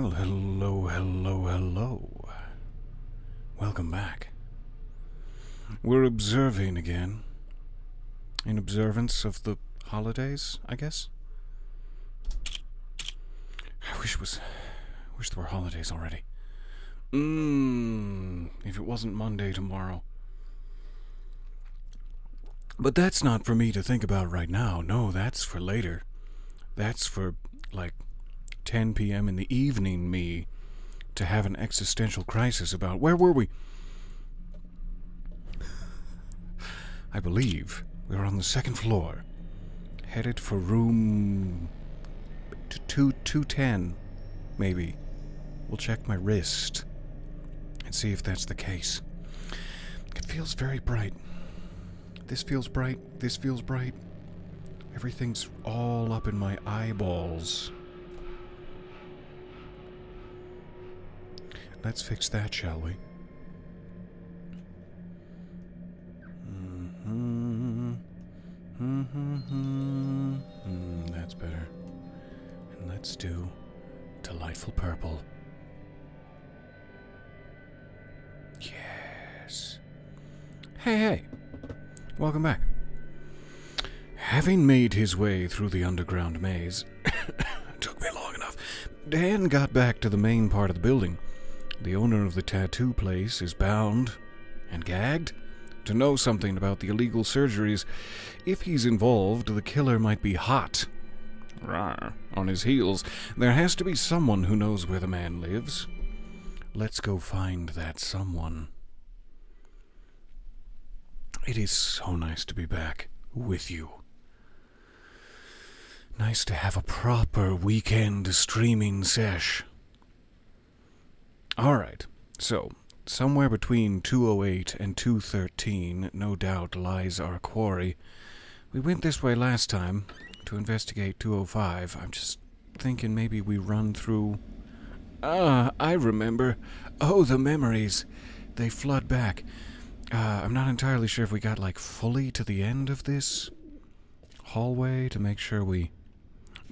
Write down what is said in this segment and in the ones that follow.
Well, hello, hello, hello. Welcome back. We're observing again. In observance of the holidays, I guess? I wish there were holidays already. If it wasn't Monday tomorrow. But that's not for me to think about right now. No, that's for later. That's for, 10 p.m. in the evening me to have an existential crisis about where were we? I believe we were on the second floor, headed for room 210, maybe. We'll check my wrist and see if that's the case. It feels very bright. This feels bright. This feels bright. Everything's all up in my eyeballs. Let's fix that, shall we? That's better. And let's do delightful purple. Yes. Hey. Welcome back. Having made his way through the underground maze, took me long enough, Dan got back to the main part of the building. The owner of the tattoo place is bound and gagged to know something about the illegal surgeries. If he's involved, the killer might be hot. Rawr, on his heels. There has to be someone who knows where the man lives. Let's go find that someone. It is so nice to be back with you. Nice to have a proper weekend streaming sesh. Alright, so, somewhere between 208 and 213, no doubt, lies our quarry. We went this way last time to investigate 205. I'm just thinking maybe we run through... I remember. Oh, the memories. They flood back. I'm not entirely sure if we got, fully to the end of this hallway to make sure we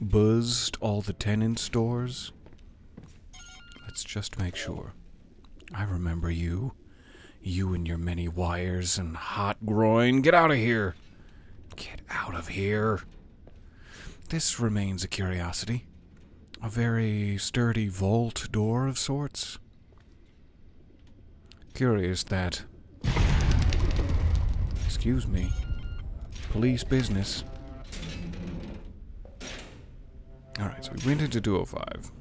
buzzed all the tenant stores. Let's just make sure. I remember you. You and your many wires and hot groin. Get out of here. Get out of here. This remains a curiosity. A very sturdy vault door of sorts. Curious that... Excuse me. Police business. Alright, so we went into 205.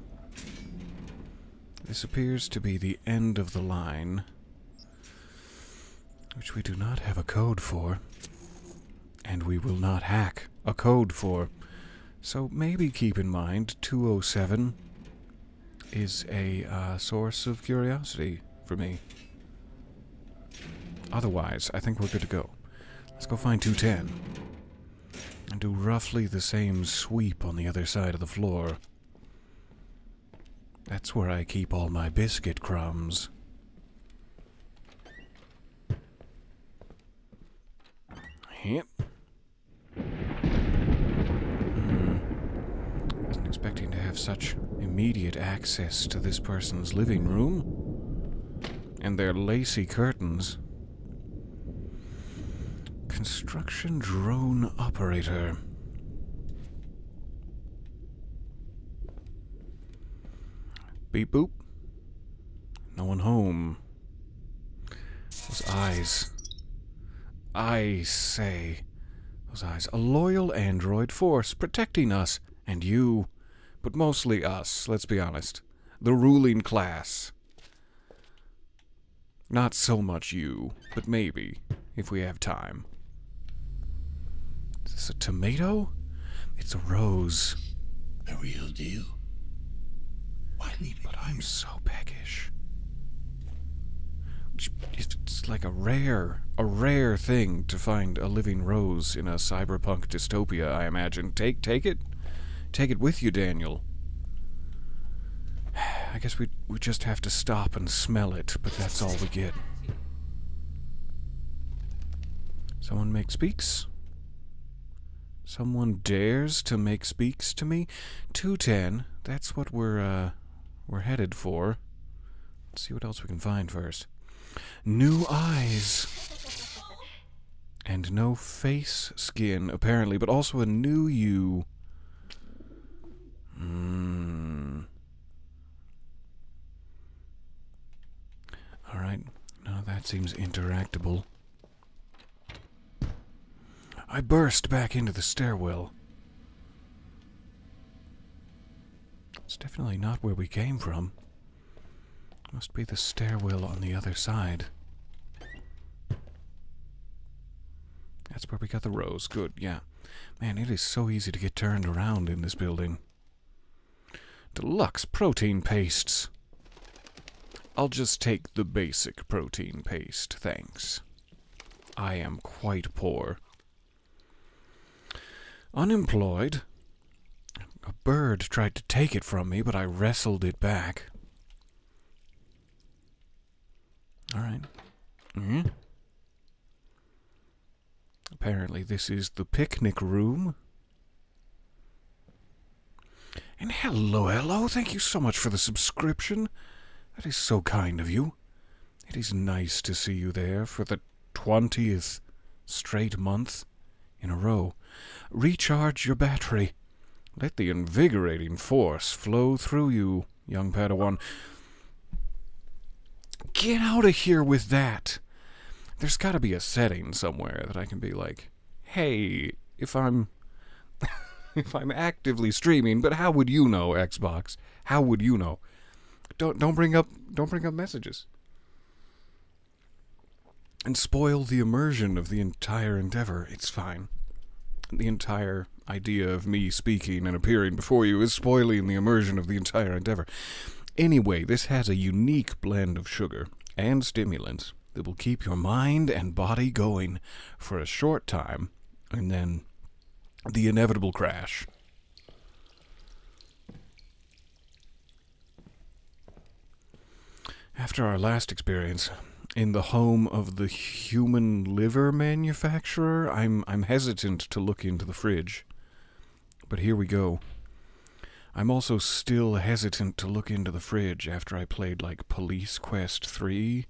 This appears to be the end of the line, which we do not have a code for, and we will not hack a code for. So maybe keep in mind 207 is a source of curiosity for me. Otherwise, I think we're good to go. Let's go find 210 and do roughly the same sweep on the other side of the floor. That's where I keep all my biscuit crumbs. Yep. Wasn't expecting to have such immediate access to this person's living room. And their lacy curtains. Construction drone operator. Beep boop. No one home. Those eyes. I say. Those eyes. A loyal android force protecting us. And you. But mostly us, let's be honest. The ruling class. Not so much you, but maybe, if we have time. Is this a tomato? It's a rose. The real deal. Why leave it But here? I'm so peckish. It's like a rare thing to find a living rose in a cyberpunk dystopia, I imagine. Take it? Take it with you, Daniel. I guess we just have to stop and smell it, but that's all we get. Someone make speaks? Someone dares to make speaks to me? 210, that's what we're we're headed for. Let's see what else we can find first. New eyes. And no face skin, apparently, but also a new you. Alright, now that seems interactable. I burst back into the stairwell. It's definitely not where we came from. Must be the stairwell on the other side. That's where we got the rose. Good, yeah. Man, it is so easy to get turned around in this building. Deluxe protein pastes. I'll just take the basic protein paste, thanks. I am quite poor. Unemployed. A bird tried to take it from me, but I wrestled it back. Alright. Apparently this is the picnic room. And hello, thank you so much for the subscription. That is so kind of you. It is nice to see you there for the 20th straight month in a row. Recharge your battery. Let the invigorating force flow through you, young Padawan. Get out of here with that. There's got to be a setting somewhere that I can be like, hey, if I'm if I'm actively streaming, but how would you know, Xbox? How would you know? Don't bring up messages. And spoil the immersion of the entire endeavor. It's fine. The entire idea of me speaking and appearing before you is spoiling the immersion of the entire endeavor. Anyway, this has a unique blend of sugar and stimulants that will keep your mind and body going for a short time, and then the inevitable crash. After our last experience in the home of the human liver manufacturer, I'm hesitant to look into the fridge. But here we go. I'm also still hesitant to look into the fridge after I played, like, Police Quest 3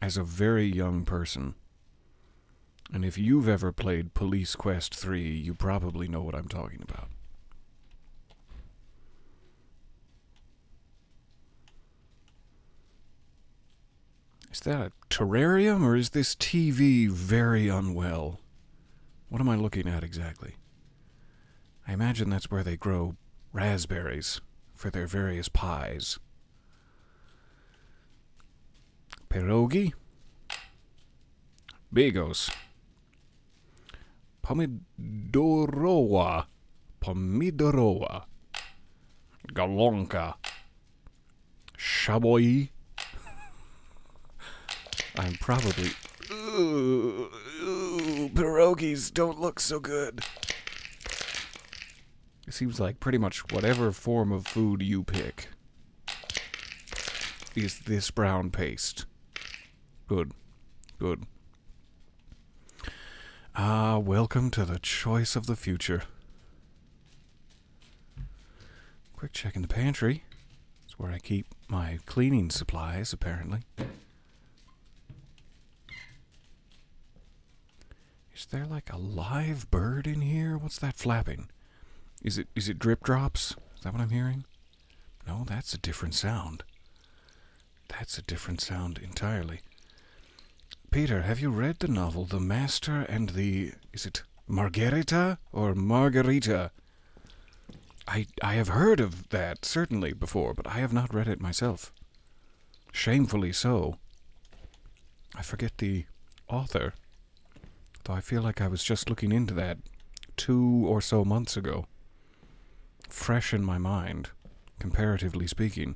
as a very young person. And if you've ever played Police Quest 3, you probably know what I'm talking about. Is that a terrarium, or is this TV very unwell? What am I looking at exactly? I imagine that's where they grow raspberries for their various pies. Pierogi. Bigos. Pomidorowa. Galonka. Shaboy. I'm probably... pierogies don't look so good. It seems like pretty much whatever form of food you pick is this brown paste. Good. Good. Welcome to the choice of the future. Quick check in the pantry. It's where I keep my cleaning supplies, apparently. Is there like a live bird in here? What's that flapping? Is it drip drops? Is that what I'm hearing? No, that's a different sound. That's a different sound entirely. Peter, have you read the novel The Master and the... is it Margherita or Margarita? I have heard of that, certainly, before, but I have not read it myself. Shamefully so. I forget the author, though I feel like I was just looking into that 2 or so months ago. Fresh in my mind, comparatively speaking.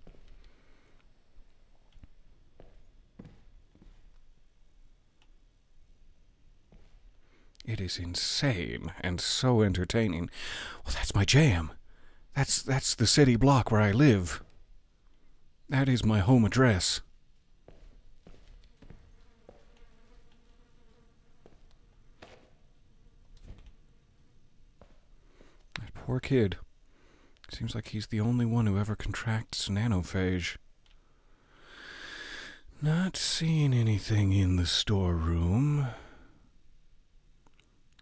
It is insane and so entertaining. Well, that's my jam. That's the city block where I live. That is my home address. That poor kid. Seems like he's the only one who ever contracts nanophage. Not seeing anything in the storeroom.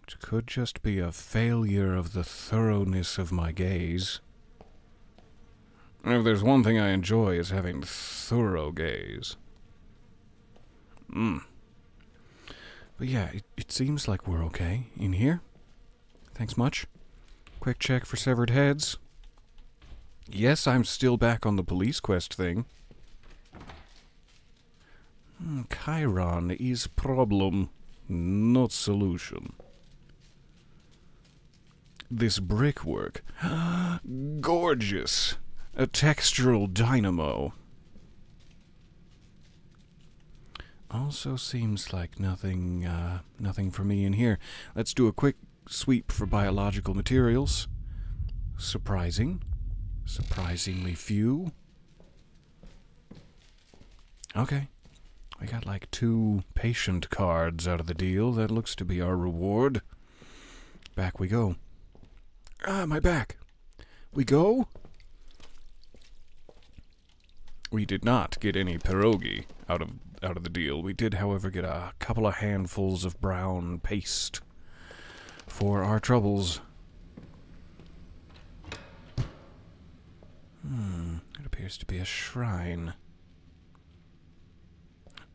It could just be a failure of the thoroughness of my gaze. And if there's one thing I enjoy, is having thorough gaze. But yeah, it seems like we're okay in here. Thanks much. Quick check for severed heads. Yes, I'm still back on the police quest thing. Chiron is problem, not solution. This brickwork. Gorgeous. A textural dynamo. Also seems like nothing for me in here. Let's do a quick sweep for biological materials. Surprising. Surprisingly few. Okay. We got like 2 patient cards out of the deal. That looks to be our reward. Back we go. Ah, my back. We go? We did not get any pierogi out of the deal. We did, however, get a couple of handfuls of brown paste for our troubles. It appears to be a shrine.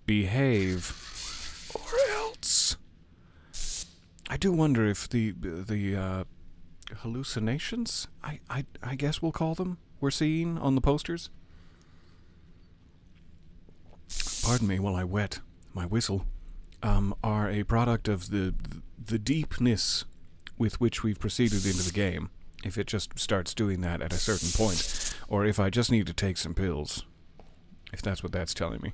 Behave, or else. I do wonder if the hallucinations, I guess we'll call them, we're seeing on the posters. Pardon me while I wet my whistle. Are a product of the deepness with which we've proceeded into the game. If it just starts doing that at a certain point, or if I just need to take some pills, if that's what that's telling me.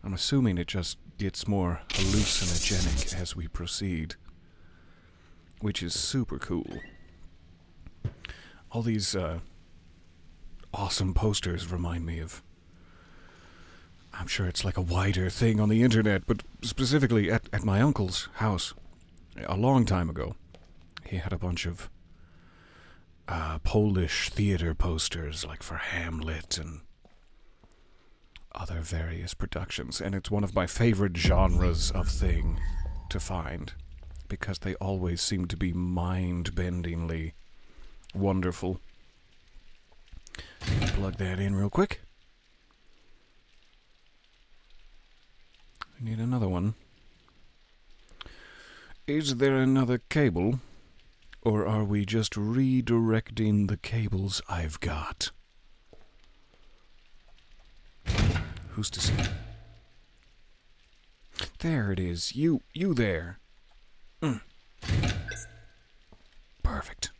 I'm assuming it just gets more hallucinogenic as we proceed, which is super cool. All these awesome posters remind me of, I'm sure it's like a wider thing on the internet, but specifically at my uncle's house a long time ago. He had a bunch of Polish theater posters, like for Hamlet and other various productions, and it's one of my favorite genres of thing to find, because they always seem to be mind-bendingly wonderful. Plug that in real quick. I need another one. Is there another cable? Or are we just redirecting the cables I've got? Who's to say? There it is. You there. Perfect.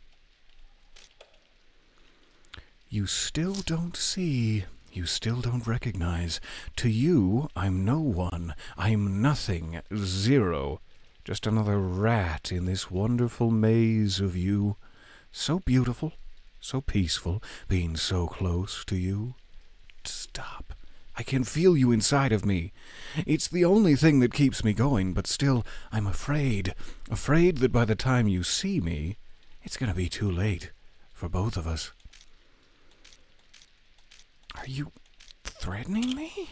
You still don't see. You still don't recognize. To you, I'm no one. I'm nothing. Zero. Just another rat in this wonderful maze of you. So beautiful, so peaceful, being so close to you. Stop. I can feel you inside of me. It's the only thing that keeps me going, but still, I'm afraid. Afraid that by the time you see me, it's gonna be too late for both of us. Are you threatening me?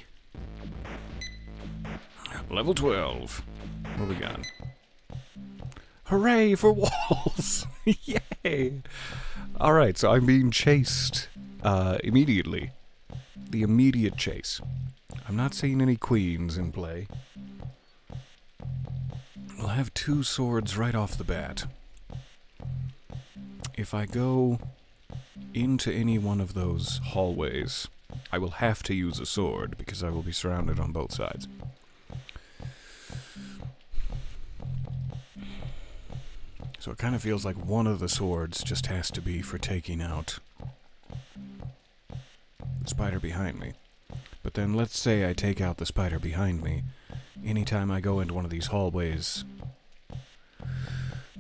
Level 12. What we got? Hooray for walls! Yay! Alright, so I'm being chased immediately. The immediate chase. I'm not seeing any queens in play. We'll have 2 swords right off the bat. If I go into any one of those hallways, I will have to use a sword because I will be surrounded on both sides. So it kind of feels like one of the swords just has to be for taking out the spider behind me. But then let's say I take out the spider behind me. Anytime I go into one of these hallways,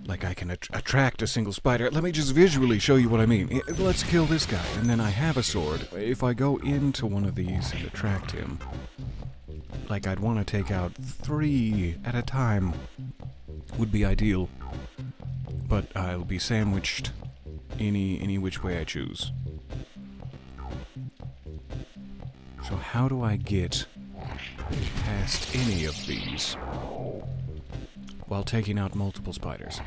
like I can attract a single spider. Let me just visually show you what I mean. Let's kill this guy, and then I have a sword. If I go into one of these and attract him, like I'd want to take out 3 at a time, would be ideal. But I'll be sandwiched any which way I choose. So how do I get past any of these while taking out multiple spiders?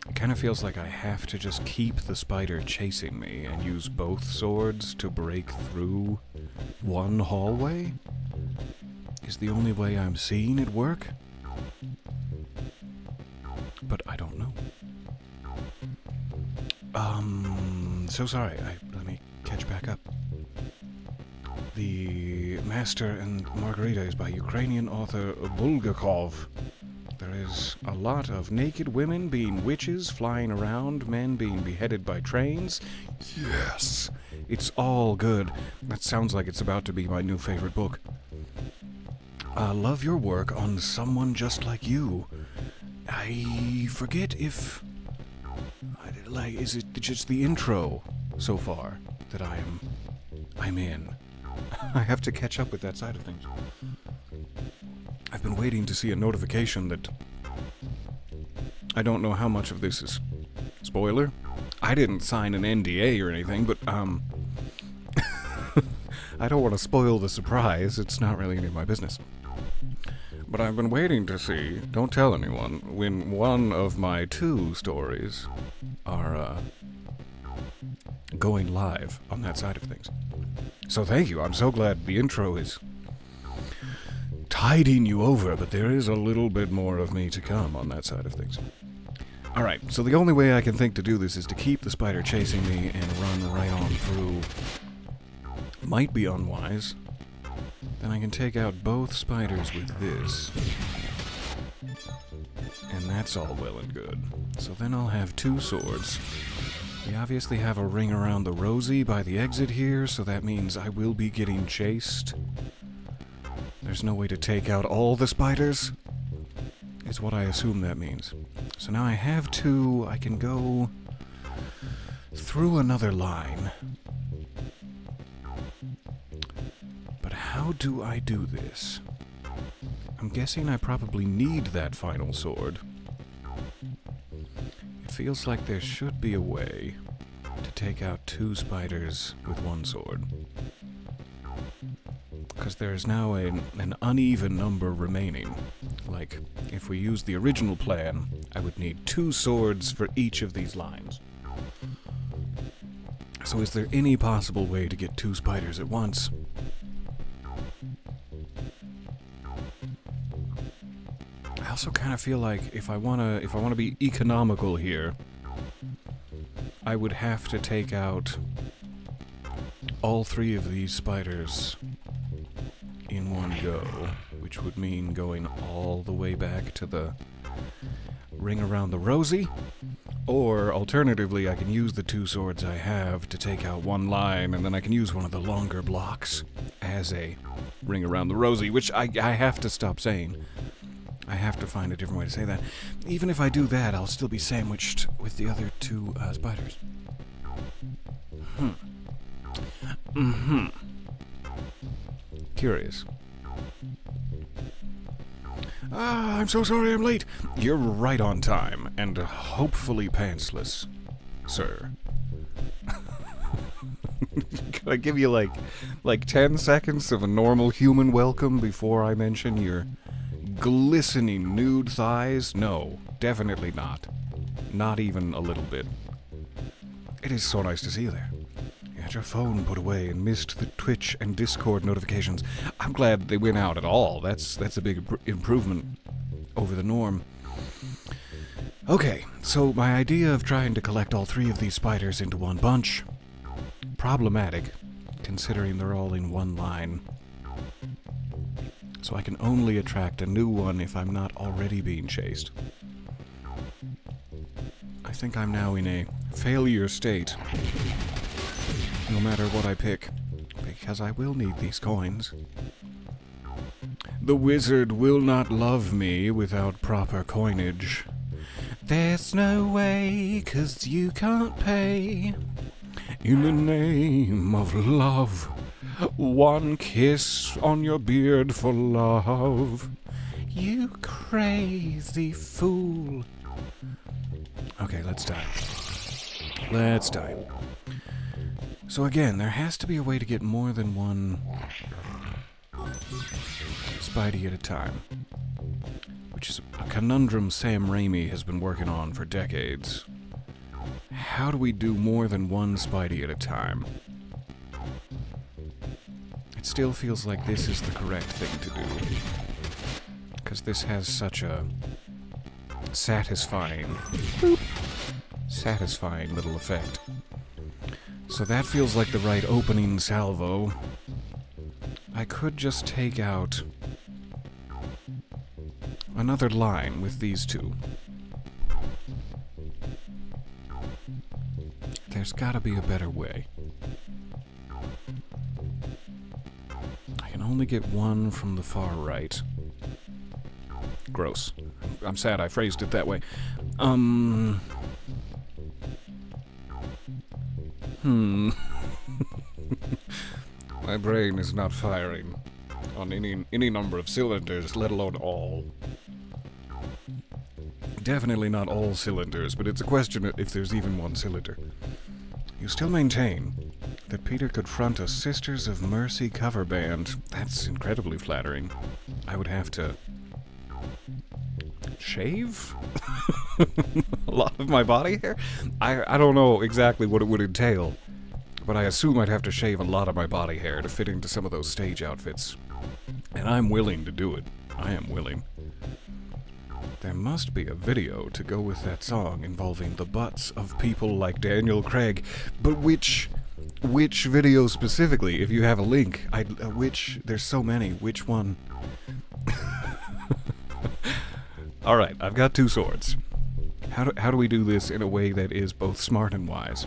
It kind of feels like I have to just keep the spider chasing me and use both swords to break through one hallway? Is the only way I'm seeing it work? But I don't know. So sorry. Let me catch back up. The Master and Margarita is by Ukrainian author Bulgakov. There is a lot of naked women being witches flying around, men being beheaded by trains. Yes! It's all good. That sounds like it's about to be my new favorite book. I love your work on Someone Just Like You. I forget if... is it just the intro so far that I'm in? I have to catch up with that side of things. I've been waiting to see a notification that... I don't know how much of this is spoiler. I didn't sign an NDA or anything, but, I don't want to spoil the surprise. It's not really any of my business. But I've been waiting to see, don't tell anyone, when one of my 2 stories are, going live on that side of things. So thank you. I'm so glad the intro is tiding you over, but there is a little bit more of me to come on that side of things. Alright, so the only way I can think to do this is to keep the spider chasing me and run right on through. Might be unwise. Then I can take out both spiders with this. And that's all well and good. So then I'll have 2 swords. We obviously have a ring around the rosy by the exit here, so that means I will be getting chased. There's no way to take out all the spiders, is what I assume that means. So now I have 2, I can go through another line. But how do I do this? I'm guessing I probably need that final sword. It feels like there should be a way to take out 2 spiders with 1 sword. Because there is now an uneven number remaining. Like, if we use the original plan, I would need 2 swords for each of these lines. So is there any possible way to get 2 spiders at once? I also kind of feel like if I wanna be economical here, I would have to take out all 3 of these spiders in one go, which would mean going all the way back to the ring around the rosy, or alternatively I can use the 2 swords I have to take out one line, and then I can use one of the longer blocks as a ring around the rosy, which I have to stop saying. I have to find a different way to say that. Even if I do that, I'll still be sandwiched with the other 2 spiders. Curious. I'm so sorry I'm late. You're right on time, and hopefully pantsless, sir. Can I give you like 10 seconds of a normal human welcome before I mention your glistening nude thighs? No, definitely not. Not even a little bit. It is so nice to see you there. You had your phone put away and missed the Twitch and Discord notifications. I'm glad they went out at all. That's a big improvement over the norm. Okay, so my idea of trying to collect all 3 of these spiders into one bunch, problematic, considering they're all in one line. So I can only attract a new one if I'm not already being chased. I think I'm now in a failure state, no matter what I pick, because I will need these coins. The wizard will not love me without proper coinage. There's no way, 'cause you can't pay. In the name of love, one kiss on your beard for love. You crazy fool. Okay, let's die. Let's die. So again, there has to be a way to get more than one Spidey at a time. Which is a conundrum Sam Raimi has been working on for decades. How do we do more than one Spidey at a time? It still feels like this is the correct thing to do. Because this has such a satisfying little effect. So that feels like the right opening salvo. I could just take out another line with these two. There's gotta be a better way. I can only get one from the far right. Gross. I'm sad I phrased it that way. My brain is not firing on any number of cylinders, let alone all. Definitely not all cylinders, but it's a question of if there's even one cylinder. You still maintain that Peter could front a Sisters of Mercy cover band. That's incredibly flattering. I would have to shave a lot of my body hair? I don't know exactly what it would entail, but I assume I'd have to shave a lot of my body hair to fit into some of those stage outfits. And I'm willing to do it. I am willing. There must be a video to go with that song involving the butts of people like Daniel Craig, but which video specifically? If you have a link, there's so many, which one? Alright, I've got two swords. How do we do this in a way that is both smart and wise?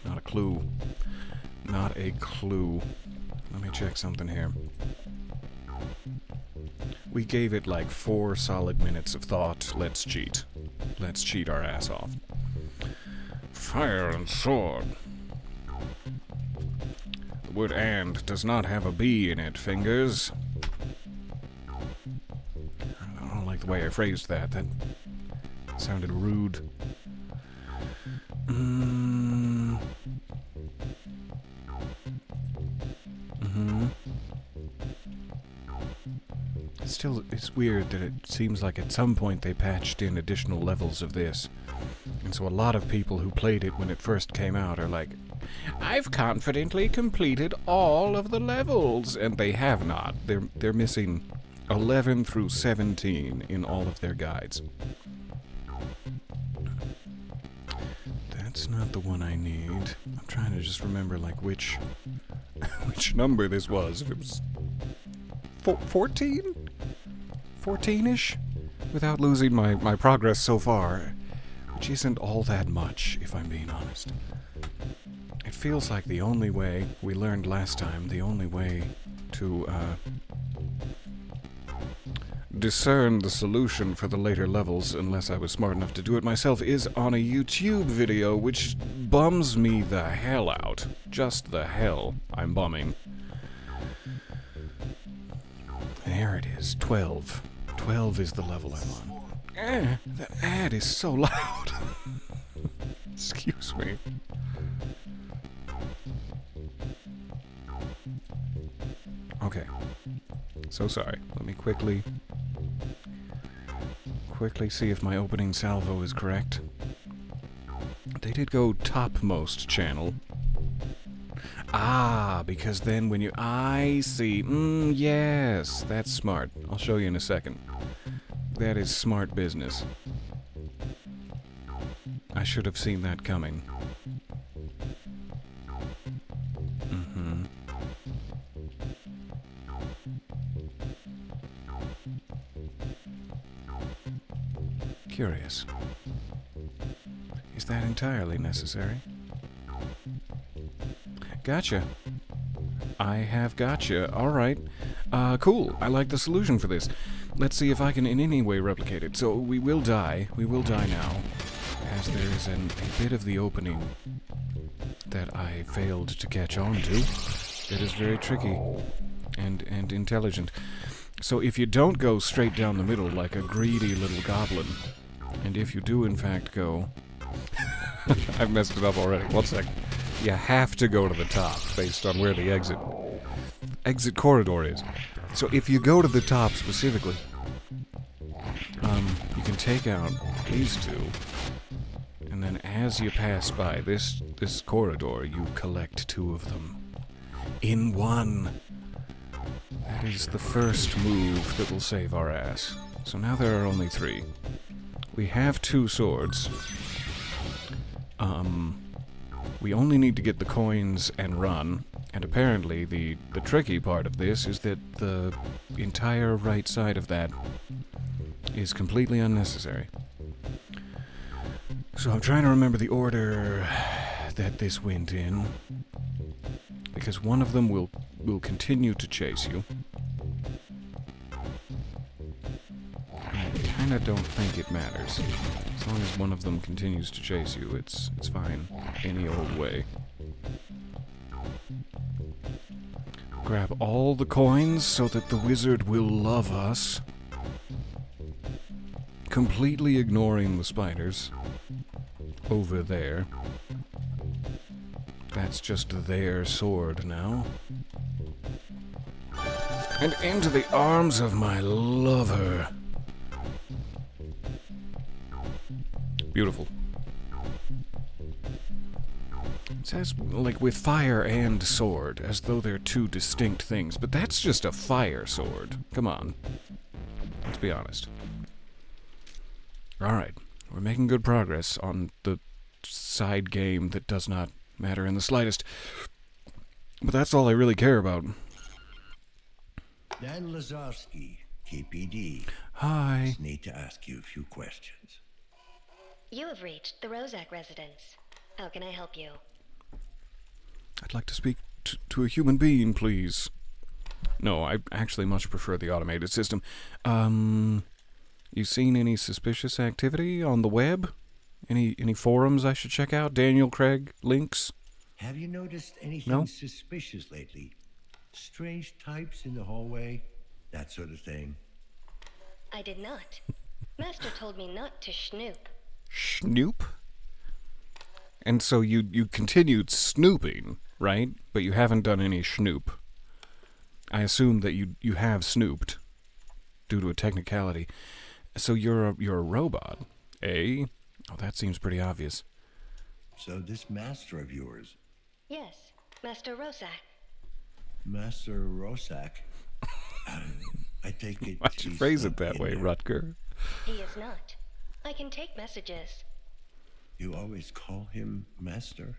Not a clue. Not a clue. Let me check something here. We gave it like 4 solid minutes of thought. Let's cheat. Let's cheat our ass off. Fire and sword. The word "and" does not have a B in it, fingers. I don't like the way I phrased that. That sounded rude. Still, it's weird that it seems like at some point they patched in additional levels of this. And so a lot of people who played it when it first came out are like, I've confidently completed all of the levels, and they have not. They're missing 11 through 17 in all of their guides. That's not the one I need. I'm trying to just remember like which number this was. If it was 14? 14-ish? Without losing my progress so far, which isn't all that much, if I'm being honest. It feels like the only way, we learned last time, the only way to discern the solution for the later levels, unless I was smart enough to do it myself, is on a YouTube video, which bums me the hell out. Just the hell I'm bumming. There it is, 12. 12 is the level I'm on. The ad is so loud. Excuse me. Okay. So sorry. Let me quickly see if my opening salvo is correct. They did go topmost channel. Ah, because then when you... I see. Yes, that's smart. I'll show you in a second. That is smart business. I should have seen that coming. Curious. Is that entirely necessary? Gotcha. I have gotcha. Alright. Cool. I like the solution for this. Let's see if I can in any way replicate it. So we will die. We will die now. As there is a bit of the opening that I failed to catch on to. That is very tricky and intelligent. So if you don't go straight down the middle like a greedy little goblin, and if you do in fact go... I've messed it up already. 1 sec. You have to go to the top based on where the exit corridor is. So if you go to the top specifically, you can take out these two, and then as you pass by this corridor, you collect 2 of them in one. That is the first move that will save our ass. So now there are only 3. We have 2 swords. We only need to get the coins and run, and apparently the tricky part of this is that the entire right side of that is completely unnecessary. So I'm trying to remember the order that this went in, because one of them will continue to chase you. I kinda don't think it matters. As long as one of them continues to chase you, it's fine. Any old way. Grab all the coins so that the wizard will love us. Completely ignoring the spiders. Over there. That's just their sword now. And into the arms of my lover. Beautiful. It says, like, with fire and sword, as though they're 2 distinct things, but that's just a fire sword. Come on. Let's be honest. Alright, we're making good progress on the side game that does not matter in the slightest. But that's all I really care about. Dan Lazarski, KPD. Hi. Just need to ask you a few questions. You have reached the Rozak residence. How can I help you? I'd like to speak to a human being, please. No, I actually much prefer the automated system. You seen any suspicious activity on the web? Any forums I should check out? Daniel Craig links? Have you noticed anything No? suspicious lately? Strange types in the hallway? That sort of thing? I did not. Master told me not to snoop. Snoop? And so you continued snooping, right? But you haven't done any snoop. I assume that you have snooped due to a technicality. So you're a robot, eh? Oh, that seems pretty obvious. So this master of yours, Yes, Master Rozak. Master Rosak, I take it Why'd you he's phrase it not that in way, there. Rutger? He is not. I can take messages. You always call him master?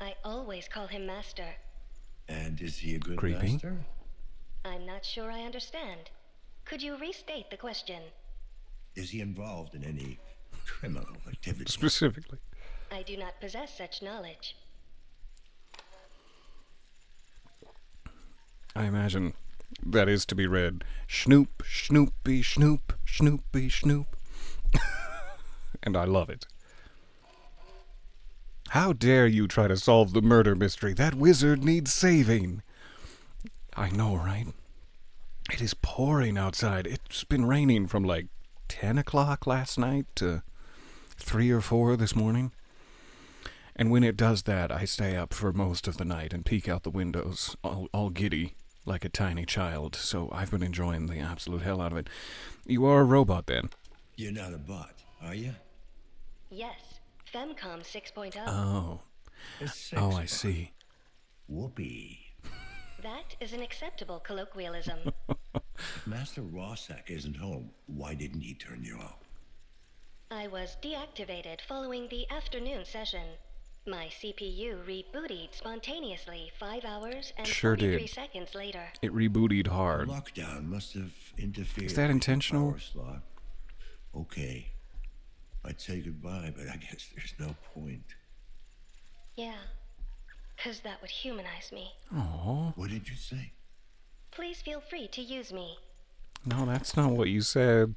I always call him Master. And is he a good Creepy. master? I'm not sure I understand. Could you restate the question? Is he involved in any criminal activity? Specifically. I do not possess such knowledge. I imagine that is to be read, Snoop, Snoopy, Snoop, Snoopy, Snoop. And I love it. How dare you try to solve the murder mystery? That wizard needs saving. I know, right? It is pouring outside. It's been raining from like 10 o'clock last night to 3 or 4 this morning. And when it does that, I stay up for most of the night and peek out the windows, all giddy, like a tiny child. So I've been enjoying the absolute hell out of it. You are a robot, then? You're not a bot, are you? Yes, Femcom 6.0. Oh. A sex Oh, I bot. see. Whoopee. That is an acceptable colloquialism. If Master Rosak isn't home, why didn't he turn you out? I was deactivated following the afternoon session. My CPU rebooted spontaneously 5 hours and Sure 43 did. seconds later. It rebooted hard. Lockdown must have interfered. Is that with your intentional? power slot. Okay. I'd say goodbye, but I guess there's no point. Yeah, 'cause that would humanize me. Oh, What did you say? Please feel free to use me. no, that's not what you said.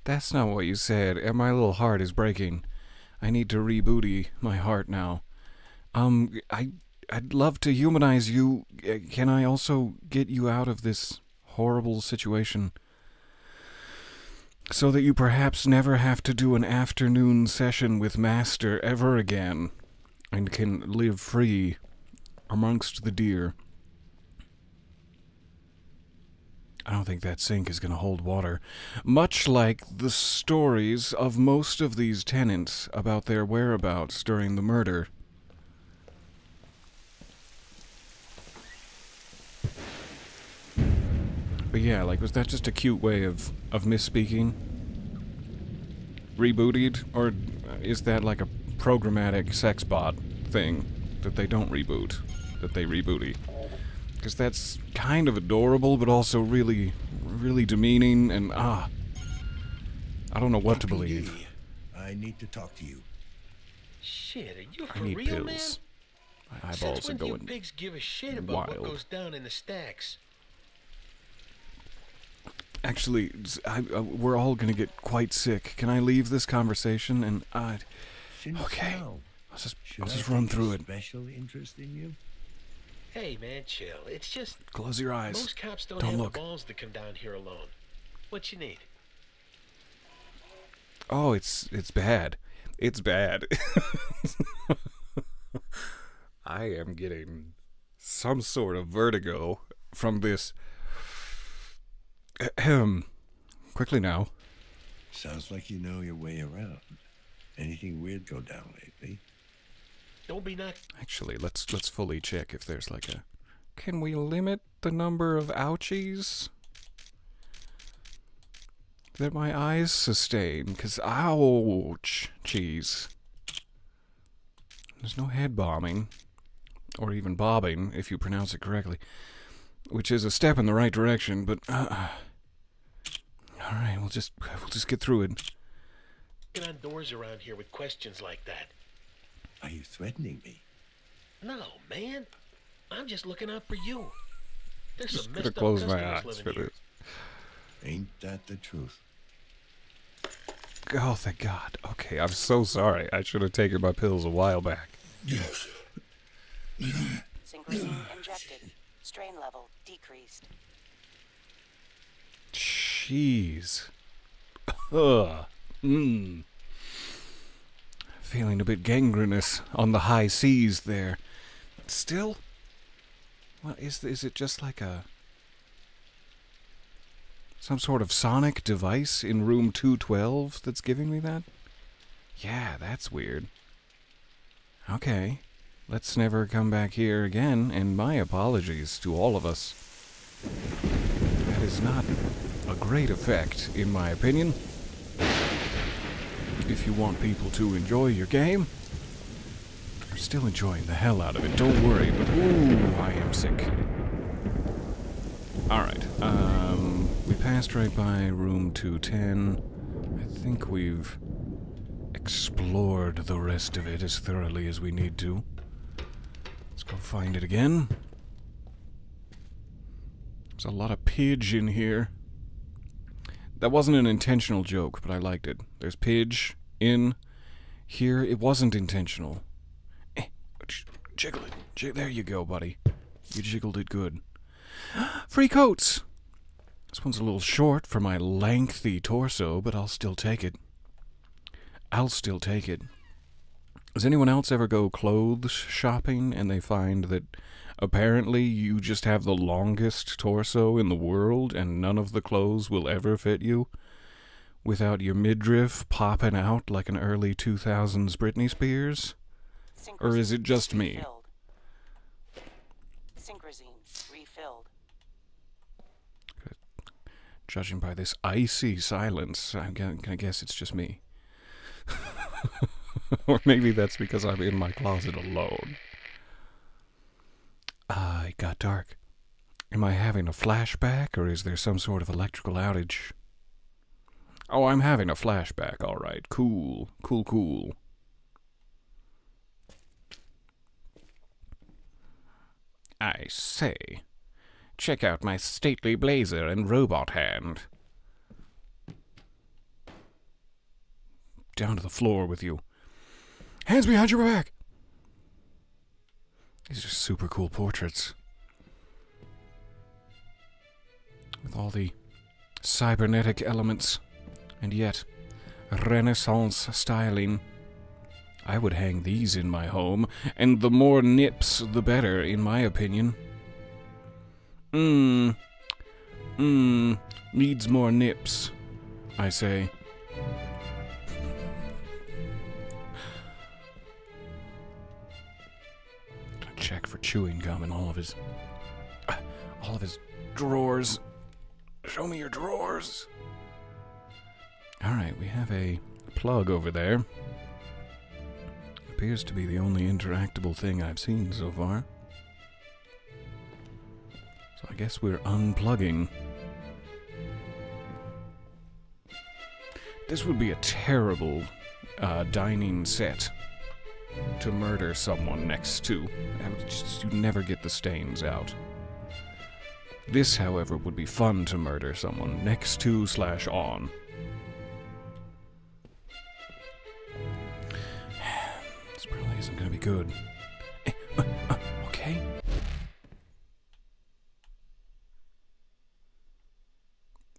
That's not what you said. And my little heart is breaking. I need to rebooty my heart now. I'd love to humanize you. Can I also get you out of this horrible situation so that you perhaps never have to do an afternoon session with Master ever again and can live free amongst the deer? I don't think that sink is going to hold water. Much like the stories of most of these tenants about their whereabouts during the murder. But yeah, like, was that just a cute way of misspeaking? Rebooted? Or is that like a programmatic sex bot thing that they don't reboot, that they rebooty? Because that's kind of adorable, but also really, really demeaning, and I don't know what to believe. I need to talk to you. Shit, are you I for need real, pills. man? My eyeballs Since are when do you going pigs give a shit about wild. what goes down in the stacks? Actually, we're all gonna get quite sick. Can I leave this conversation? And okay, Now, I'll just should I run take a through it. Special interest in you? Hey, man, chill. It's just Close your eyes. most cops don't Don't have look. the balls to come down here alone. What you need? Oh, it's bad. It's bad. I am getting some sort of vertigo from this. Ahem. Quickly now. Sounds like you know your way around. Anything weird go down lately? Don't be not. Actually, let's fully check if there's like a. Can we limit the number of ouchies that my eyes sustain? 'Cause ouch, cheese. There's no head bombing, or even bobbing if you pronounce it correctly, which is a step in the right direction. But all right, we'll just get through it. Get on doors around here with questions like that. Are you threatening me? No, man. I'm just looking out for you. There's Just some gonna messed up close my customers eyes for living here. this. Ain't that the truth? Oh, thank God. Okay, I'm so sorry. I should have taken my pills a while back. Yes. Synchrosine injected. Strain level decreased. Jeez. Ugh. Feeling a bit gangrenous on the high seas there. Still? What is it just like some sort of sonic device in room 212 that's giving me that? Yeah, that's weird. Okay. Let's never come back here again, and my apologies to all of us. That is not a great effect, in my opinion. If you want people to enjoy your game, I'm still enjoying the hell out of it, don't worry, but ooh, I am sick. Alright, we passed right by room 210. I think we've explored the rest of it as thoroughly as we need to. Let's go find it again. There's a lot of pidge in here. That wasn't an intentional joke, but I liked it. There's pidge in here. It wasn't intentional. Jiggle it. There you go, buddy. You jiggled it good. Free coats! This one's a little short for my lengthy torso, but I'll still take it. Does anyone else ever go clothes shopping and they find that apparently you just have the longest torso in the world and none of the clothes will ever fit you without your midriff popping out like an early 2000s Britney Spears? Or is it just me? Synchrosine refilled. Judging by this icy silence, I'm gonna guess it's just me. Or maybe that's because I'm in my closet alone. It got dark. Am I having a flashback, or is there some sort of electrical outage? Oh, I'm having a flashback, alright. Cool. I say, check out my stately blazer and robot hand. Down to the floor with you. Hands behind your back! These are super cool portraits. With all the cybernetic elements, and yet Renaissance styling. I would hang these in my home, and the more nips, the better, in my opinion. Needs more nips, I say. Gonna check for chewing gum in all of his drawers. Show me your drawers. Alright, we have a plug over there. Appears to be the only interactable thing I've seen so far. So I guess we're unplugging. This would be a terrible dining set to murder someone next to. You'd never get the stains out. This, however, would be fun to murder someone next to / on. This probably isn't going to be good. Okay.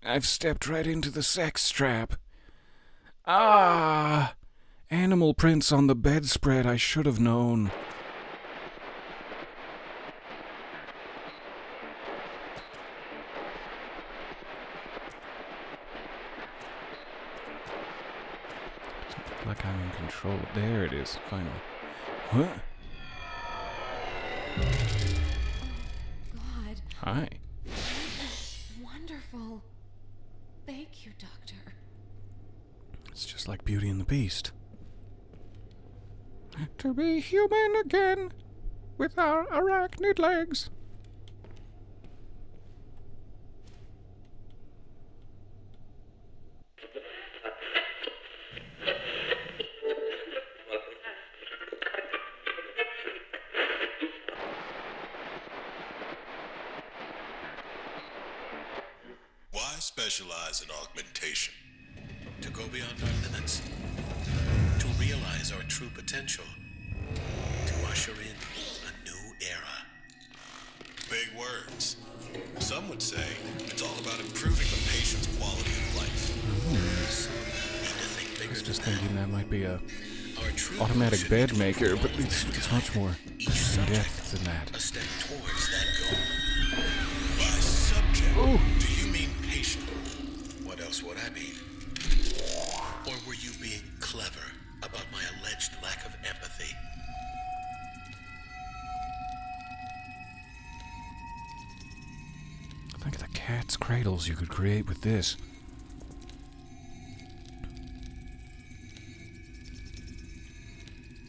I've stepped right into the sex trap. Ah! Animal prints on the bedspread, I should have known. Like I'm in control. There it is, finally. What? God. Hi. This is wonderful. Thank you, Doctor. It's just like Beauty and the Beast. To be human again, with our arachnid legs. Why specialize in augmentation? To go beyond our limits. To realize our true potential. To usher in a new era. Big words. Some would say it's all about improving the patient's quality of life. I was just thinking that might be a automatic bed maker, but it's much more in-depth than that. A step towards that goal. By subject, do you mean patient? What else would I mean? Or were you being clever about my alleged lack of empathy? Think of the cat's cradles you could create with this.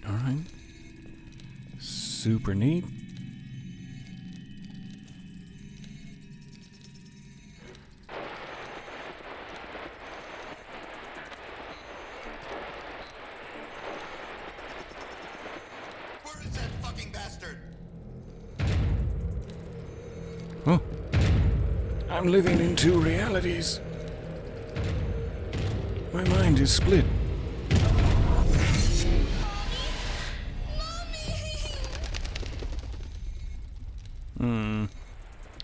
Alright. Super neat. Where is that fucking bastard? Oh. I'm living in two realities. My mind is split.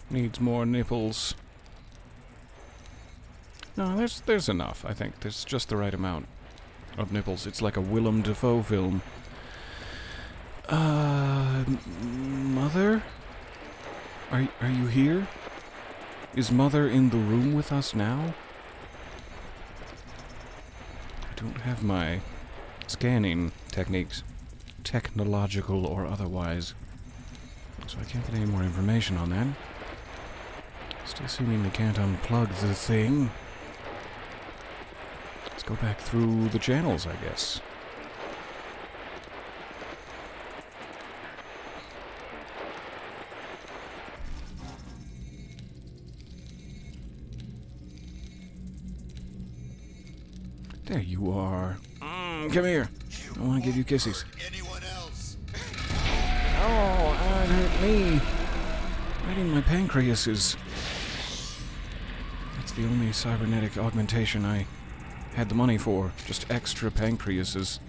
Needs more nipples. No, there's enough, I think. There's just the right amount of nipples. It's like a Willem Dafoe film. Mother? Are you here? Is Mother in the room with us now? I don't have my scanning techniques, technological or otherwise, so I can't get any more information on that. Still seemingly can't unplug the thing. Let's go back through the channels, I guess. There you are. Come here. I want to give you kisses. Anyone else? Oh, that hurt me. Right in my pancreases. That's the only cybernetic augmentation I had the money for. Just extra pancreases.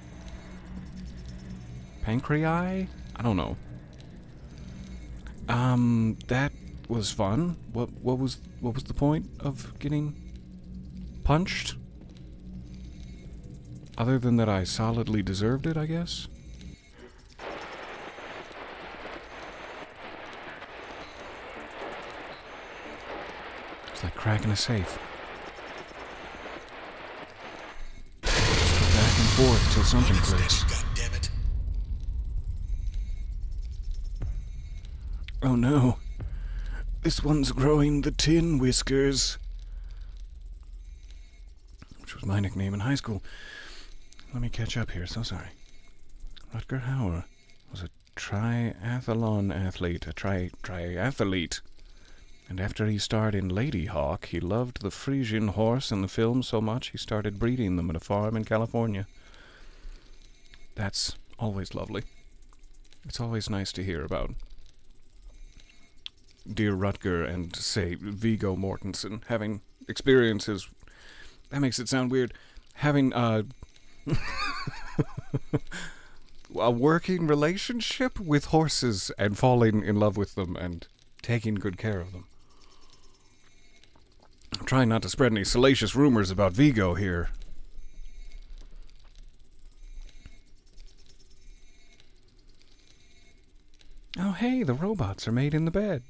Pancreas? I don't know. That was fun. What was the point of getting punched? Other than that I solidly deserved it, I guess? It's like cracking a safe. Just go back and forth till something clicks. God damn it. Oh no. This one's growing the tin whiskers. Which was my nickname in high school. Let me catch up here, so sorry. Rutger Hauer was a triathlon athlete, a triathlete. And after he starred in Lady Hawk, he loved the Frisian horse in the film so much he started breeding them at a farm in California. That's always lovely. It's always nice to hear about dear Rutger and, say, Viggo Mortensen having experiences. That makes it sound weird. Having, a working relationship with horses and falling in love with them and taking good care of them. I'm trying not to spread any salacious rumors about Viggo here. Oh, hey, the robots are made in the bed.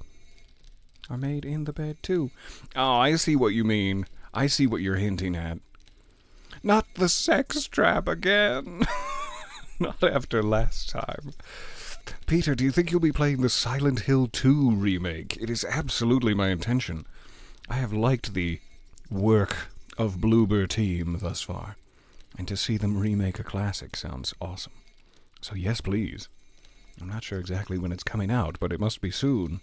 Are made in the bed, too. Oh, I see what you mean. I see what you're hinting at. Not the sex trap again. Not after last time. Peter, do you think you'll be playing the Silent Hill 2 remake? It is absolutely my intention. I have liked the work of Bloober Team thus far, and to see them remake a classic sounds awesome. So yes, please. I'm not sure exactly when it's coming out, but it must be soon.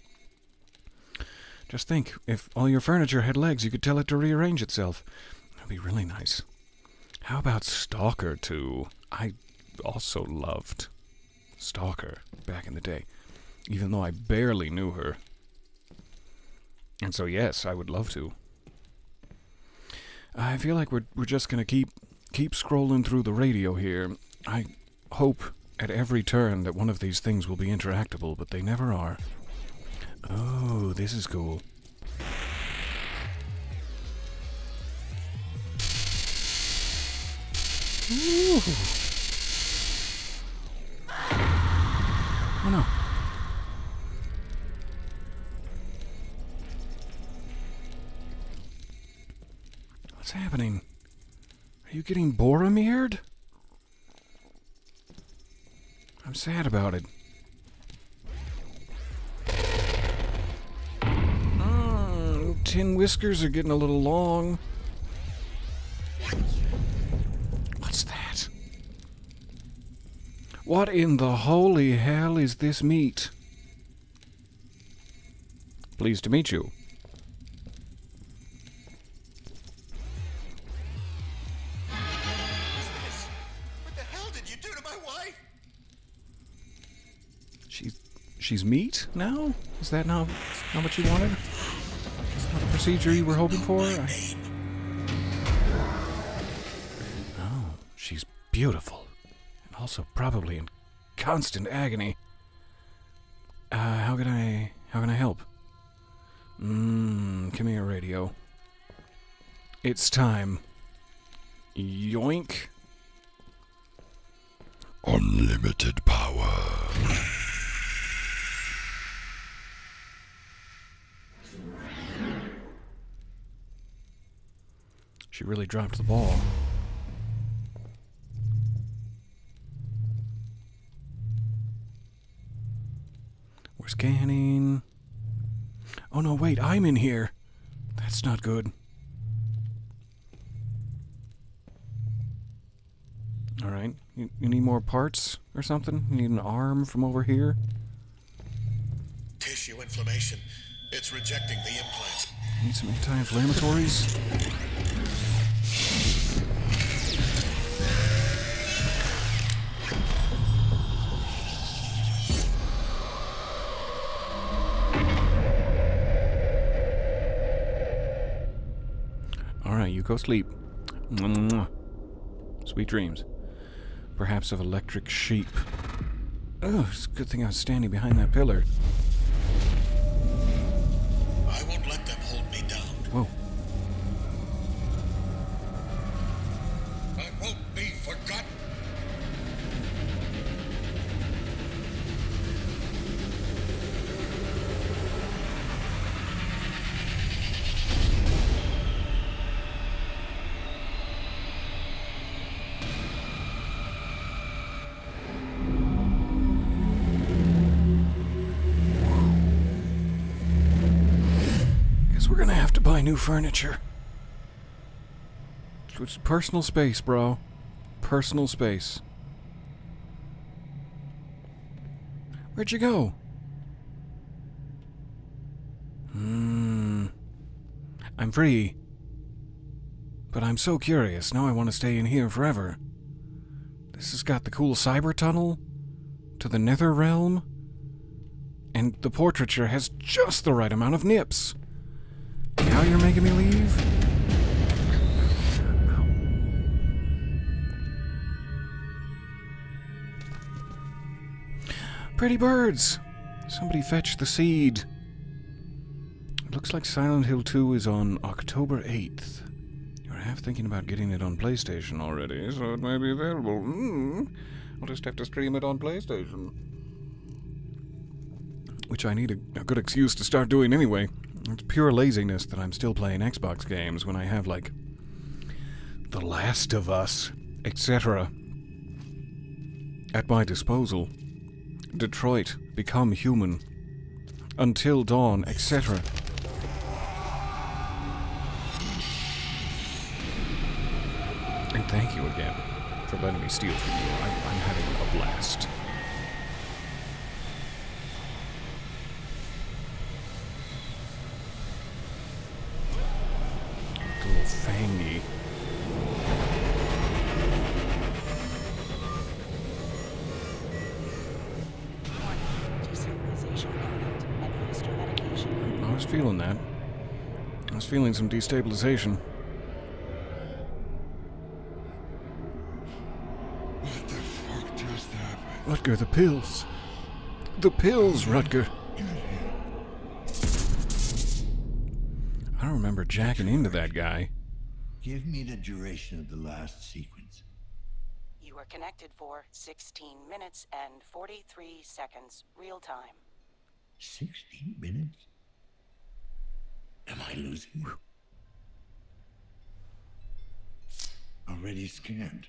Just think, if all your furniture had legs, you could tell it to rearrange itself. That'd be really nice. How about Stalker 2? I also loved Stalker back in the day, even though I barely knew her. And so yes, I would love to. I feel like we're just gonna keep scrolling through the radio here. I hope at every turn that one of these things will be interactable, but they never are. Oh, this is cool. Ooh. Oh no. What's happening? Are you getting Boromired? I'm sad about it. Tin whiskers are getting a little long. What's that? What in the holy hell is this meat? Pleased to meet you. What the hell did you do to my wife? She's meat now? Is that not what you wanted? Not the procedure you were hoping for? Oh, she's beautiful. And also probably in constant agony. How can I help? Come here, radio. It's time. Yoink. Unlimited power. She really dropped the ball. We're scanning. Oh no, wait, I'm in here. That's not good. Alright, you need more parts or something? You need an arm from over here? Tissue inflammation. It's rejecting the implant. Need some anti-inflammatories? Alright, you go sleep. Mwah. Sweet dreams. Perhaps of electric sheep. Oh, it's a good thing I was standing behind that pillar. So we're gonna have to buy new furniture. It's personal space, bro. Personal space. Where'd you go? I'm free. But I'm so curious. Now I want to stay in here forever. This has got the cool cyber tunnel to the nether realm. And the portraiture has just the right amount of nips. Now you're making me leave? Pretty birds! Somebody fetch the seed. It looks like Silent Hill 2 is on October 8th. You're half thinking about getting it on PlayStation already, so it may be available. I'll just have to stream it on PlayStation. Which I need a good excuse to start doing anyway. It's pure laziness that I'm still playing Xbox games when I have, like, The Last of Us, etc. at my disposal. Detroit, Become Human, Until Dawn, etc. And thank you again for letting me steal from you. I'm having a blast. A little fangy. I was feeling that. I was feeling some destabilization. What the fuck just happened? Rutger, the pills. The pills, Rutger. I don't remember jacking into that guy. Give me the duration of the last sequence. You are connected for 16 minutes and 43 seconds, real time. 16 minutes? Am I losing? Already scanned.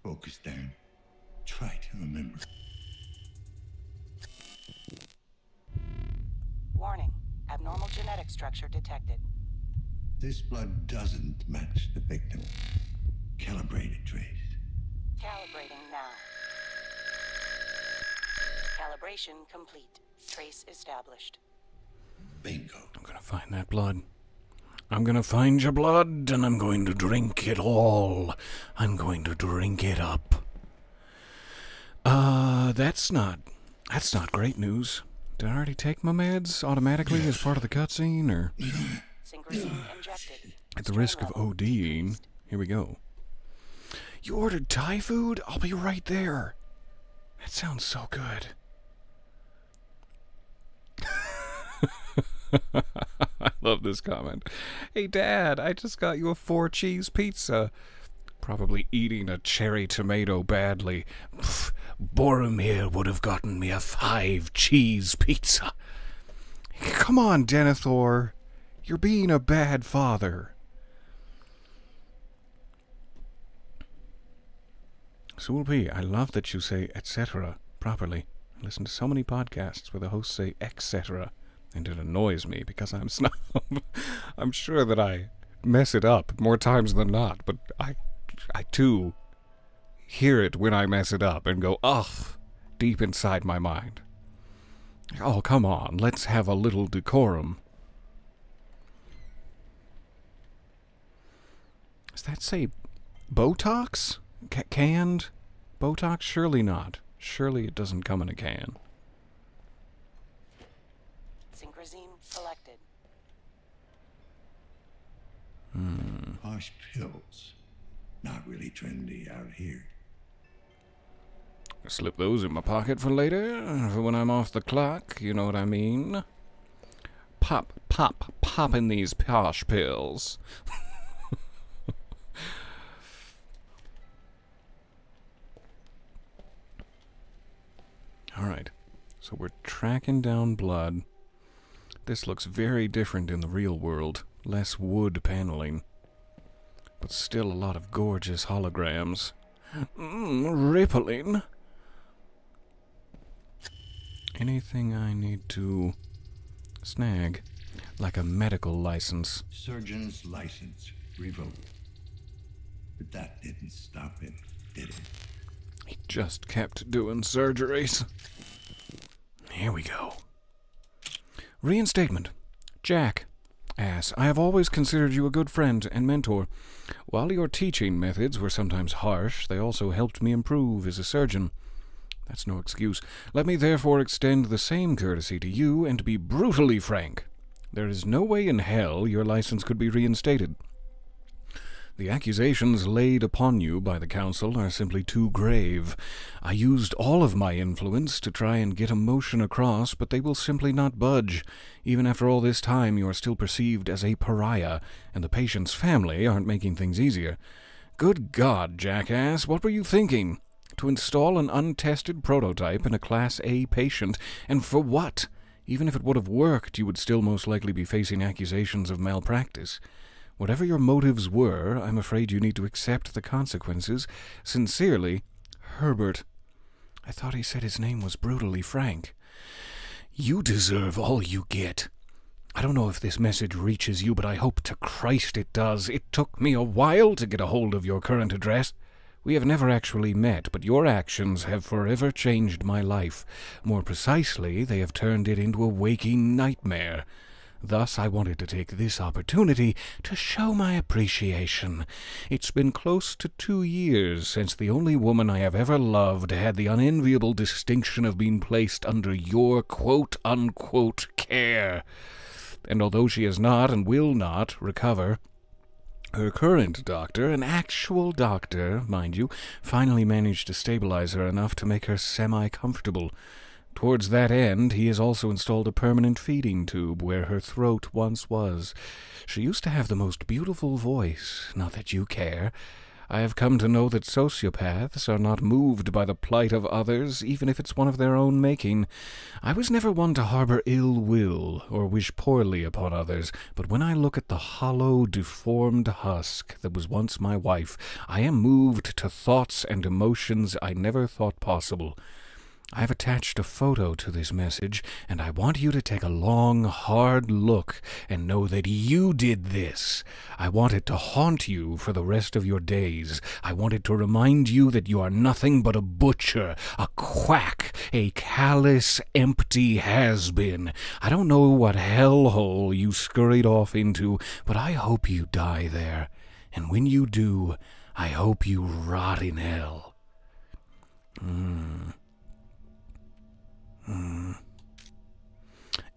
Focus down. Try to remember. Warning, abnormal genetic structure detected. This blood doesn't match the victim. Calibrated trace. Calibrating now. Calibration complete. Trace established. Bingo. I'm gonna find that blood. I'm gonna find your blood, and I'm going to drink it all. I'm going to drink it up. That's not great news. Did I already take my meds automatically as part of the cutscene, or? Synchrosine injected. At the risk of Strain level ODing, decreased. here we go. You ordered Thai food? I'll be right there. That sounds so good. I love this comment. Hey, Dad, I just got you a 4-cheese pizza. Probably eating a cherry tomato badly. Pff, Boromir would have gotten me a 5-cheese pizza. Come on, Denethor. You're being a bad father. Sul P, I love that you say etc. properly. I listen to so many podcasts where the hosts say etc. and it annoys me because I'm snob. I'm sure that I mess it up more times than not, but I too hear it when I mess it up and go, ugh, deep inside my mind. Oh, come on, let's have a little decorum. Does that say Botox? Canned? Botox? Surely not. Surely it doesn't come in a can. Synchrosine selected. Posh pills. Not really trendy out here. Slip those in my pocket for later, for when I'm off the clock, you know what I mean? Popping these posh pills. Alright, so we're tracking down blood. This looks very different in the real world. Less wood paneling. But still a lot of gorgeous holograms. Rippling. Anything I need to snag? Like a medical license. Surgeon's license revoked. But that didn't stop him, did it? He just kept doing surgeries. Here we go. Reinstatement. Jack. Ass. I have always considered you a good friend and mentor. While your teaching methods were sometimes harsh, they also helped me improve as a surgeon. That's no excuse. Let me therefore extend the same courtesy to you and be brutally frank. There is no way in hell your license could be reinstated. The accusations laid upon you by the council are simply too grave. I used all of my influence to try and get emotion across, but they will simply not budge. Even after all this time, you are still perceived as a pariah, and the patient's family aren't making things easier. Good God, jackass, what were you thinking? To install an untested prototype in a Class A patient, and for what? Even if it would have worked, you would still most likely be facing accusations of malpractice. Whatever your motives were, I'm afraid you need to accept the consequences. Sincerely, Herbert. I thought he said his name was brutally frank. You deserve all you get. I don't know if this message reaches you, but I hope to Christ it does. It took me a while to get a hold of your current address. We have never actually met, but your actions have forever changed my life. More precisely, they have turned it into a waking nightmare. Thus, I wanted to take this opportunity to show my appreciation. It's been close to 2 years since the only woman I have ever loved had the unenviable distinction of being placed under your quote-unquote care. And although she has not and will not recover, her current doctor, an actual doctor, mind you, finally managed to stabilize her enough to make her semi-comfortable. Towards that end, he has also installed a permanent feeding tube where her throat once was. She used to have the most beautiful voice, not that you care. I have come to know that sociopaths are not moved by the plight of others, even if it's one of their own making. I was never one to harbor ill will or wish poorly upon others, but when I look at the hollow, deformed husk that was once my wife, I am moved to thoughts and emotions I never thought possible. I have attached a photo to this message, and I want you to take a long, hard look and know that you did this. I want it to haunt you for the rest of your days. I want it to remind you that you are nothing but a butcher, a quack, a callous, empty has-been. I don't know what hellhole you scurried off into, but I hope you die there. And when you do, I hope you rot in hell.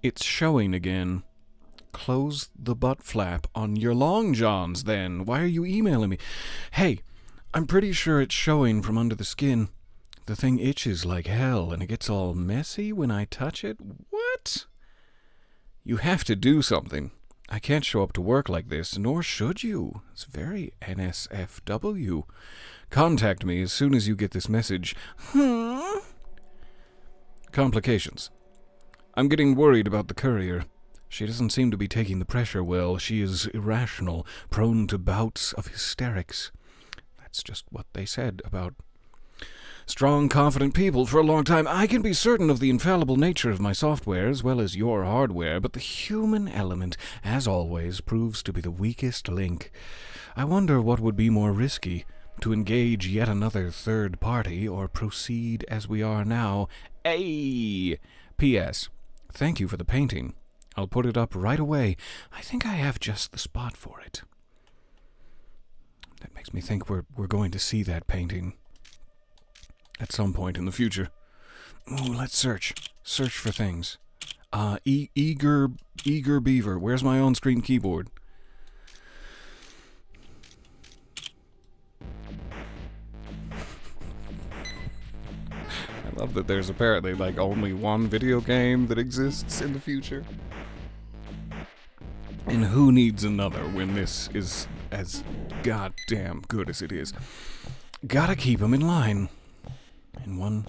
It's showing again. Close the butt flap on your long johns, then. Why are you emailing me? Hey, I'm pretty sure it's showing from under the skin. The thing itches like hell, and it gets all messy when I touch it. What? You have to do something. I can't show up to work like this, nor should you. It's very NSFW. Contact me as soon as you get this message. Complications. I'm getting worried about the courier. She doesn't seem to be taking the pressure well. She is irrational, prone to bouts of hysterics. That's just what they said about strong, confident people for a long time. I can be certain of the infallible nature of my software as well as your hardware, but the human element, as always, proves to be the weakest link. I wonder what would be more risky, to engage yet another third party or proceed as we are now. P.S. Thank you for the painting. I'll put it up right away. I think I have just the spot for it. That makes me think we're going to see that painting at some point in the future. Ooh, let's search. Search for things. Eager Beaver. Where's my on-screen keyboard? I love that there's apparently like only one video game that exists in the future. And who needs another when this is as goddamn good as it is? Gotta keep them in line. In one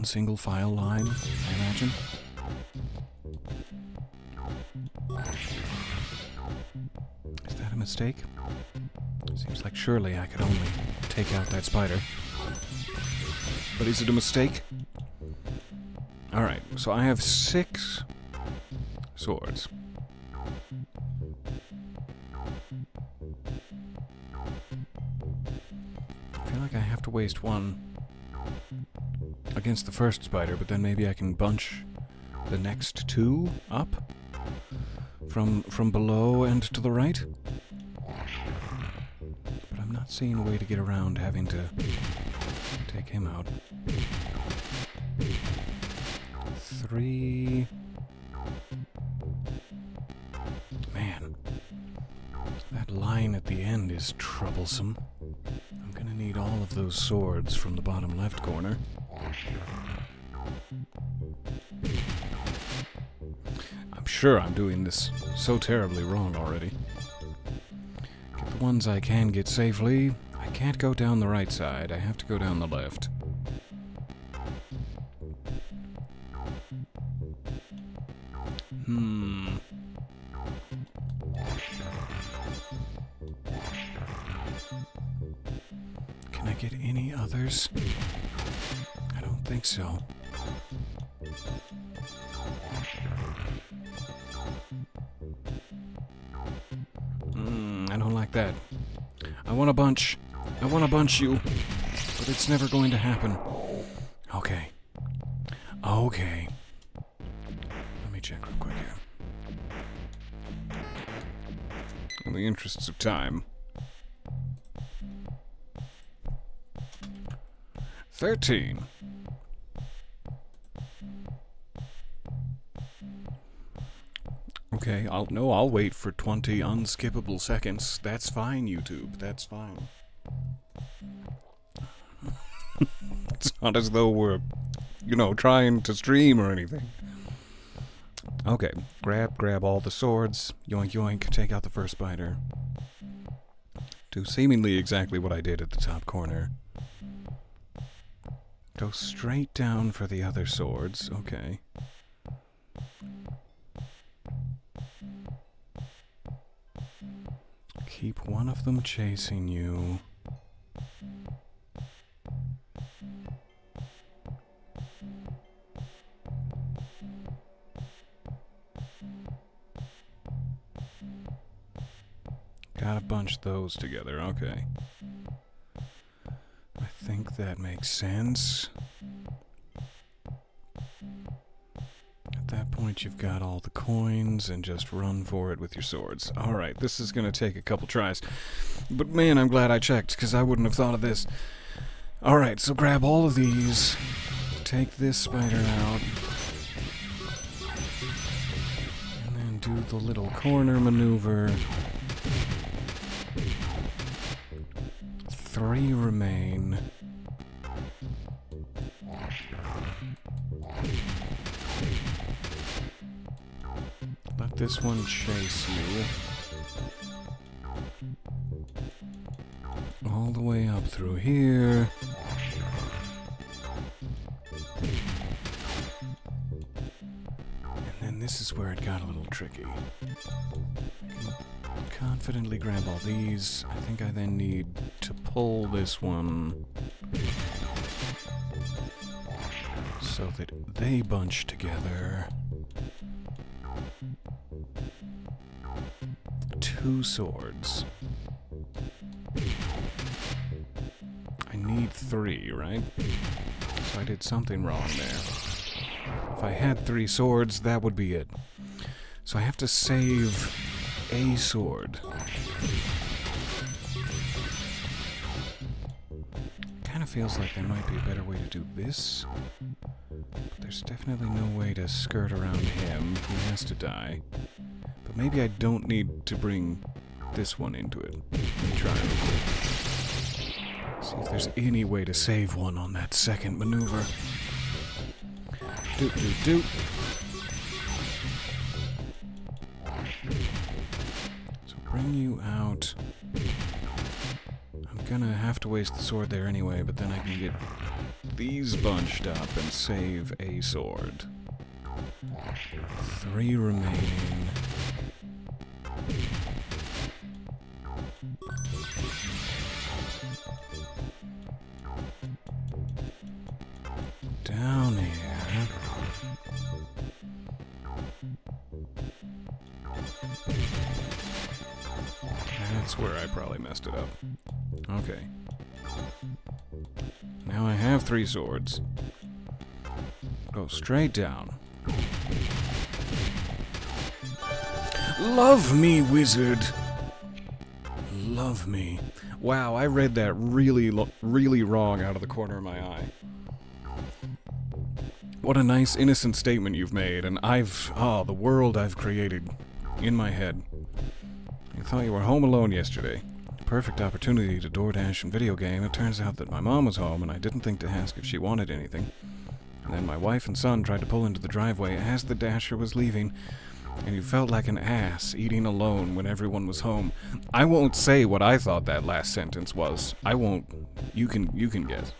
single file line, I imagine. Is that a mistake? Seems like surely I could only take out that spider. But is it a mistake? Alright, so I have 6 swords. I feel like I have to waste one against the first spider, but then maybe I can bunch the next two up from below and to the right. But I'm not seeing a way to get around having to take him out. 3. Man, that line at the end is troublesome. I'm gonna need all of those swords from the bottom left corner. I'm sure I'm doing this so terribly wrong already. Get the ones I can get safely. I can't go down the right side. I have to go down the left. Can I get any others? I don't think so. I don't like that. I want a bunch. I want to bunch you. But it's never going to happen. Okay. Okay. Let me check real quick here. In the interests of time. 13. Okay, I'll wait for 20 unskippable seconds. That's fine, YouTube. That's fine. It's not as though we're, trying to stream or anything. Okay, grab all the swords. Yoink, yoink, take out the first spider. Do seemingly exactly what I did at the top corner. Go straight down for the other swords. Okay. Keep one of them chasing you. Gotta bunch those together, okay. I think that makes sense. At that point, you've got all the coins, and just run for it with your swords. Alright, this is gonna take a couple tries. But man, I'm glad I checked, because I wouldn't have thought of this. Alright, so grab all of these. Take this spider out. And then do the little corner maneuver. 3 remain. Let this one chase you. All the way up through here. And then this is where it got a little tricky. Confidently grab all these. I think I then need to pull this one so that they bunch together. 2 swords. I need 3, right? So I did something wrong there. If I had 3 swords, that would be it. So I have to save a sword. Kind of feels like there might be a better way to do this. But there's definitely no way to skirt around him. He has to die. But maybe I don't need to bring this one into it. Let me try it. See if there's any way to save one on that second maneuver. Doop, doop, doop. Bring you out. I'm gonna have to waste the sword there anyway, but then I can get these bunched up and save a sword. 3 remaining. Down here. That's where I probably messed it up. Okay. Now I have 3 swords. Go straight down. Love me, wizard! Love me. Wow, I read that really wrong out of the corner of my eye. What a nice, innocent statement you've made, and the world I've created in my head. You thought you were home alone yesterday. Perfect opportunity to DoorDash and video game. It turns out that my mom was home, and I didn't think to ask if she wanted anything. And then my wife and son tried to pull into the driveway as the Dasher was leaving, and you felt like an ass eating alone when everyone was home. I won't say what I thought that last sentence was. I won't. You can guess.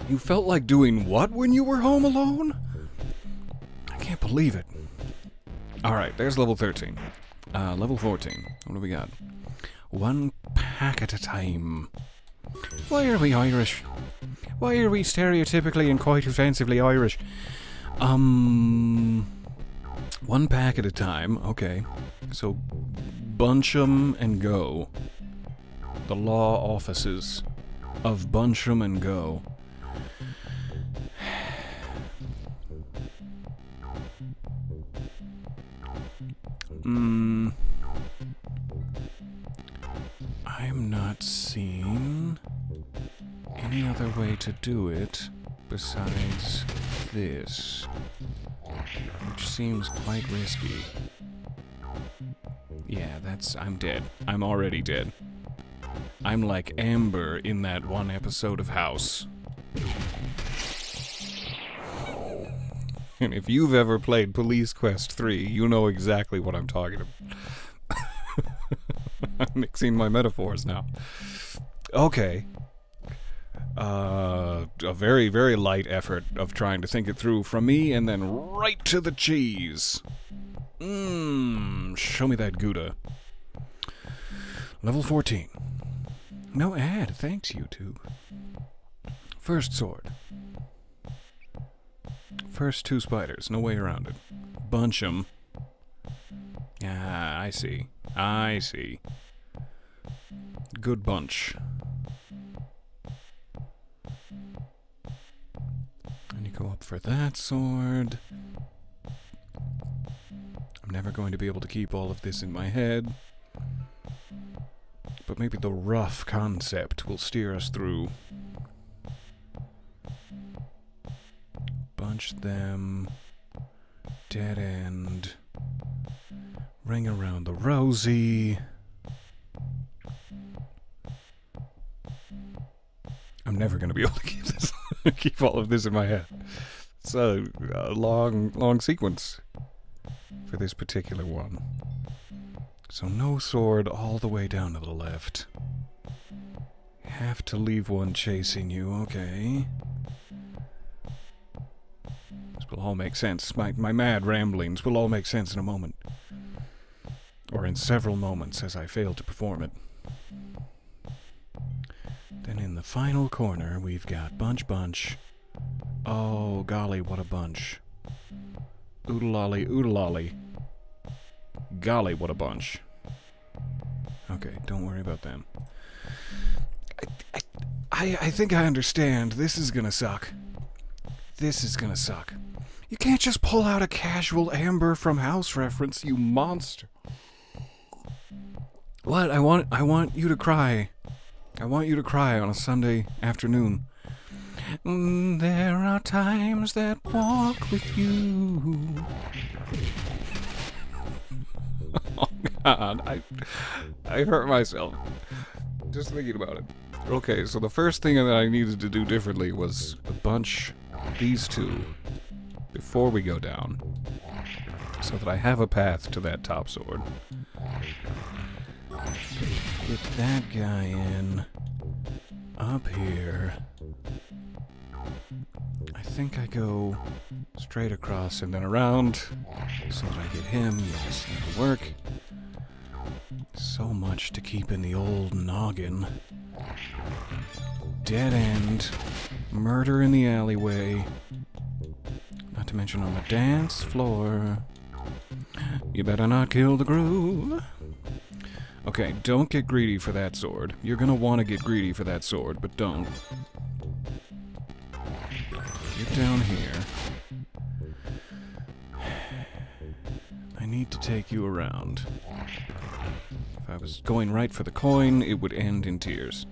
You felt like doing what when you were home alone? I can't believe it. Alright, there's level 13. Level 14. What do we got? 1 pack at a time. Why are we Irish? Why are we stereotypically and quite offensively Irish? 1 pack at a time. Okay. So, bunch 'em and go. The law offices of bunch 'em and go. I'm not seeing any other way to do it besides this, which seems quite risky. Yeah, I'm dead. I'm already dead. I'm like Amber in that one episode of House. And if you've ever played Police Quest 3, you know exactly what I'm talking about. I'm mixing my metaphors now. Okay. A very, very light effort of trying to think it through from me, and then right to the cheese. Show me that Gouda. Level 14. No ad, thanks, YouTube. First sword. First 2 spiders, no way around it. Bunch 'em. Ah, I see. I see. Good bunch. And you go up for that sword. I'm never going to be able to keep all of this in my head. But maybe the rough concept will steer us through. Bunch them. Dead end. Ring around the rosy. I'm never going to be able to keep this, keep all of this in my head. It's a long sequence for this particular one. So no sword all the way down to the left. Have to leave one chasing you, okay. This will all make sense. My mad ramblings will all make sense in a moment. Or in several moments as I fail to perform it. Then in the final corner, we've got bunch. Oh, golly, what a bunch. Oodalolly, oodalolly. Golly, what a bunch. Okay, don't worry about them. I think I understand. This is gonna suck. This is gonna suck. You can't just pull out a casual Amber from House reference, you monster. What? I want you to cry. I want you to cry on a Sunday afternoon. There are times that walk with you. Oh God, I hurt myself just thinking about it. Okay, so the first thing that I needed to do differently was a bunch these 2 before we go down, so that I have a path to that top sword. Get that guy in. Up here. I think I go straight across and then around so that I get him. Yes, that'll work. So much to keep in the old noggin. Dead end. Murder in the alleyway. Not to mention on the dance floor. You better not kill the groove. Okay, don't get greedy for that sword. You're gonna want to get greedy for that sword, but don't. Get down here. I need to take you around. If I was going right for the coin, it would end in tears.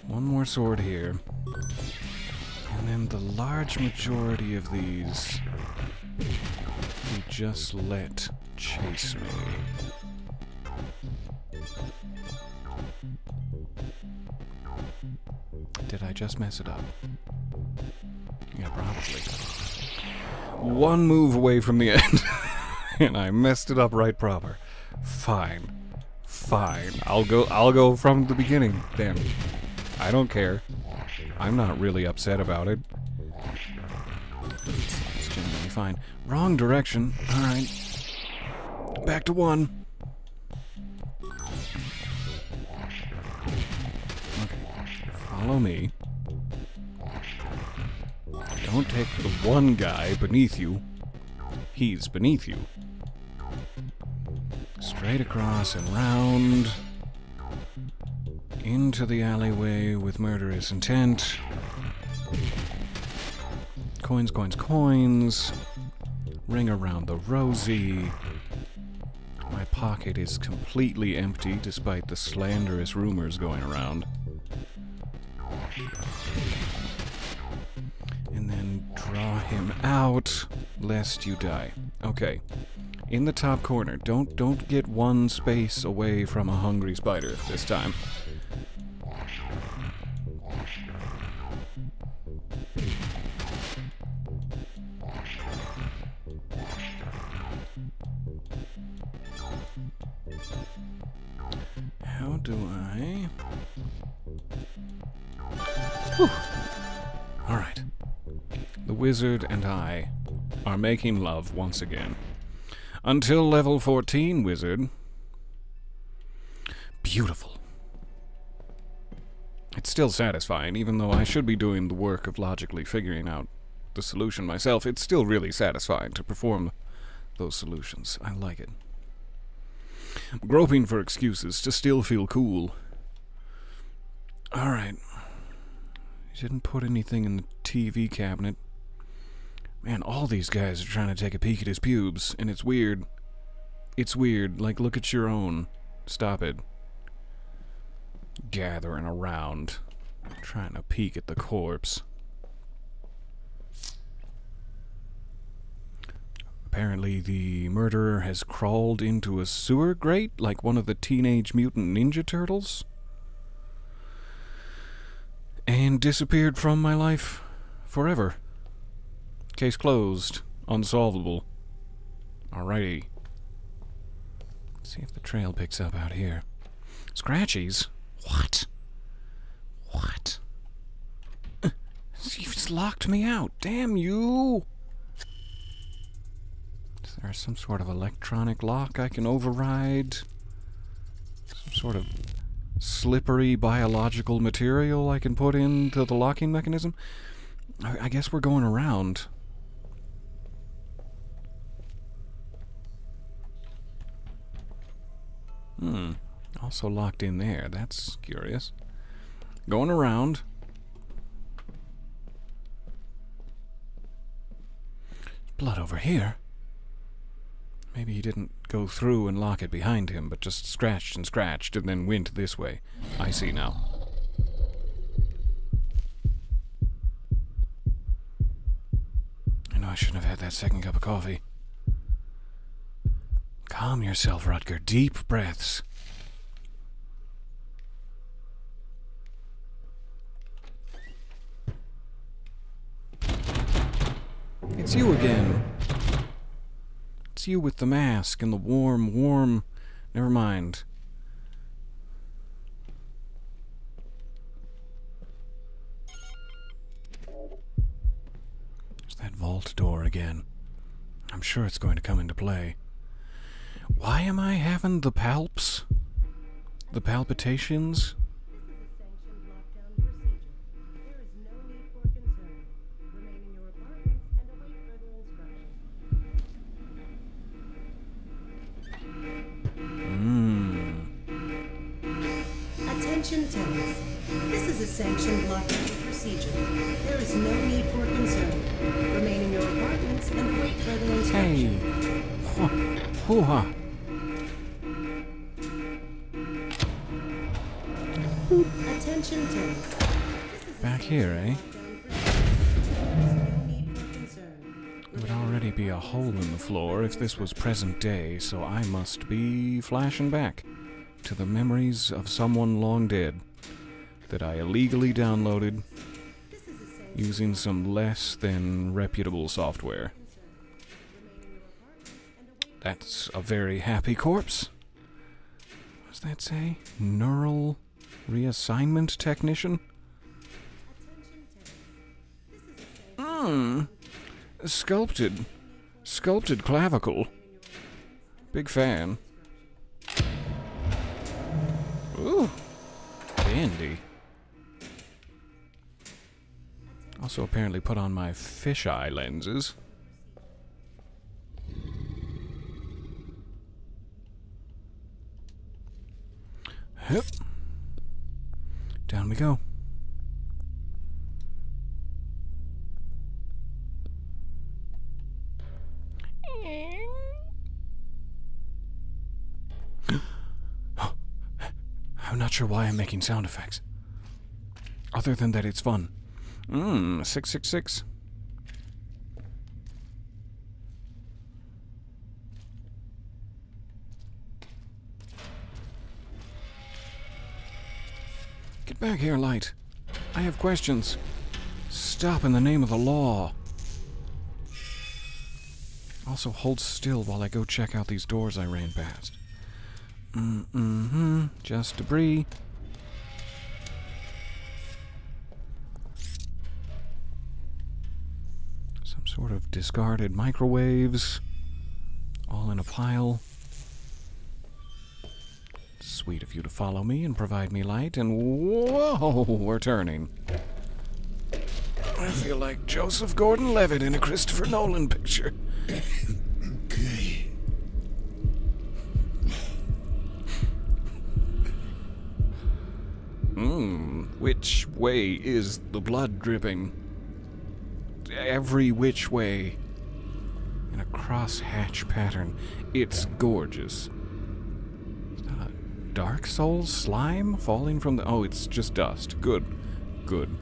One more sword here. And then the large majority of these we just let chase me. Did I just mess it up? Yeah, probably. One move away from the end, and I messed it up right proper. Fine. Fine. I'll go from the beginning, then. I don't care. I'm not really upset about it. It's genuinely fine. Wrong direction. Alright. Back to 1. Okay. Follow me. Don't take the one guy beneath you. He's beneath you. Straight across and round. Into the alleyway with murderous intent. Coins, coins, coins. Ring around the rosy. My pocket is completely empty despite the slanderous rumors going around. And then draw him out, lest you die. Okay. In the top corner. Don't get one space away from a hungry spider this time. How do I... Whew. Alright. The wizard and I are making love once again. Until level 14, wizard. Beautiful. It's still satisfying, even though I should be doing the work of logically figuring out the solution myself. It's still really satisfying to perform those solutions. I like it. I'm groping for excuses to still feel cool. Alright. You didn't put anything in the TV cabinet. Man, all these guys are trying to take a peek at his pubes, and it's weird. It's weird. Like, look at your own. Stop it. Gathering around. Trying to peek at the corpse. Apparently the murderer has crawled into a sewer grate like one of the Teenage Mutant Ninja Turtles. And disappeared from my life forever. Case closed. Unsolvable. Alrighty. Let's see if the trail picks up out here. Scratchies? What? What? You just locked me out. Damn you! Is there some sort of electronic lock I can override? Some sort of slippery biological material I can put into the locking mechanism? I guess we're going around. Also locked in there. That's curious. Going around. Blood over here. Maybe he didn't go through and lock it behind him, but just scratched and then went this way. I see now. I know I shouldn't have had that second cup of coffee. Calm yourself, Rutger. Deep breaths. It's you again. It's you with the mask and the warm... Never mind. There's that vault door again. I'm sure it's going to come into play. Why am I having the palps? The palpitations? tenants. This is a sanctioned blockade procedure. There is no need for concern. Remain in your apartments and wait further instruction. Hey. Hoo-ha. Attention tenants. Back here, eh? There would already be a hole in the floor if this was present day, so I must be flashing back to the memories of someone long dead that I illegally downloaded using some less than reputable software. That's a very happy corpse. What does that say? Neural reassignment technician? Sculpted clavicle. Big fan. Ooh, dandy. Also apparently put on my fisheye lenses. Yep. Down we go. I'm not sure why I'm making sound effects. Other than that it's fun. 666. Get back here, Light. I have questions. Stop in the name of the law. Also, hold still while I go check out these doors I ran past. Just debris. Some sort of discarded microwaves. All in a pile. Sweet of you to follow me and provide me light, and whoa, we're turning. I feel like Joseph Gordon-Levitt in a Christopher Nolan picture. Okay. Which way is the blood dripping? Every which way. In a cross-hatch pattern. It's gorgeous. Is that a Dark Souls slime falling from the... Oh, it's just dust. Good. Good.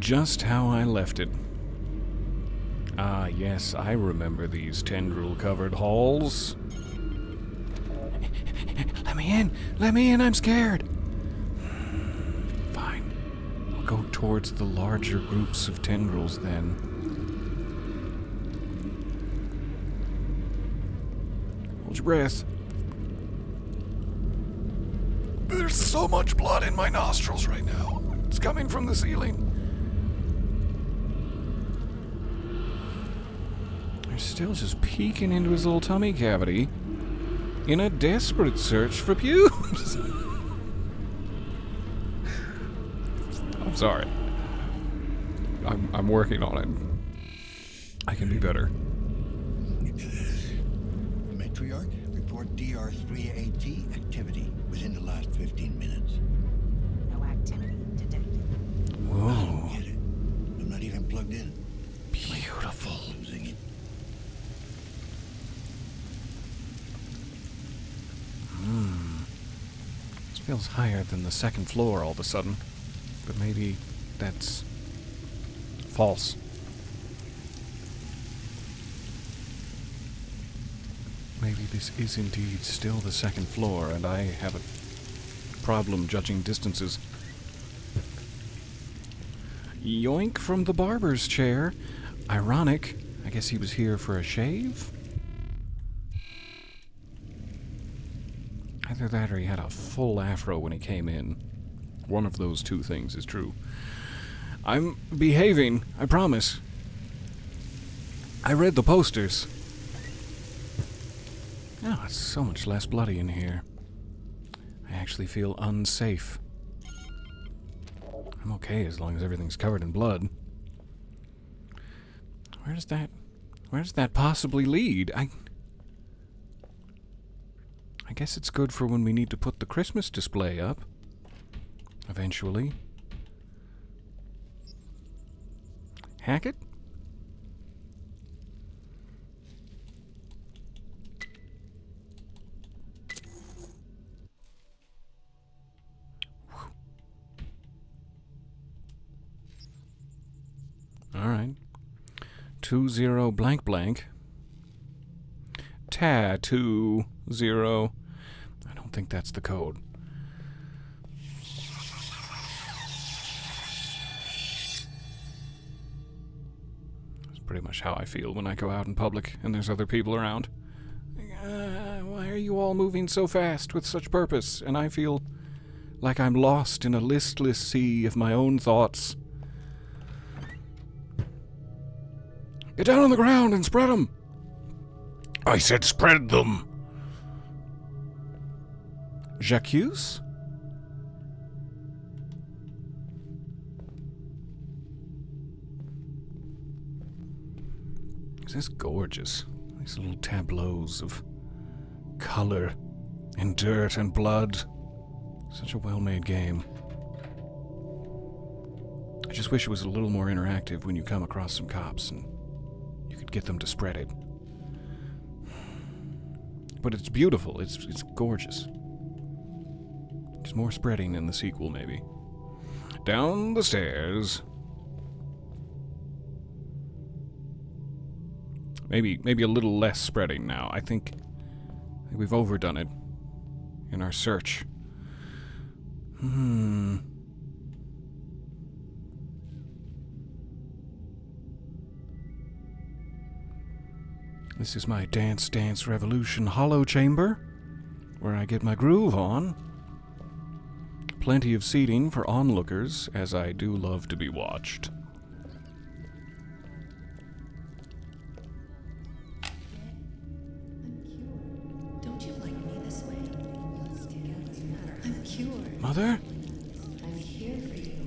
Just how I left it. Ah, yes, I remember these tendril-covered halls. Let me in! Let me in! I'm scared! Fine. I'll go towards the larger groups of tendrils then. Hold your breath. There's so much blood in my nostrils right now. It's coming from the ceiling. They're still just peeking into his little tummy cavity in a desperate search for pubes. I'm sorry. I'm working on it. I can be better. Matriarch, report DR3AT activity within the last 15 minutes. No activity detected. I Whoa. don't get it. I'm not even plugged in. Beautiful. Losing it. This feels higher than the second floor all of a sudden. But maybe that's false. Maybe this is indeed still the second floor, and I have a problem judging distances. Yoink from the barber's chair. Ironic. I guess he was here for a shave? Either that or he had a full afro when he came in. One of those two things is true. I'm behaving, I promise. I read the posters. Oh, it's so much less bloody in here. I actually feel unsafe. I'm okay as long as everything's covered in blood. Where does that possibly lead? guess it's good for when we need to put the Christmas display up. Eventually. Hack it? Alright. 20 blank blank. Tattoo 0. I don't think that's the code. That's pretty much how I feel when I go out in public and there's other people around. Why are you all moving so fast with such purpose? And I feel like I'm lost in a listless sea of my own thoughts. Get down on the ground and spread them! I said spread them! Jacques? This is gorgeous. These little tableaus of color and dirt and blood. Such a well-made game. I just wish it was a little more interactive when you come across some cops and you could get them to spread it. But it's beautiful. It's gorgeous. There's more spreading in the sequel, maybe. Down the stairs. Maybe a little less spreading now. I think we've overdone it in our search. This is my Dance Dance Revolution hollow chamber, where I get my groove on. Plenty of seating for onlookers, as I do love to be watched. Don't you like me this way? I'm cured. Mother? I'm here for you.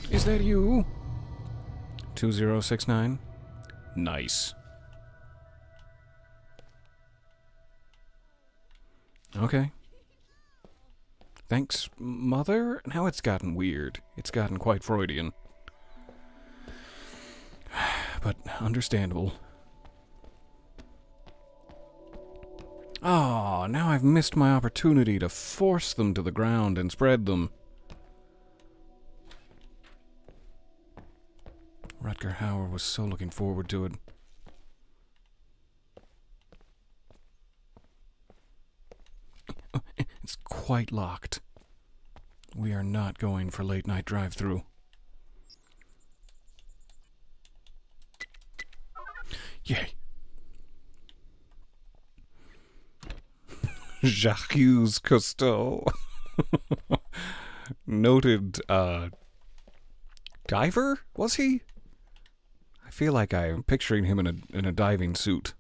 Is that you? 2069? Nice. Okay. Thanks, Mother? Now it's gotten weird. It's gotten quite Freudian. But understandable. Oh, now I've missed my opportunity to force them to the ground and spread them. Rutger Hauer was so looking forward to it. It's quite locked. We are not going for late night drive-through. Yay. Jacques Cousteau. Noted, diver? Was he? I feel like I'm picturing him in a diving suit.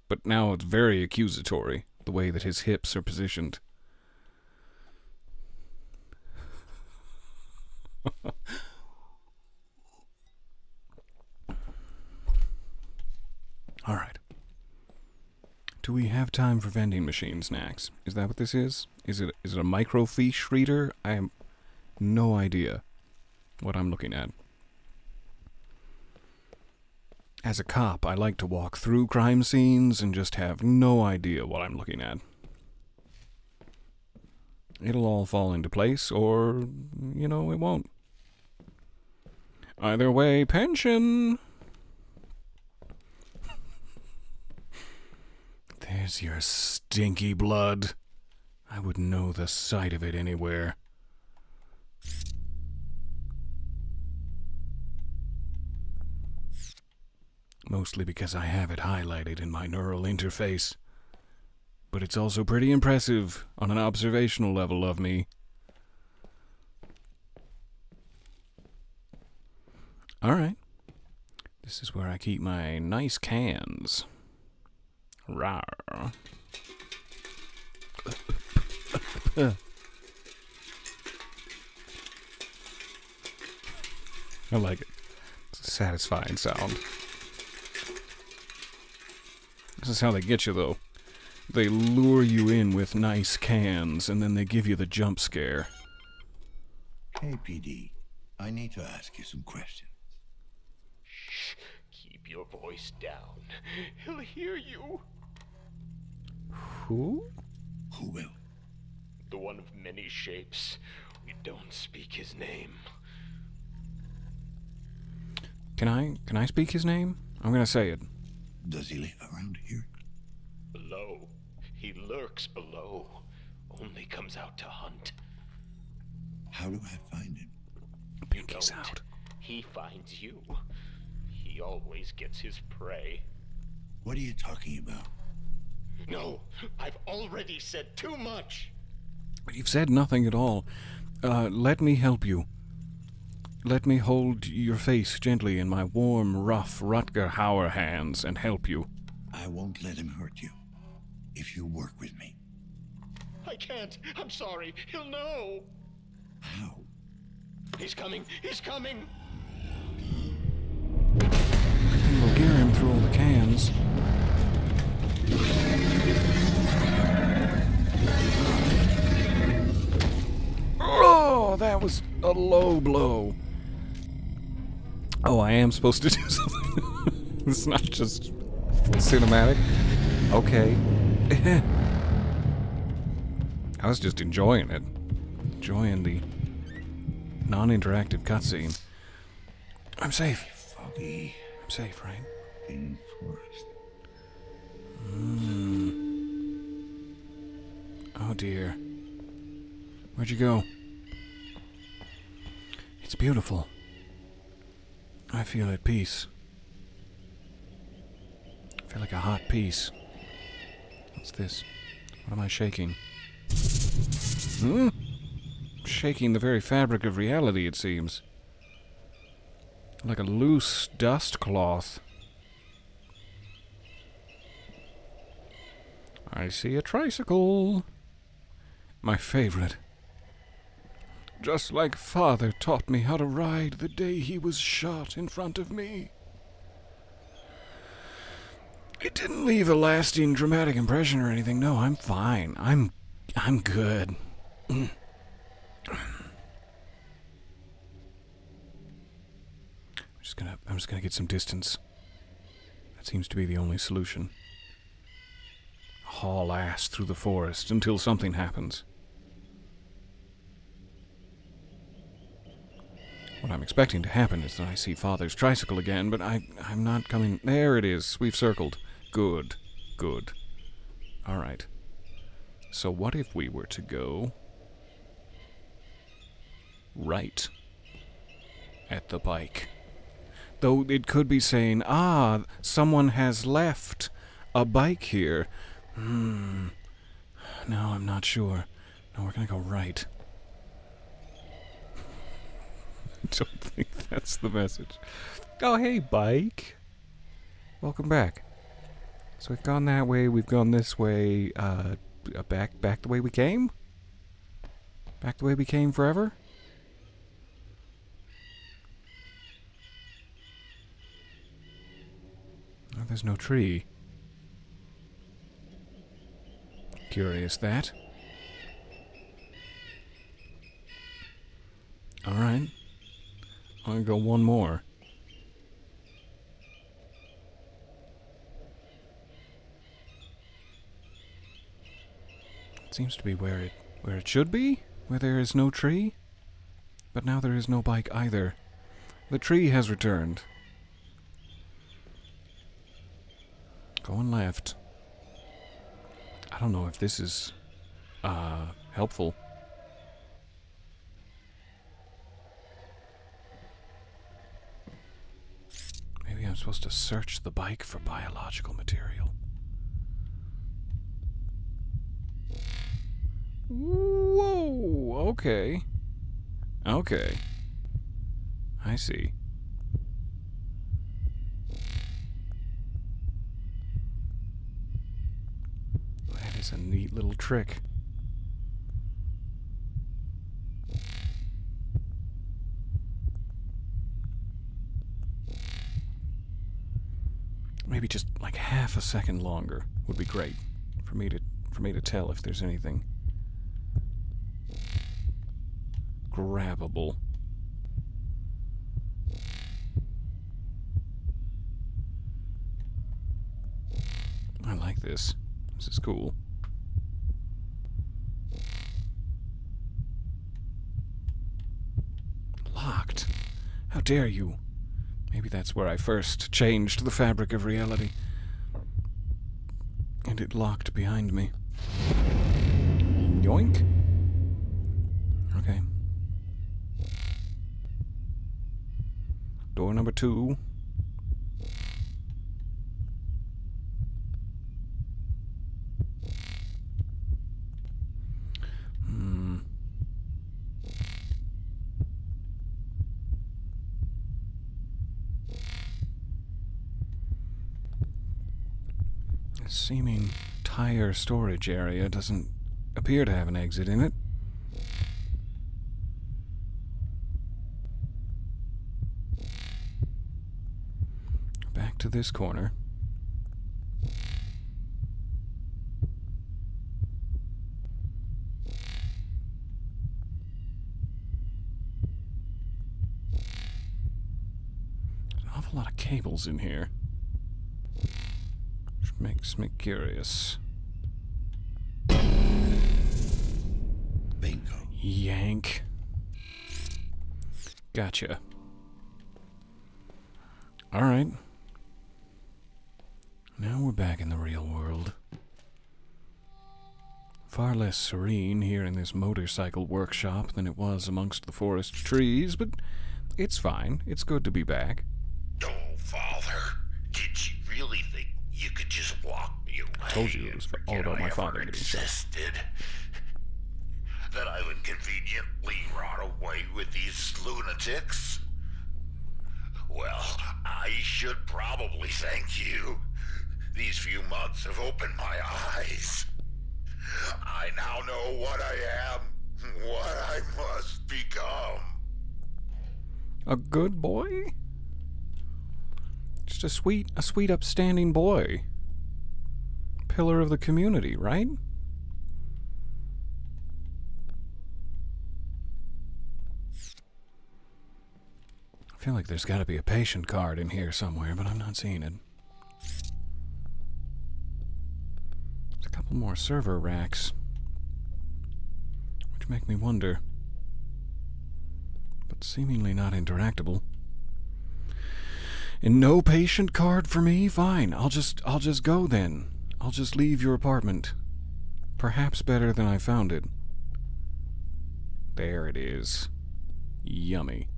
But now it's very accusatory, the way that his hips are positioned. Alright. Do we have time for vending machine snacks? Is that what this is? Is it a microfiche reader? I have no idea what I'm looking at. As a cop, I like to walk through crime scenes and just have no idea what I'm looking at. It'll all fall into place, or, you know, it won't. Either way, pension! There's your stinky blood. I would know the sight of it anywhere. Mostly because I have it highlighted in my neural interface. But it's also pretty impressive on an observational level of me. Alright. This is where I keep my nice cans. Rawr. I like it. It's a satisfying sound. This is how they get you, though. They lure you in with nice cans, and then they give you the jump scare. Hey, PD, I need to ask you some questions. Shh. Keep your voice down. He'll hear you. Who? Who will? The one of many shapes. We don't speak his name. Can I speak his name? I'm gonna say it. Does he live around here? Below. He lurks below. Only comes out to hunt. How do I find him? Pinky's Don't. out. He finds you. He always gets his prey. What are you talking about? No, I've already said too much. But you've said nothing at all. Let me help you. Let me hold your face gently in my warm, rough Rutger Hauer hands and help you. I won't let him hurt you. If you work with me. I can't. I'm sorry. He'll know. How? He's coming. He's coming. And we'll gear him through all the cans. Oh, that was a low blow. Oh, I am supposed to do something. It's not just cinematic. Okay. I was just enjoying it. Enjoying the non-interactive cutscene. I'm safe. Foggy I'm safe, right? in forest. Oh dear. Where'd you go? It's beautiful. I feel at peace. I feel like a hot piece. What's this? What am I shaking? Shaking the very fabric of reality, it seems. Like a loose dust cloth. I see a tricycle. My favorite. Just like Father taught me how to ride the day he was shot in front of me. It didn't leave a lasting dramatic impression or anything. No, I'm fine. I'm good. I'm just gonna get some distance. That seems to be the only solution. Haul ass through the forest until something happens. What I'm expecting to happen is that I see Father's tricycle again, but I'm not coming. There it is. We've circled. Good. Good. Alright. So what if we were to go right at the bike? Though it could be saying, someone has left a bike here. No, I'm not sure. No, we're gonna go right. I don't think that's the message. Oh, hey, bike. Welcome back. So we've gone that way, we've gone this way, back the way we came? Back the way we came forever? Oh, there's no tree. Curious that. Alright. I'm gonna go one more. It seems to be where it should be, where there is no tree. But now there is no bike either. The tree has returned. Going left. I don't know if this is helpful. Maybe I'm supposed to search the bike for biological material. Whoa, okay. Okay. I see. That is a neat little trick. Maybe just like half a second longer would be great for me to tell if there's anything grabbable. I like this. This is cool. Locked. How dare you? Maybe that's where I first changed the fabric of reality. And it locked behind me. Yoink. Okay. Door number 2. Seeming tire storage area doesn't appear to have an exit in it. Back to this corner. There's an awful lot of cables in here. Makes me curious. Bingo. Yank. Gotcha. Alright. Now we're back in the real world. Far less serene here in this motorcycle workshop than it was amongst the forest trees, but it's fine. It's good to be back. Oh, Father, did you really think you could just walk me away? I told you it was all about my father getting shot. Insisted that I would conveniently run away with these lunatics? Well, I should probably thank you. These few months have opened my eyes. I now know what I am, what I must become. A good boy? Just a sweet, upstanding boy. Pillar of the community, right? I feel like there's got to be a patient card in here somewhere, but I'm not seeing it. There's a couple more server racks, which make me wonder, but seemingly not interactable. And no patient card for me? Fine, I'll just go then. I'll just leave your apartment. Perhaps better than I found it. There it is. Yummy.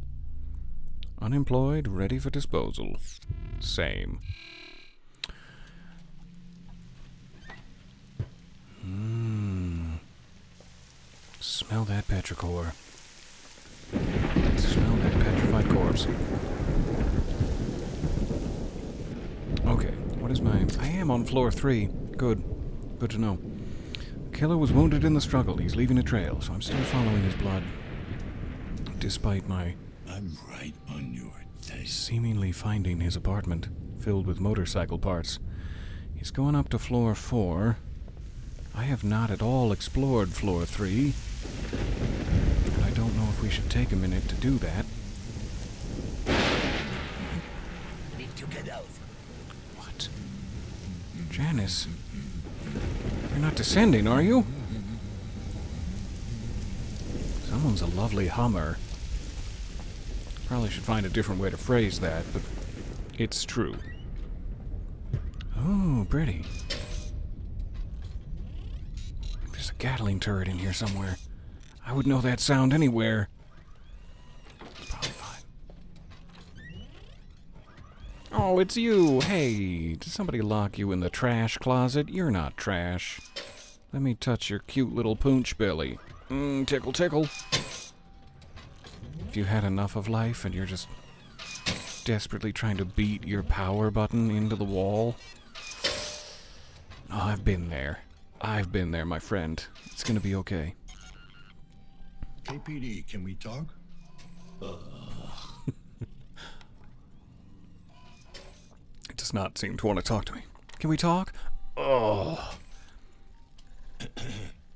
Unemployed, ready for disposal. Same. Smell that petrichor. Smell that petrified corpse. Okay, what is my... I am on floor 3. Good. Good to know. The killer was wounded in the struggle. He's leaving a trail, so I'm still following his blood. Despite my... I'm right on your tail. Seemingly finding his apartment filled with motorcycle parts. He's going up to floor 4. I have not at all explored floor 3. And I don't know if we should take a minute to do that. Need to get out. What? Janice? You're not descending, are you? Someone's a lovely Hummer. Probably should find a different way to phrase that, but it's true. Oh, pretty. There's a Gatling turret in here somewhere. I would know that sound anywhere. Probably fine. Oh, it's you! Hey, did somebody lock you in the trash closet? You're not trash. Let me touch your cute little poonch belly. Tickle, tickle. If you had enough of life and you're just desperately trying to beat your power button into the wall. Oh, I've been there. I've been there, my friend. It's gonna be okay. KPD, can we talk? It does not seem to want to talk to me. Can we talk? Oh.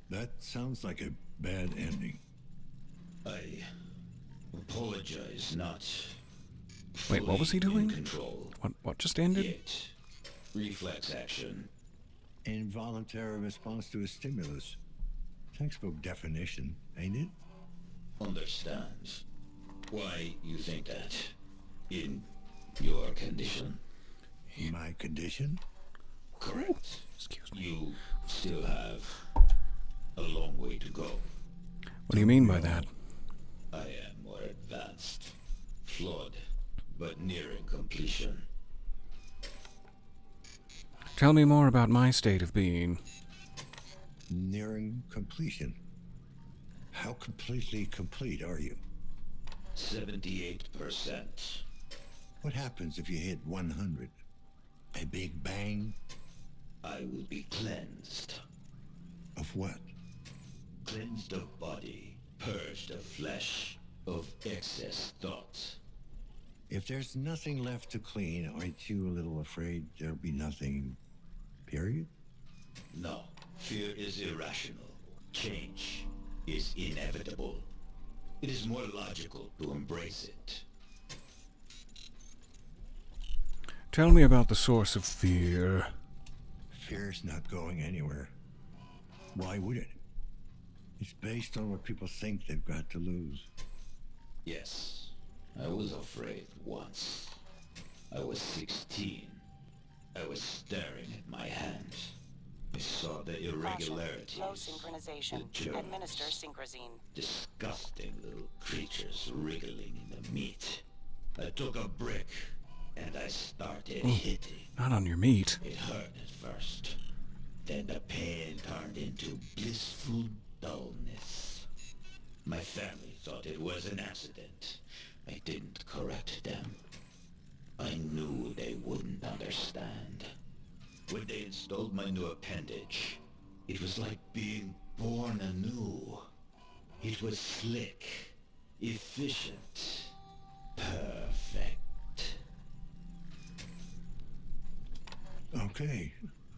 That sounds like a bad ending. I apologize, not. Wait, what was he fully in doing? Control. What just ended? Yet. Reflex action. Involuntary response to a stimulus. Textbook definition, ain't it? Understands. Why you think that? In your condition? My condition? Correct. Excuse me. You still have a long way to go. What do you mean by that? I am more advanced, flawed, but nearing completion. Tell me more about my state of being. Nearing completion. How completely complete are you? 78%. What happens if you hit 100? A big bang? I will be cleansed. Of what? Cleansed of body, purged of flesh, of excess thoughts. If there's nothing left to clean, aren't you a little afraid there'll be nothing, period? No, fear is irrational. Change is inevitable. It is more logical to embrace it. Tell me about the source of fear. Fear's not going anywhere. Why would it? It's based on what people think they've got to lose. Yes, I was afraid once. I was 16. I was staring at my hands. I saw the irregularities. Low synchronization. The germs. Administer synchrosine. Disgusting little creatures wriggling in the meat. I took a brick and I started hitting. Not on your meat. It hurt at first. Then the pain turned into blissful dullness. My family thought it was an accident. I didn't correct them. I knew they wouldn't understand. When they installed my new appendage, it was like being born anew. It was slick, efficient, perfect. Okay,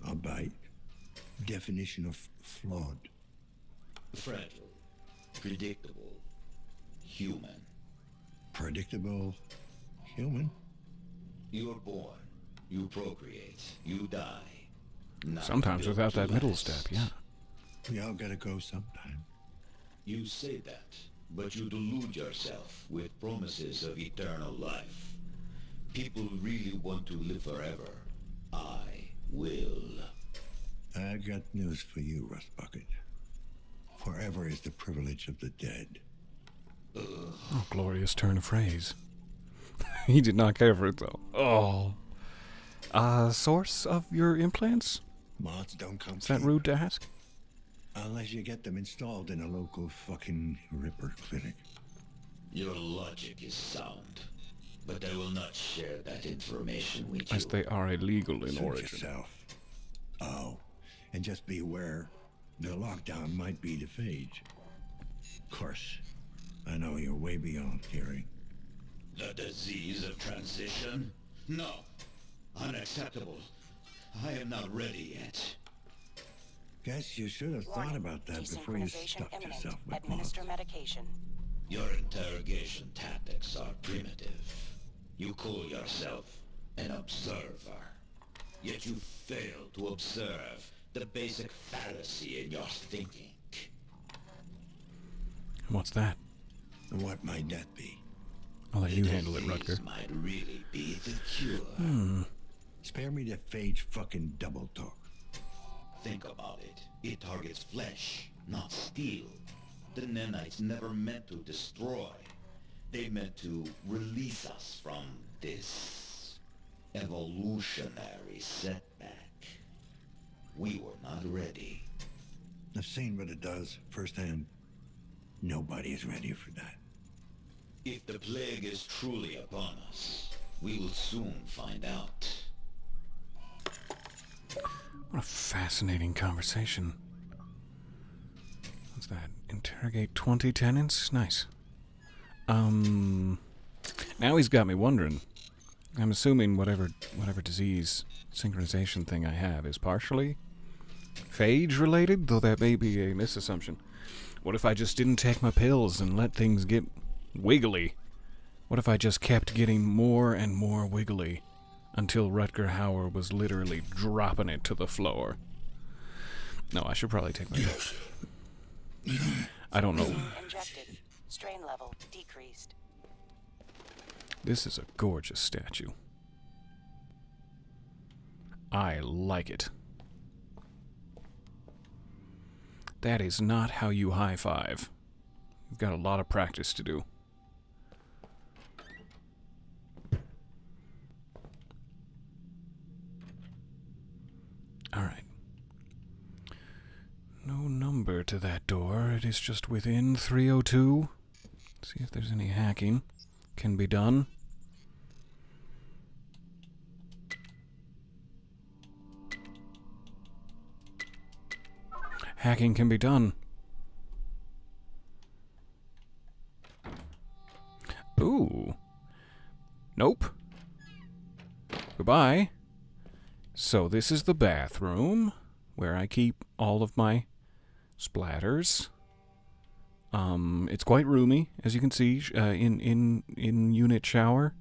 I'll bite. Definition of flawed. Fragile, predictable, human. Predictable. Human. You are born, you procreate, you die. Not Sometimes built without to that middle last. step, yeah. We all gotta go sometime. You say that, but you delude yourself with promises of eternal life. People really want to live forever. I will. I got news for you, Rust Bucket. Forever is the privilege of the dead. Oh, glorious turn of phrase. He did not care for it, though. Oh. Source of your implants? Mods don't come Is that cheap. rude to ask? Unless you get them installed in a local fucking Ripper clinic. Your logic is sound, but I will not share that information with you. As they are illegal in Suit origin. yourself. Oh, and just be aware, the lockdown might be the phage. Of course, I know you're way beyond caring. The disease of transition? No. Unacceptable. I am not ready yet. Guess you should have thought about that before you Desynchronization stuffed imminent. yourself with Administer mods. medication. Your interrogation tactics are primitive. You call yourself an observer. Yet you fail to observe the basic fallacy in your thinking. What's that? And what might that be? I'll let you handle it, Disease Rutger. might really be the cure. Spare me the phage fucking double talk. Think about it. It targets flesh, not steel. The nanites never meant to destroy. They meant to release us from this evolutionary setback. We were not ready. I've seen what it does firsthand. Nobody is ready for that. If the plague is truly upon us, we will soon find out. What a fascinating conversation. What's that? Interrogate 20 tenants? Nice. Now he's got me wondering. I'm assuming whatever disease synchronization thing I have is partially phage related, though that may be a misassumption. What if I just didn't take my pills and let things get wiggly? What if I just kept getting more and more wiggly until Rutger Hauer was literally dropping it to the floor? No, I should probably take my pills. I don't know. Injected. Strain level decreased. This is a gorgeous statue. I like it. That is not how you high-five. You've got a lot of practice to do. Alright. No number to that door. It is just within 302. See if there's any hacking can be done. Hacking can be done. Ooh. Nope. Goodbye. So this is the bathroom where I keep all of my splatters. It's quite roomy, as you can see, in unit shower.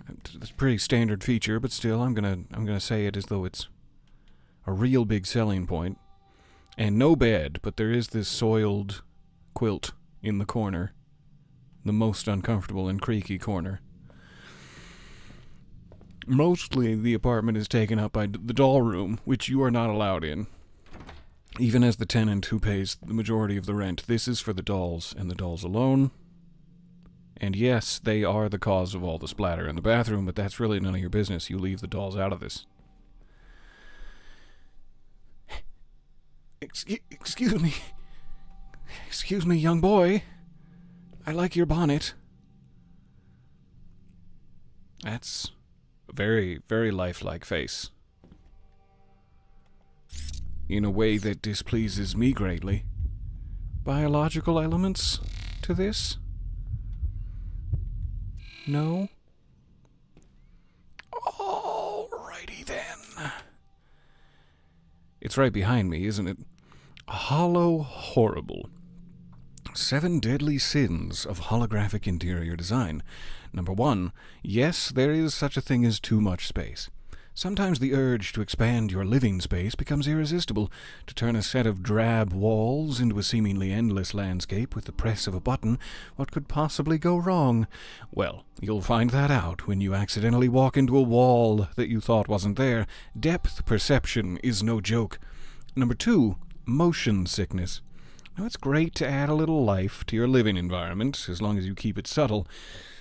It's a pretty standard feature, but still, I'm gonna say it as though it's a real big selling point. And no bed, but there is this soiled quilt in the corner. The most uncomfortable and creaky corner. Mostly the apartment is taken up by the doll room, which you are not allowed in. Even as the tenant who pays the majority of the rent, this is for the dolls and the dolls alone. And yes, they are the cause of all the splatter in the bathroom, but that's really none of your business. You leave the dolls out of this. Excuse me. Excuse me, young boy. I like your bonnet. That's a very, very lifelike face. In a way that displeases me greatly. Biological elements to this? No? Alrighty then. It's right behind me, isn't it? Hollow Horrible. 7 deadly sins of holographic interior design. Number 1. Yes, there is such a thing as too much space. Sometimes the urge to expand your living space becomes irresistible. To turn a set of drab walls into a seemingly endless landscape with the press of a button, what could possibly go wrong? Well, you'll find that out when you accidentally walk into a wall that you thought wasn't there. Depth perception is no joke. Number 2. Motion sickness. Now, it's great to add a little life to your living environment, as long as you keep it subtle.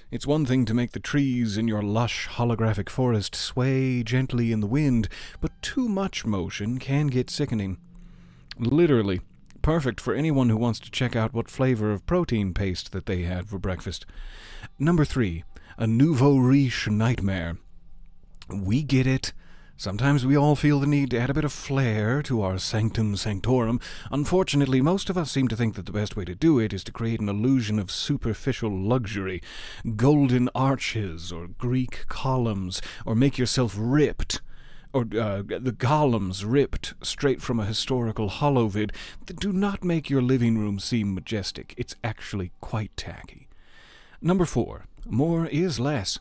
It's one thing to make the trees in your lush holographic forest sway gently in the wind, but too much motion can get sickening. Literally, perfect for anyone who wants to check out what flavor of protein paste that they had for breakfast. Number 3, a nouveau riche nightmare. We get it. Sometimes we all feel the need to add a bit of flair to our sanctum sanctorum. Unfortunately, most of us seem to think that the best way to do it is to create an illusion of superficial luxury. Golden arches, or Greek columns, or make yourself ripped. Or the columns ripped straight from a historical holovid that do not make your living room seem majestic. It's actually quite tacky. Number 4, more is less.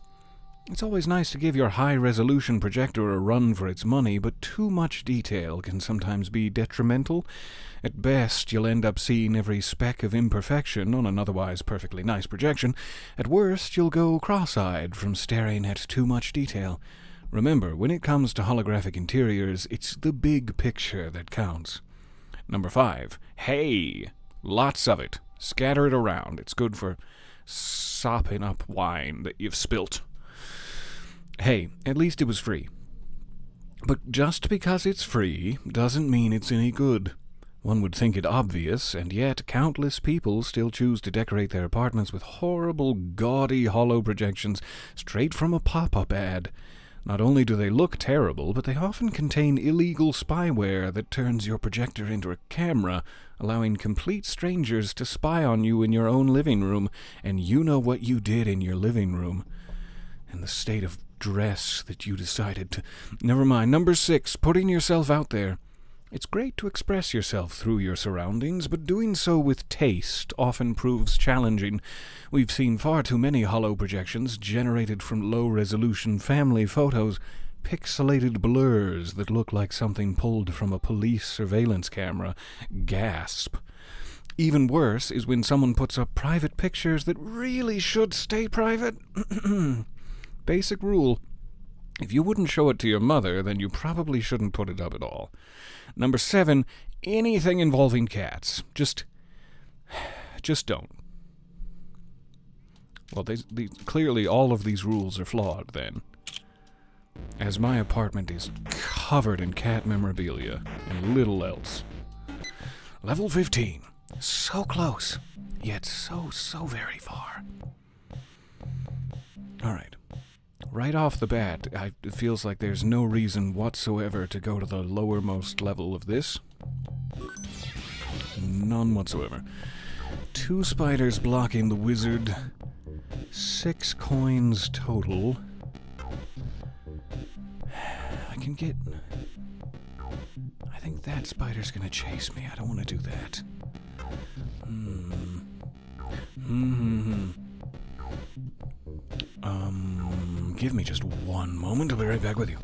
It's always nice to give your high-resolution projector a run for its money, but too much detail can sometimes be detrimental. At best, you'll end up seeing every speck of imperfection on an otherwise perfectly nice projection. At worst, you'll go cross-eyed from staring at too much detail. Remember, when it comes to holographic interiors, it's the big picture that counts. Number 5, hay. Lots of it. Scatter it around. It's good for sopping up wine that you've spilt. Hey, at least it was free. But just because it's free doesn't mean it's any good. One would think it obvious, and yet countless people still choose to decorate their apartments with horrible, gaudy hollow projections straight from a pop-up ad. Not only do they look terrible, but they often contain illegal spyware that turns your projector into a camera, allowing complete strangers to spy on you in your own living room, and you know what you did in your living room. And the state of dress that you decided to... Never mind. Number 6, putting yourself out there. It's great to express yourself through your surroundings, but doing so with taste often proves challenging. We've seen far too many hollow projections generated from low-resolution family photos, pixelated blurs that look like something pulled from a police surveillance camera. Gasp. Even worse is when someone puts up private pictures that really should stay private. Basic rule. If you wouldn't show it to your mother, then you probably shouldn't put it up at all. Number 7, anything involving cats. Just don't. Well, clearly all of these rules are flawed, then, as my apartment is covered in cat memorabilia and little else. Level 15. So close, yet so very far. Alright. Right off the bat, it feels like there's no reason whatsoever to go to the lowermost level of this. None whatsoever. 2 spiders blocking the wizard. 6 coins total. I can get... I think that spider's gonna chase me. I don't want to do that. Give me just one moment. I'll be right back with you.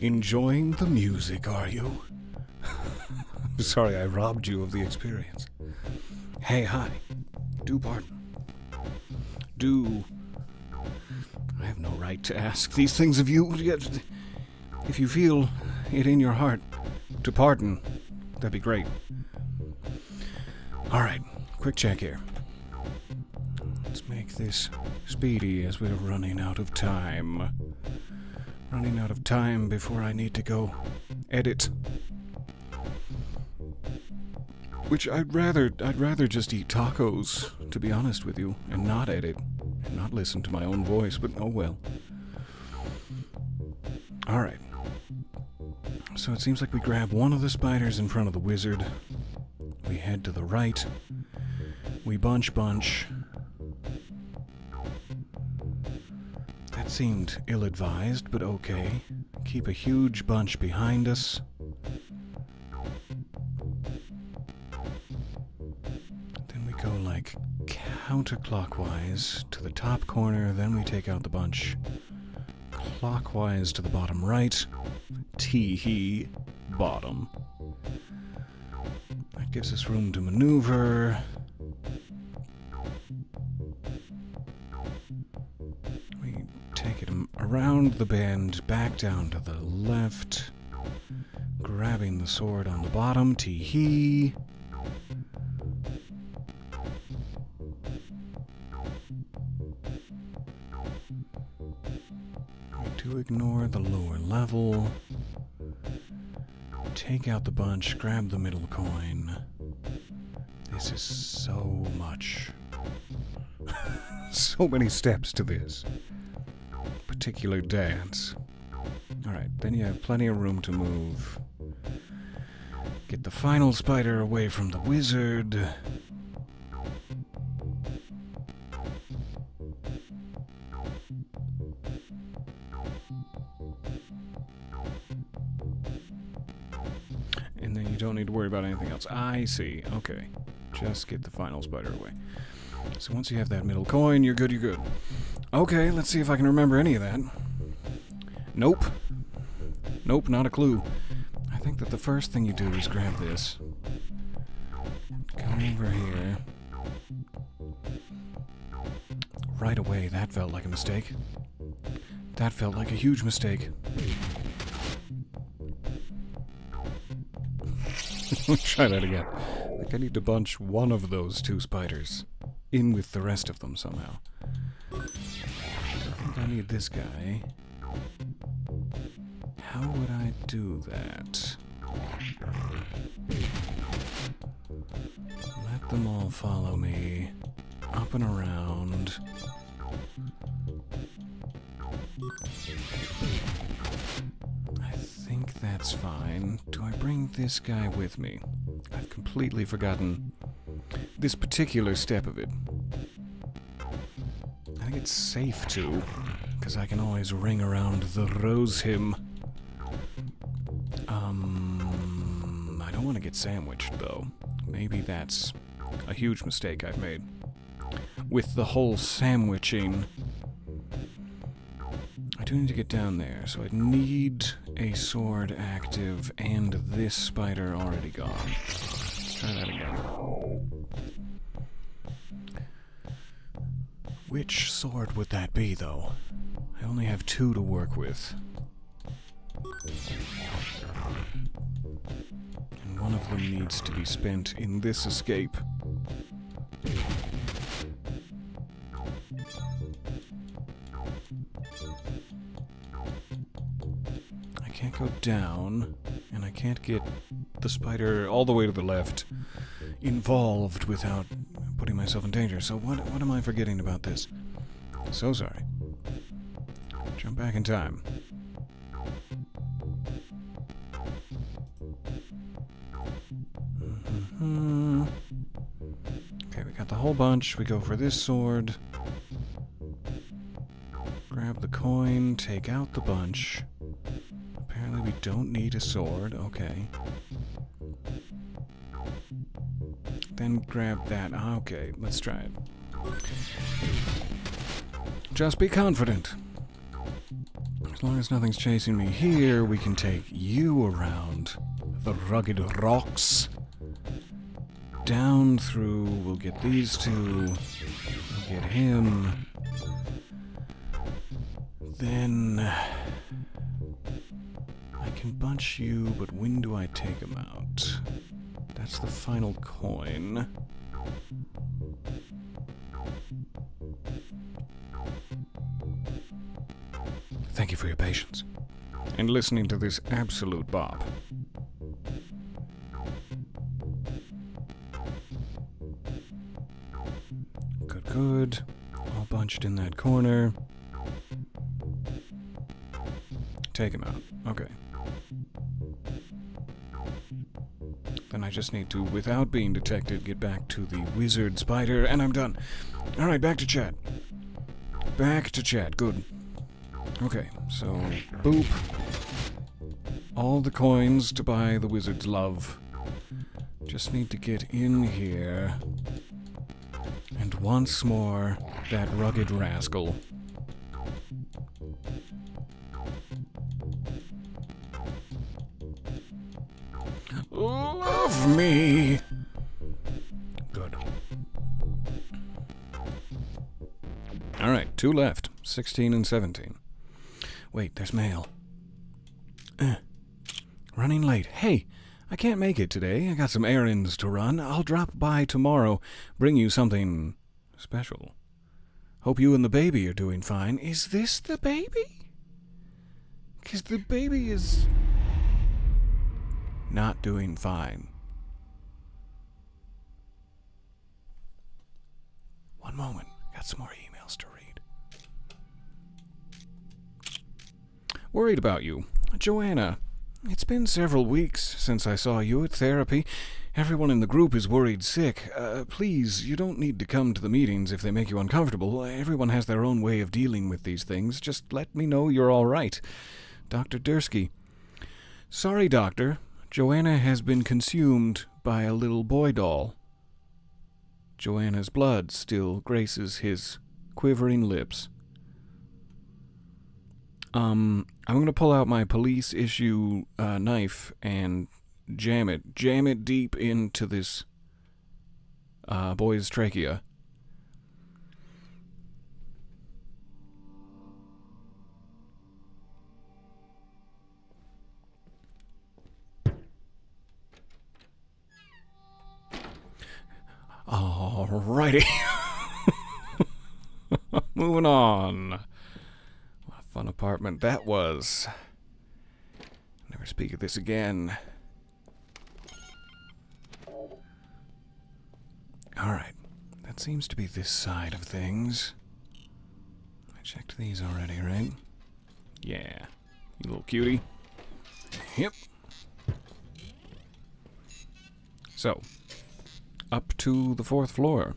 Enjoying the music, are you? Sorry, I robbed you of the experience. Hey, hi. Do pardon. I have no right to ask these things of you, yet if you feel it in your heart to pardon, that'd be great. Alright, quick check here. Let's make this speedy as we're running out of time. Running out of time before I need to go edit. Which I'd rather just eat tacos, to be honest with you, and not edit, and not listen to my own voice, but oh well. Alright. So it seems like we grab one of the spiders in front of the wizard. We head to the right. We bunch. That seemed ill-advised, but okay. Keep a huge bunch behind us. Then we go like counterclockwise to the top corner, then we take out the bunch. Clockwise to the bottom right. Tee-hee, bottom. That gives us room to maneuver. We take it around the bend, back down to the left. Grabbing the sword on the bottom, tee-hee. We do ignore the lower level. take out the bunch, grab the middle coin. This is so much. So many steps to this particular dance. Alright, then you have plenty of room to move. Get the final spider away from the wizard. And then you don't need to worry about anything else. I see. Okay. Just get the final spider away. So once you have that middle coin, you're good, you're good. Okay, let's see if I can remember any of that. Nope. Nope, not a clue. I think that the first thing you do is grab this. Come over here. Right away, that felt like a mistake. That felt like a huge mistake. Let's try that again. I think I need to bunch one of those two spiders in with the rest of them somehow. I think I need this guy. How would I do that? Let them all follow me. Up and around. I think that's fine. Do I bring this guy with me? I've completely forgotten this particular step of it. I think it's safe to, because I can always ring around the rose hymn. I don't want to get sandwiched, though. Maybe that's a huge mistake I've made. With the whole sandwiching, I do need to get down there, so I need a sword active and this spider already gone. Let's try that again. Which sword would that be, though? I only have 2 to work with. And one of them needs to be spent in this escape. I can't go down, and I can't get the spider all the way to the left involved without putting myself in danger. So what am I forgetting about this? So sorry. Jump back in time. Okay, we got the whole bunch. We go for this sword. Grab the coin, take out the bunch. Apparently we don't need a sword. Okay. Then grab that. Okay, let's try it. Just be confident. As long as nothing's chasing me here, we can take you around the rugged rocks. Down through, we'll get these two. We'll get him. Then I can bunch you, but when do I take him out? That's the final coin. Thank you for your patience and listening to this absolute bop. Good, good. All bunched in that corner. Take him out. Okay. Then I just need to, without being detected, get back to the wizard spider, and I'm done. Alright, back to chat. Back to chat. Good. Okay, so, boop. All the coins to buy the wizard's love. Just need to get in here. And once more, that rugged rascal. Love me! Good. Alright, 2 left. 16 and 17. Wait, there's mail. Running late. Hey, I can't make it today. I got some errands to run. I'll drop by tomorrow. Bring you something special. Hope you and the baby are doing fine. Is this the baby? Because the baby is... Not doing fine. One moment. Got some more emails to read. Worried about you. Joanna, it's been several weeks since I saw you at therapy. Everyone in the group is worried sick. Please, you don't need to come to the meetings if they make you uncomfortable. Everyone has their own way of dealing with these things. Just let me know you're all right. Dr. Dursky. Sorry, Doctor. Joanna has been consumed by a little boy doll. Joanna's blood still graces his quivering lips. I'm going to pull out my police issue knife and jam it deep into this boy's trachea. Alrighty. Moving on. What a fun apartment that was. Never speak of this again. Alright. That seems to be this side of things. I checked these already, right? Yeah. You little cutie. Yep. So, up to the 4th floor.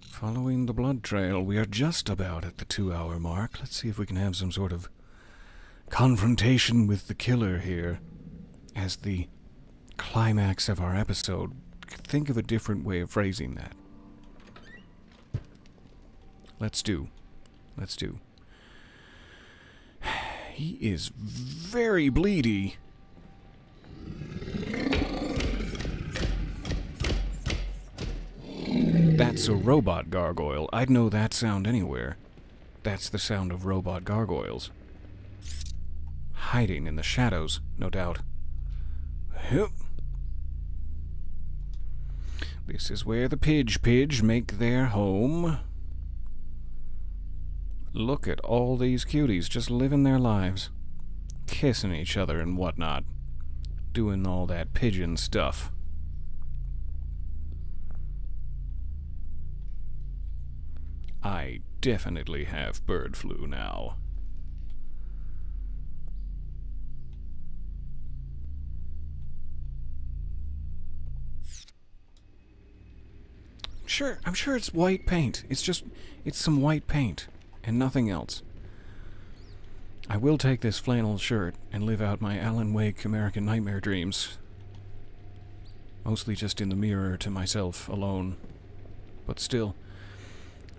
Following the blood trail, we are just about at the 2-hour mark. Let's see if we can have some sort of confrontation with the killer here as the climax of our episode. Think of a different way of phrasing that. Let's do. He is very bleedy. That's a robot gargoyle. I'd know that sound anywhere. That's the sound of robot gargoyles. Hiding in the shadows, no doubt. Yep. This is where the Pidge make their home. Look at all these cuties just living their lives. Kissing each other and whatnot. Doing all that pigeon stuff. I definitely have bird flu now. I'm sure it's white paint. It's some white paint and nothing else. I will take this flannel shirt and live out my Alan Wake American Nightmare dreams. Mostly just in the mirror to myself alone. But still.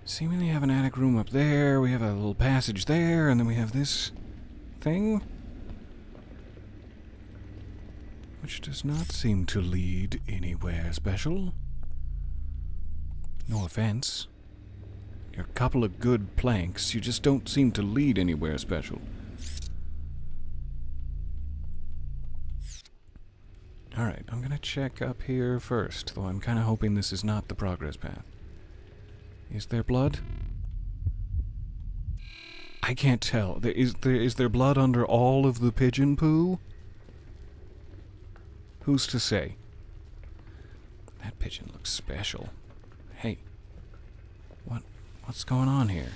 Seemingly have an attic room up there, we have a little passage there, and then we have this thing. Which does not seem to lead anywhere special. No offense. You're a couple of good planks, you just don't seem to lead anywhere special. Alright, I'm gonna check up here first, though I'm kinda hoping this is not the progress path. Is there blood? I can't tell. Is there blood under all of the pigeon poo? Who's to say? That pigeon looks special. Hey. What's going on here?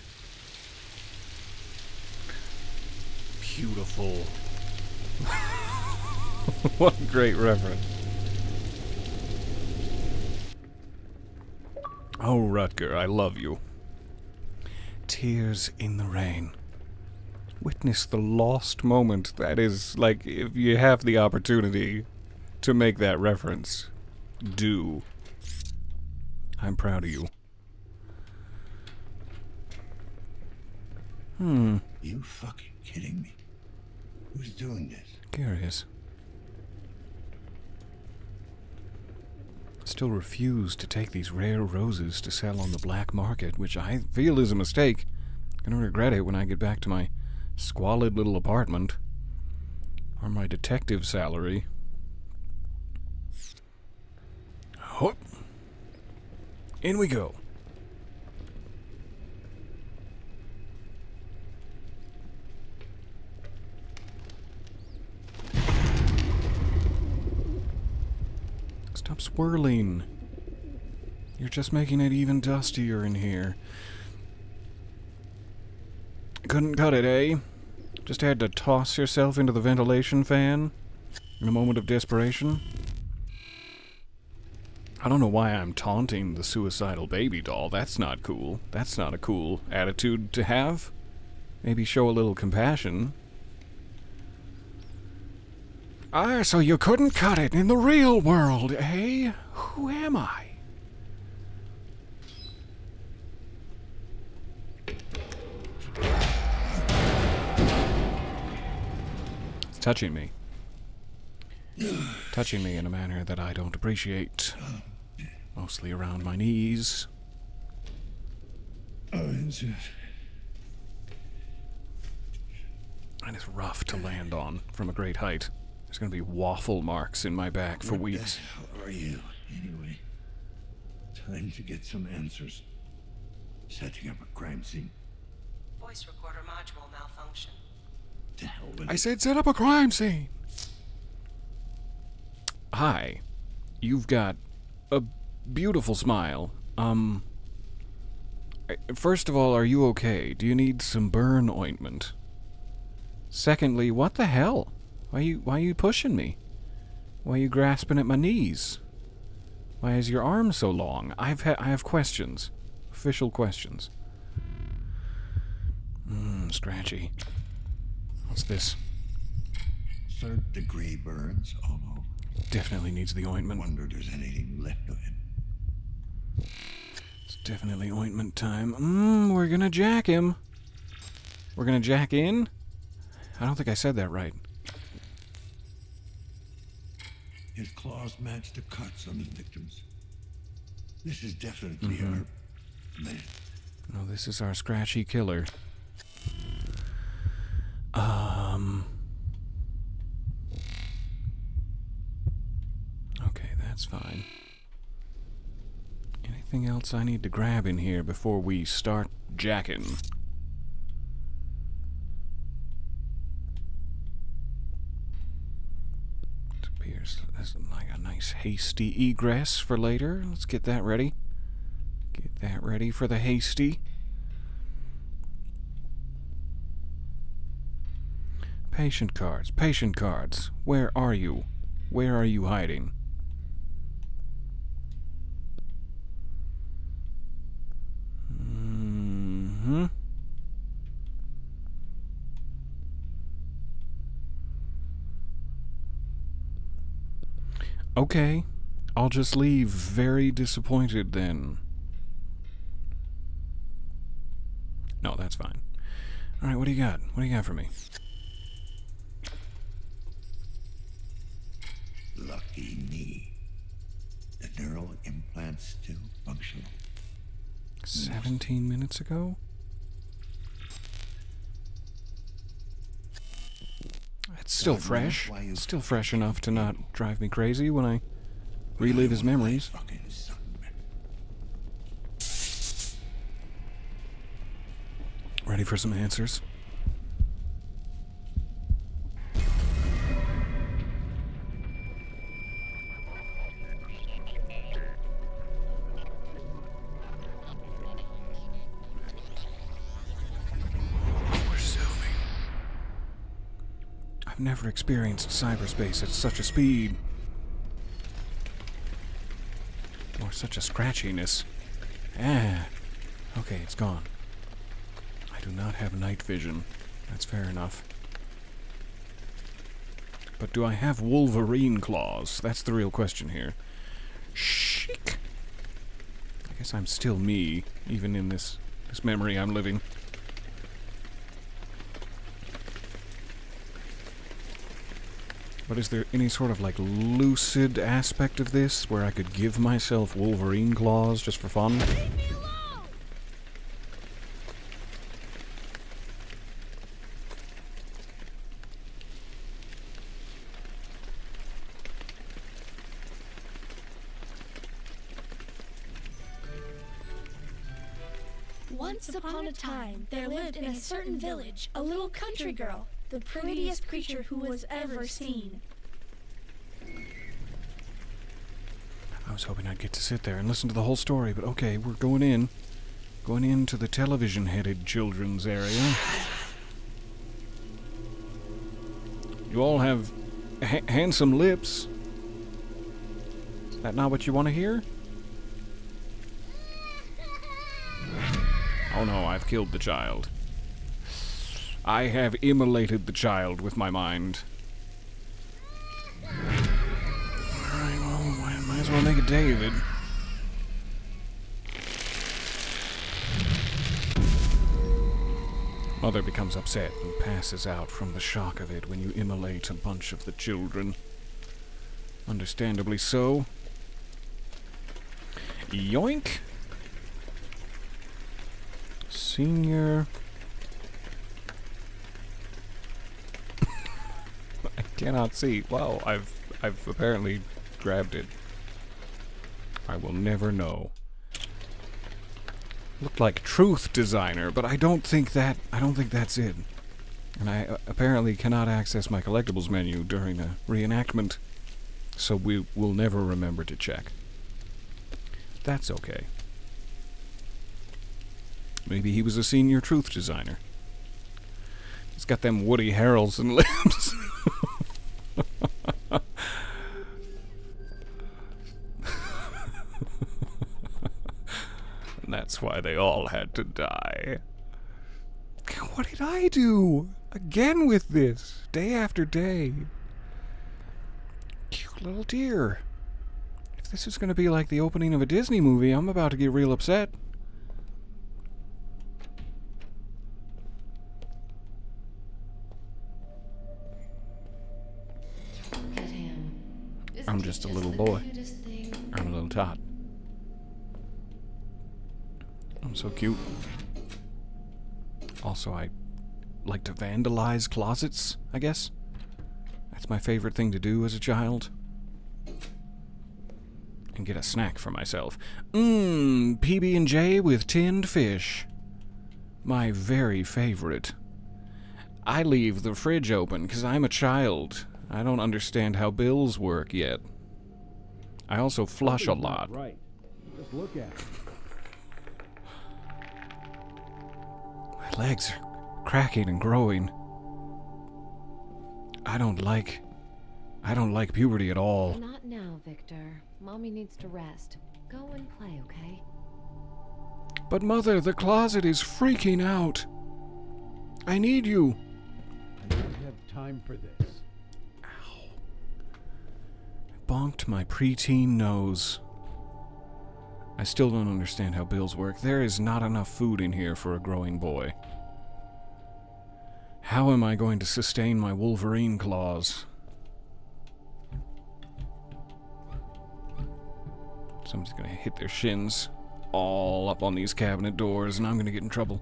Beautiful. What a great reference. Oh, Rutger, I love you. Tears in the rain. Witness the lost moment. That is, like, if you have the opportunity to make that reference, do. I'm proud of you. You fucking kidding me? Who's doing this? Curious. Still refuse to take these rare roses to sell on the black market, which I feel is a mistake. I'm gonna regret it when I get back to my squalid little apartment. Or my detective salary. Hop. In we go. Stop swirling. You're just making it even dustier in here. Couldn't cut it, eh? Just had to toss yourself into the ventilation fan in a moment of desperation? I don't know why I'm taunting the suicidal baby doll. That's not cool. That's not a cool attitude to have. Maybe show a little compassion. Ah, so you couldn't cut it in the real world, eh? Who am I? It's touching me. Touching me in a manner that I don't appreciate. Mostly around my knees. And it's rough to land on from a great height. There's gonna be waffle marks in my back for weeks. What the hell are you, anyway? Time to get some answers. Setting up a crime scene. Voice recorder module malfunction. To hell with I it. said set up a crime scene! Hi. You've got a beautiful smile. First of all, are you okay? Do you need some burn ointment? Secondly, what the hell? Why are you pushing me? Why are you grasping at my knees? Why is your arm so long? I have questions. Official questions. Scratchy. What's this? 3rd degree burns all over. Definitely needs the ointment. Wonder if there's anything left of him. It's definitely ointment time. We're gonna jack him. We're gonna jack in? I don't think I said that right. His claws match the cuts on the victims. This is definitely our man. No, this is our scratchy killer. Okay, that's fine. Anything else I need to grab in here before we start jacking? It appears this is like a nice hasty egress for later. Let's get that ready. Get that ready for the hasty. Patient cards, patient cards. Where are you? Where are you hiding? Okay, I'll just leave very disappointed then. No, that's fine. Alright, what do you got? What do you got for me? Lucky me. The neural implant's still functional. 17 minutes ago? It's still fresh. It's still fresh enough to not drive me crazy when I relive his memories. Ready for some answers? I've never experienced cyberspace at such a speed. Or such a scratchiness. Okay, it's gone. I do not have night vision. That's fair enough. But do I have Wolverine claws? That's the real question here. Chic! I guess I'm still me, even in this memory I'm living. But is there any sort of, like, lucid aspect of this where I could give myself Wolverine claws just for fun? Leave me alone! Once upon a time, there lived in a certain village a little country girl, the prettiest creature who was ever seen. was hoping I'd get to sit there and listen to the whole story, but okay, we're going in. Going into the television-headed children's area. You all have handsome lips. Is that not what you want to hear? Oh no, I've killed the child. I have immolated the child with my mind. Alright, well, might as well make it David. Mother becomes upset and passes out from the shock of it when you immolate a bunch of the children. Understandably so. Yoink! Senior... I cannot see. Wow, I've apparently grabbed it. I will never know. Looked like Truth Designer, but I don't think that's it. And I apparently cannot access my collectibles menu during a reenactment, so we will never remember to check. That's okay. Maybe he was a senior Truth Designer. He's got them Woody Harrelson lips. And that's why they all had to die. What did I do? Again with this, day after day. Cute little deer. If this is going to be like the opening of a Disney movie, I'm about to get real upset. I'm just a little boy. I'm a little tot. I'm so cute. Also, I like to vandalize closets, I guess. That's my favorite thing to do as a child. And get a snack for myself. PB&J with tinned fish. My very favorite. I leave the fridge open because I'm a child. I don't understand how bills work yet. I also flush a lot. Right. Just look at it. My legs are cracking and growing. I don't like puberty at all. Not now, Victor. Mommy needs to rest. Go and play, okay? But Mother, the closet is freaking out. I need you. I don't have time for this. Bonked my preteen nose. I still don't understand how bills work. There is not enough food in here for a growing boy. How am I going to sustain my Wolverine claws? Somebody's gonna hit their shins all up on these cabinet doors, and I'm gonna get in trouble.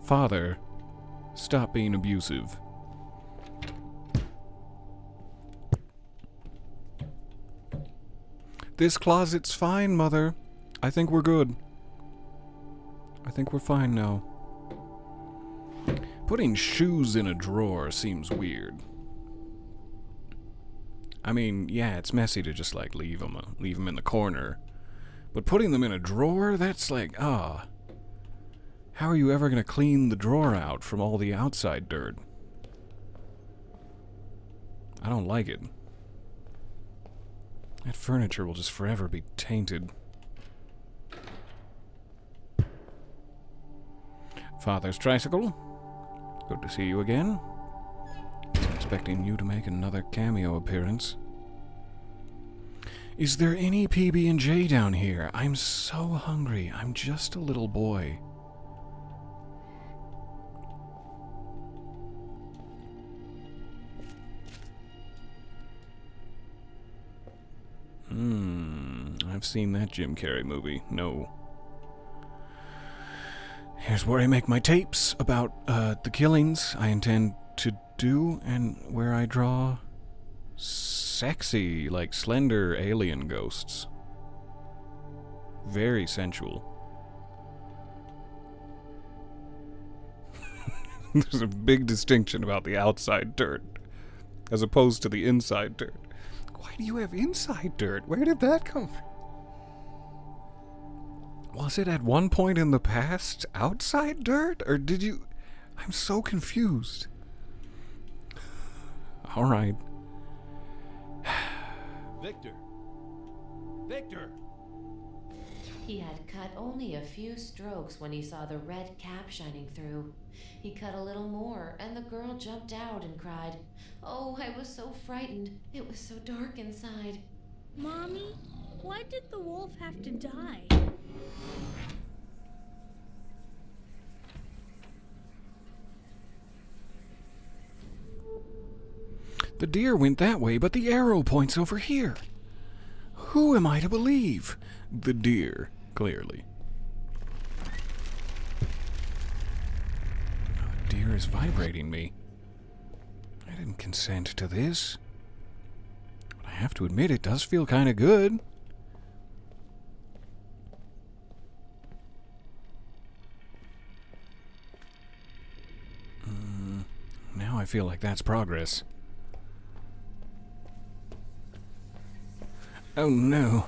Father, stop being abusive. This closet's fine, Mother. I think we're good. I think we're fine now. Putting shoes in a drawer seems weird. I mean, yeah, it's messy to just like leave them in the corner. But putting them in a drawer, that's like, how are you ever going to clean the drawer out from all the outside dirt? I don't like it. That furniture will just forever be tainted. Father's tricycle. Good to see you again. I'm expecting you to make another cameo appearance. Is there any PB&J down here? I'm so hungry. I'm just a little boy. I've seen that Jim Carrey movie. No. Here's where I make my tapes about the killings I intend to do, and where I draw sexy, like slender alien ghosts. Very sensual. There's a big distinction about the outside dirt as opposed to the inside dirt. Why do you have inside dirt? Where did that come from? Was it at one point in the past outside dirt? Or did you... I'm so confused. Alright. Victor! Victor! He had cut only a few strokes when he saw the red cap shining through. He cut a little more, and the girl jumped out and cried, "Oh, I was so frightened. It was so dark inside." Mommy, why did the wolf have to die? The deer went that way, but the arrow points over here. Who am I to believe? The deer, clearly. The deer is vibrating me. I didn't consent to this. But I have to admit, it does feel kind of good. Now I feel like that's progress. Oh no.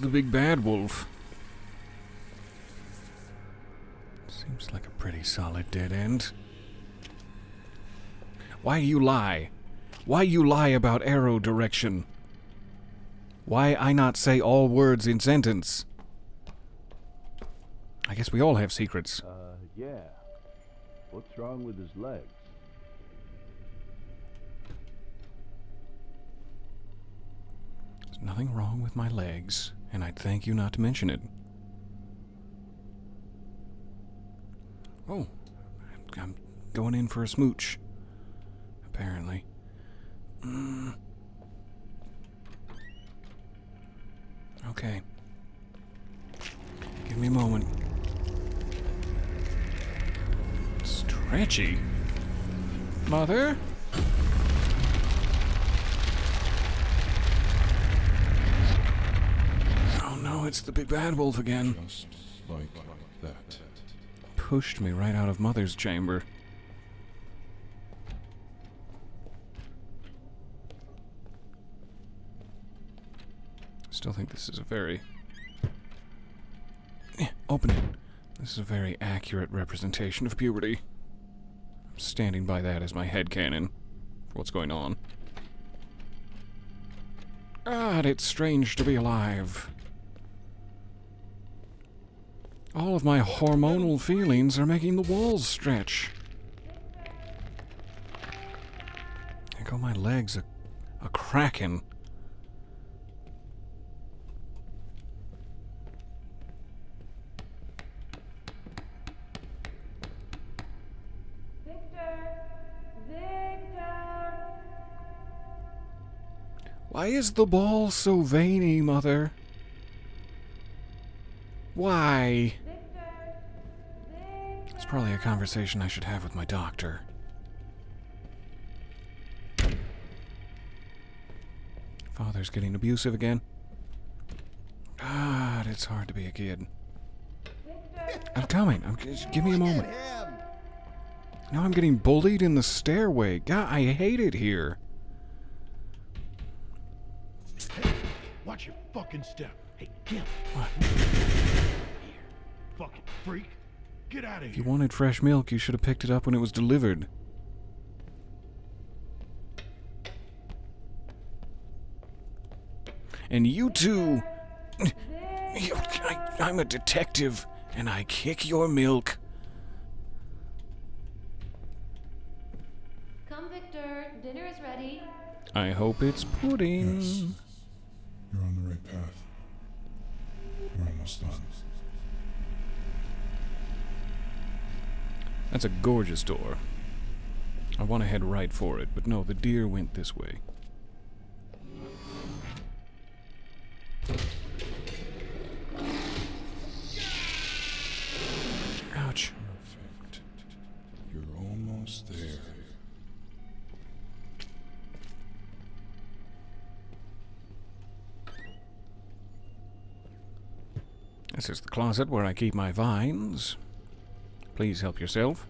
The big bad wolf. Seems like a pretty solid dead end. Why you lie? Why you lie about arrow direction? Why I not say all words in sentence? I guess we all have secrets. Yeah. What's wrong with his legs? There's nothing wrong with my legs, and I'd thank you not to mention it. Oh, I'm going in for a smooch. Apparently. Okay. Give me a moment. Stretchy? Mother? Oh no, it's the big bad wolf again. Just like that. Pushed me right out of Mother's chamber. Still think this is a very... Open it. This is a very accurate representation of puberty. I'm standing by that as my headcanon for what's going on. God, it's strange to be alive. All of my hormonal feelings are making the walls stretch. There go my legs a cracking. Why is the ball so veiny, Mother? Why? It's probably a conversation I should have with my doctor. Father's getting abusive again. God, it's hard to be a kid. I'm coming. Give me a moment. Now I'm getting bullied in the stairway. God, I hate it here. Hey, watch your fucking step. Hey, Gil. What? Here, fucking freak. Get out of If here. you wanted fresh milk, you should have picked it up when it was delivered. And you two... I'm a detective, and I kick your milk. Come, Victor. Dinner is ready. I hope it's pudding. Yes. You're on the right path. We're almost done. That's a gorgeous door. I want to head right for it, but no, the deer went this way. Ouch. Perfect. You're almost there. This is the closet where I keep my vines. Please help yourself.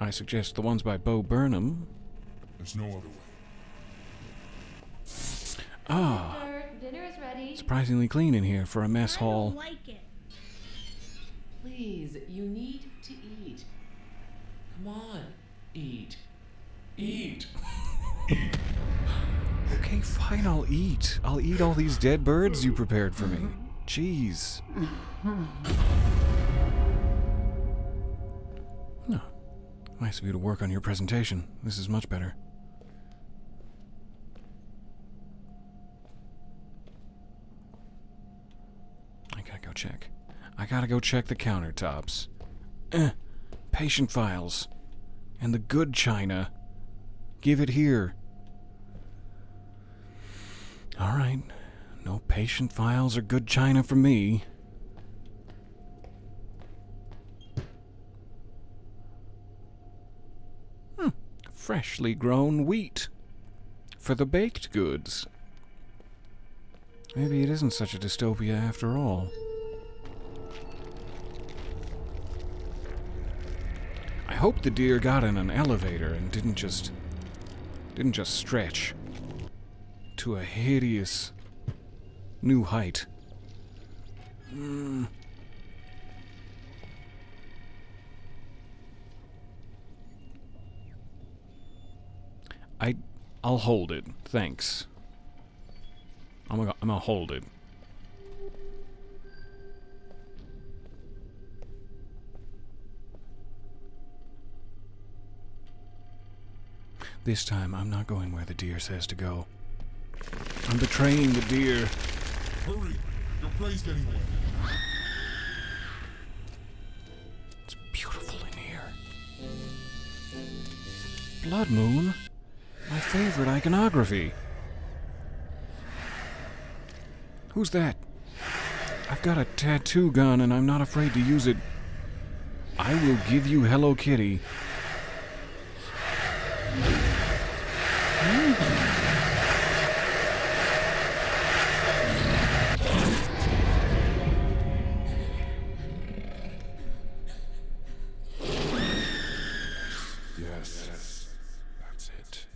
I suggest the ones by Bo Burnham. There's no other way. Ah, Dinner is ready. surprisingly clean in here for a mess hall. I like it. Please, you need to eat. Come on, eat. Eat. Okay, fine, I'll eat. I'll eat all these dead birds you prepared for me. Jeez. No. Nice of you to work on your presentation. This is much better. I gotta go check. I gotta go check the countertops. Patient files. And the good china. Give it here. Alright. No patient files or good china for me. Freshly grown wheat. For the baked goods. Maybe it isn't such a dystopia after all. I hope the deer got in an elevator and didn't just stretch to a hideous new height. I'll hold it. Thanks. I'm gonna hold it. This time, I'm not going where the deer says to go. I'm betraying the deer. Hurry! Your prey's getting wet. It's beautiful in here. Blood moon? My favorite iconography. Who's that? I've got a tattoo gun and I'm not afraid to use it. I will give you Hello Kitty. Yes. That's it.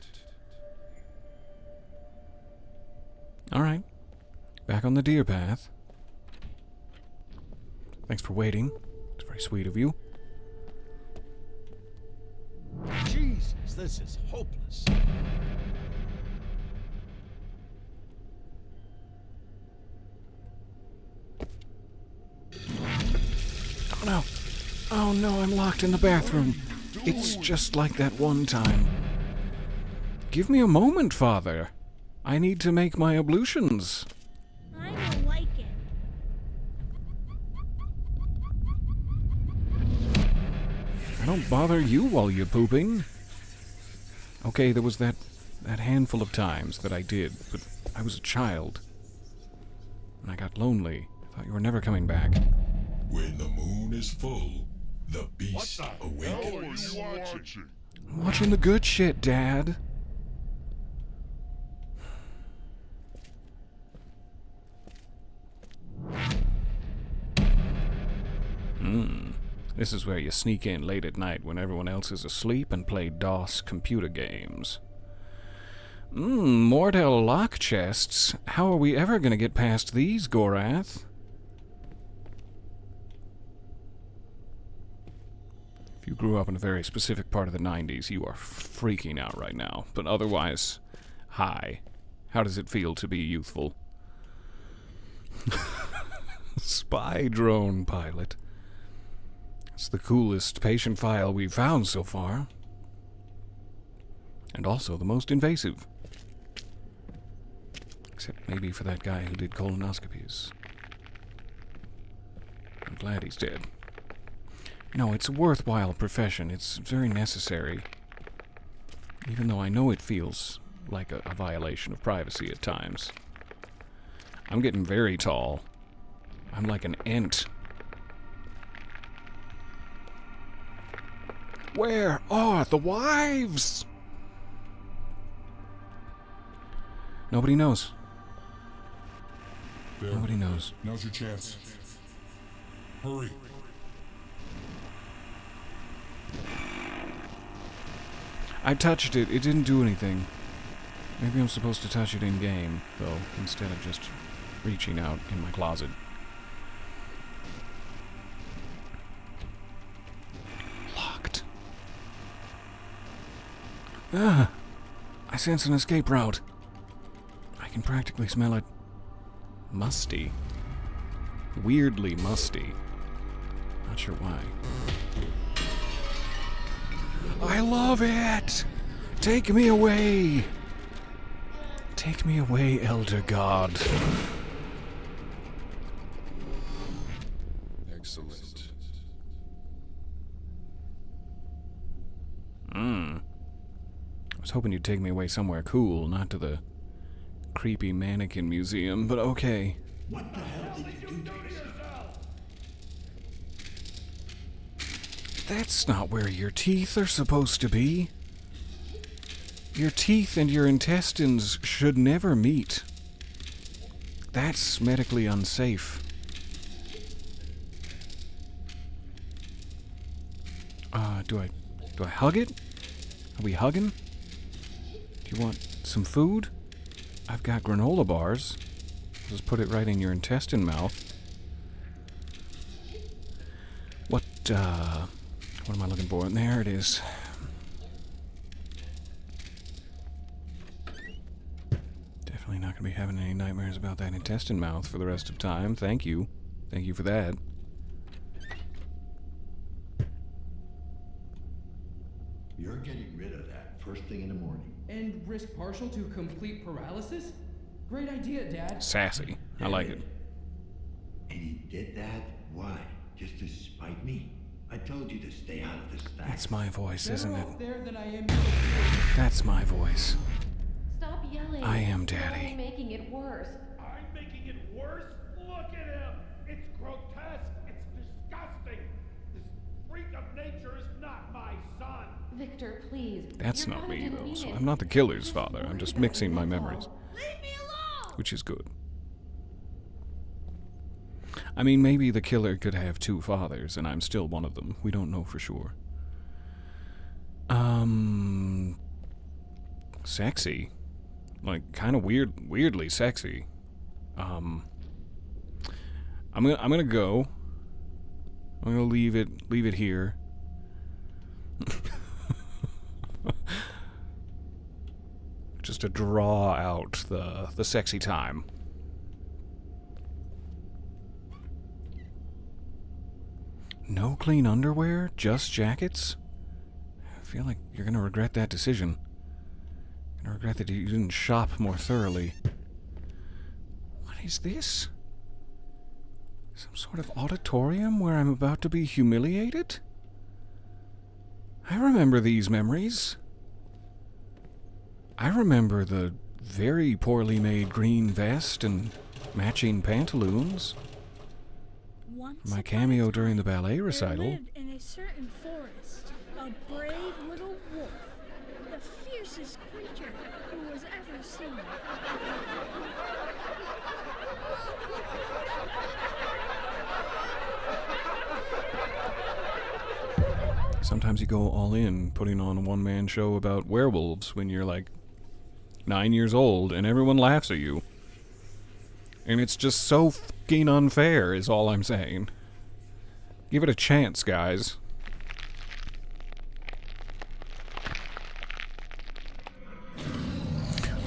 All right. Back on the deer path. Thanks for waiting. It's very sweet of you. Jesus, this is hopeless. Oh no. Oh no, I'm locked in the bathroom. It's just like that one time. Give me a moment, Father. I need to make my ablutions. I don't like it. I don't bother you while you're pooping. Okay, there was that handful of times that I did, but I was a child. And I got lonely. I thought you were never coming back. When the moon is full, the beast awakens. I'm watching the good shit, Dad. This is where you sneak in late at night when everyone else is asleep and play DOS computer games. Mortel lock chests. How are we ever going to get past these, Gorath? If you grew up in a very specific part of the 90s, you are freaking out right now. But otherwise, hi. How does it feel to be youthful? Spy drone pilot. It's the coolest patient file we've found so far. And also the most invasive. Except maybe for that guy who did colonoscopies. I'm glad he's dead. No, it's a worthwhile profession. It's very necessary. Even though I know it feels like a violation of privacy at times. I'm getting very tall. I'm like an ant. Where are the wives? Nobody knows. There. Nobody knows. Now's your chance. Hurry. I touched it. It didn't do anything. Maybe I'm supposed to touch it in-game, though, instead of just reaching out in my closet. Locked. Ah! I sense an escape route. I can practically smell it. Musty. Weirdly musty. Not sure why. I love it! Take me away! Take me away, Elder God. Excellent. I was hoping you'd take me away somewhere cool, not to the creepy mannequin museum, but okay. What the hell did you do to yourself? That's not where your teeth are supposed to be. Your teeth and your intestines should never meet. That's medically unsafe. Do I hug it? Are we hugging? Do you want some food? I've got granola bars. Just put it right in your intestine mouth. What am I looking for? And there it is. Definitely not going to be having any nightmares about that intestine mouth for the rest of time. Thank you. Thank you for that. You're getting rid of that first thing in the morning. And risk partial to complete paralysis? Great idea, Dad. Sassy. I like it. And he did that? Why? Just to spite me? I told you to stay out of this stuff. That's my voice, isn't it? There than I am. That's my voice. Stop yelling. I am You're Daddy. only making it worse. I'm making it worse? Look at him! It's grotesque! It's disgusting! This freak of nature is not my son! Victor, please. That's Your not father me, didn't though. mean So it. I'm not the killer's father. I'm just mixing my memories. Leave me alone! Which is good. I mean, maybe the killer could have two fathers, and I'm still one of them. We don't know for sure. Sexy. Like, kind of weirdly sexy. I'm gonna go. I'm gonna leave it here. Just to draw out the sexy time. No clean underwear? Just jackets? I feel like you're gonna regret that decision. You're gonna regret that you didn't shop more thoroughly. What is this? Some sort of auditorium where I'm about to be humiliated? I remember these memories. I remember the very poorly made green vest and matching pantaloons. My cameo during the ballet recital. There lived in a certain forest a brave little wolf, the fiercest creature who was ever seen. Sometimes you go all in, putting on a one-man show about werewolves when you're like 9 years old and everyone laughs at you. And it's just so fucking unfair, is all I'm saying. Give it a chance, guys.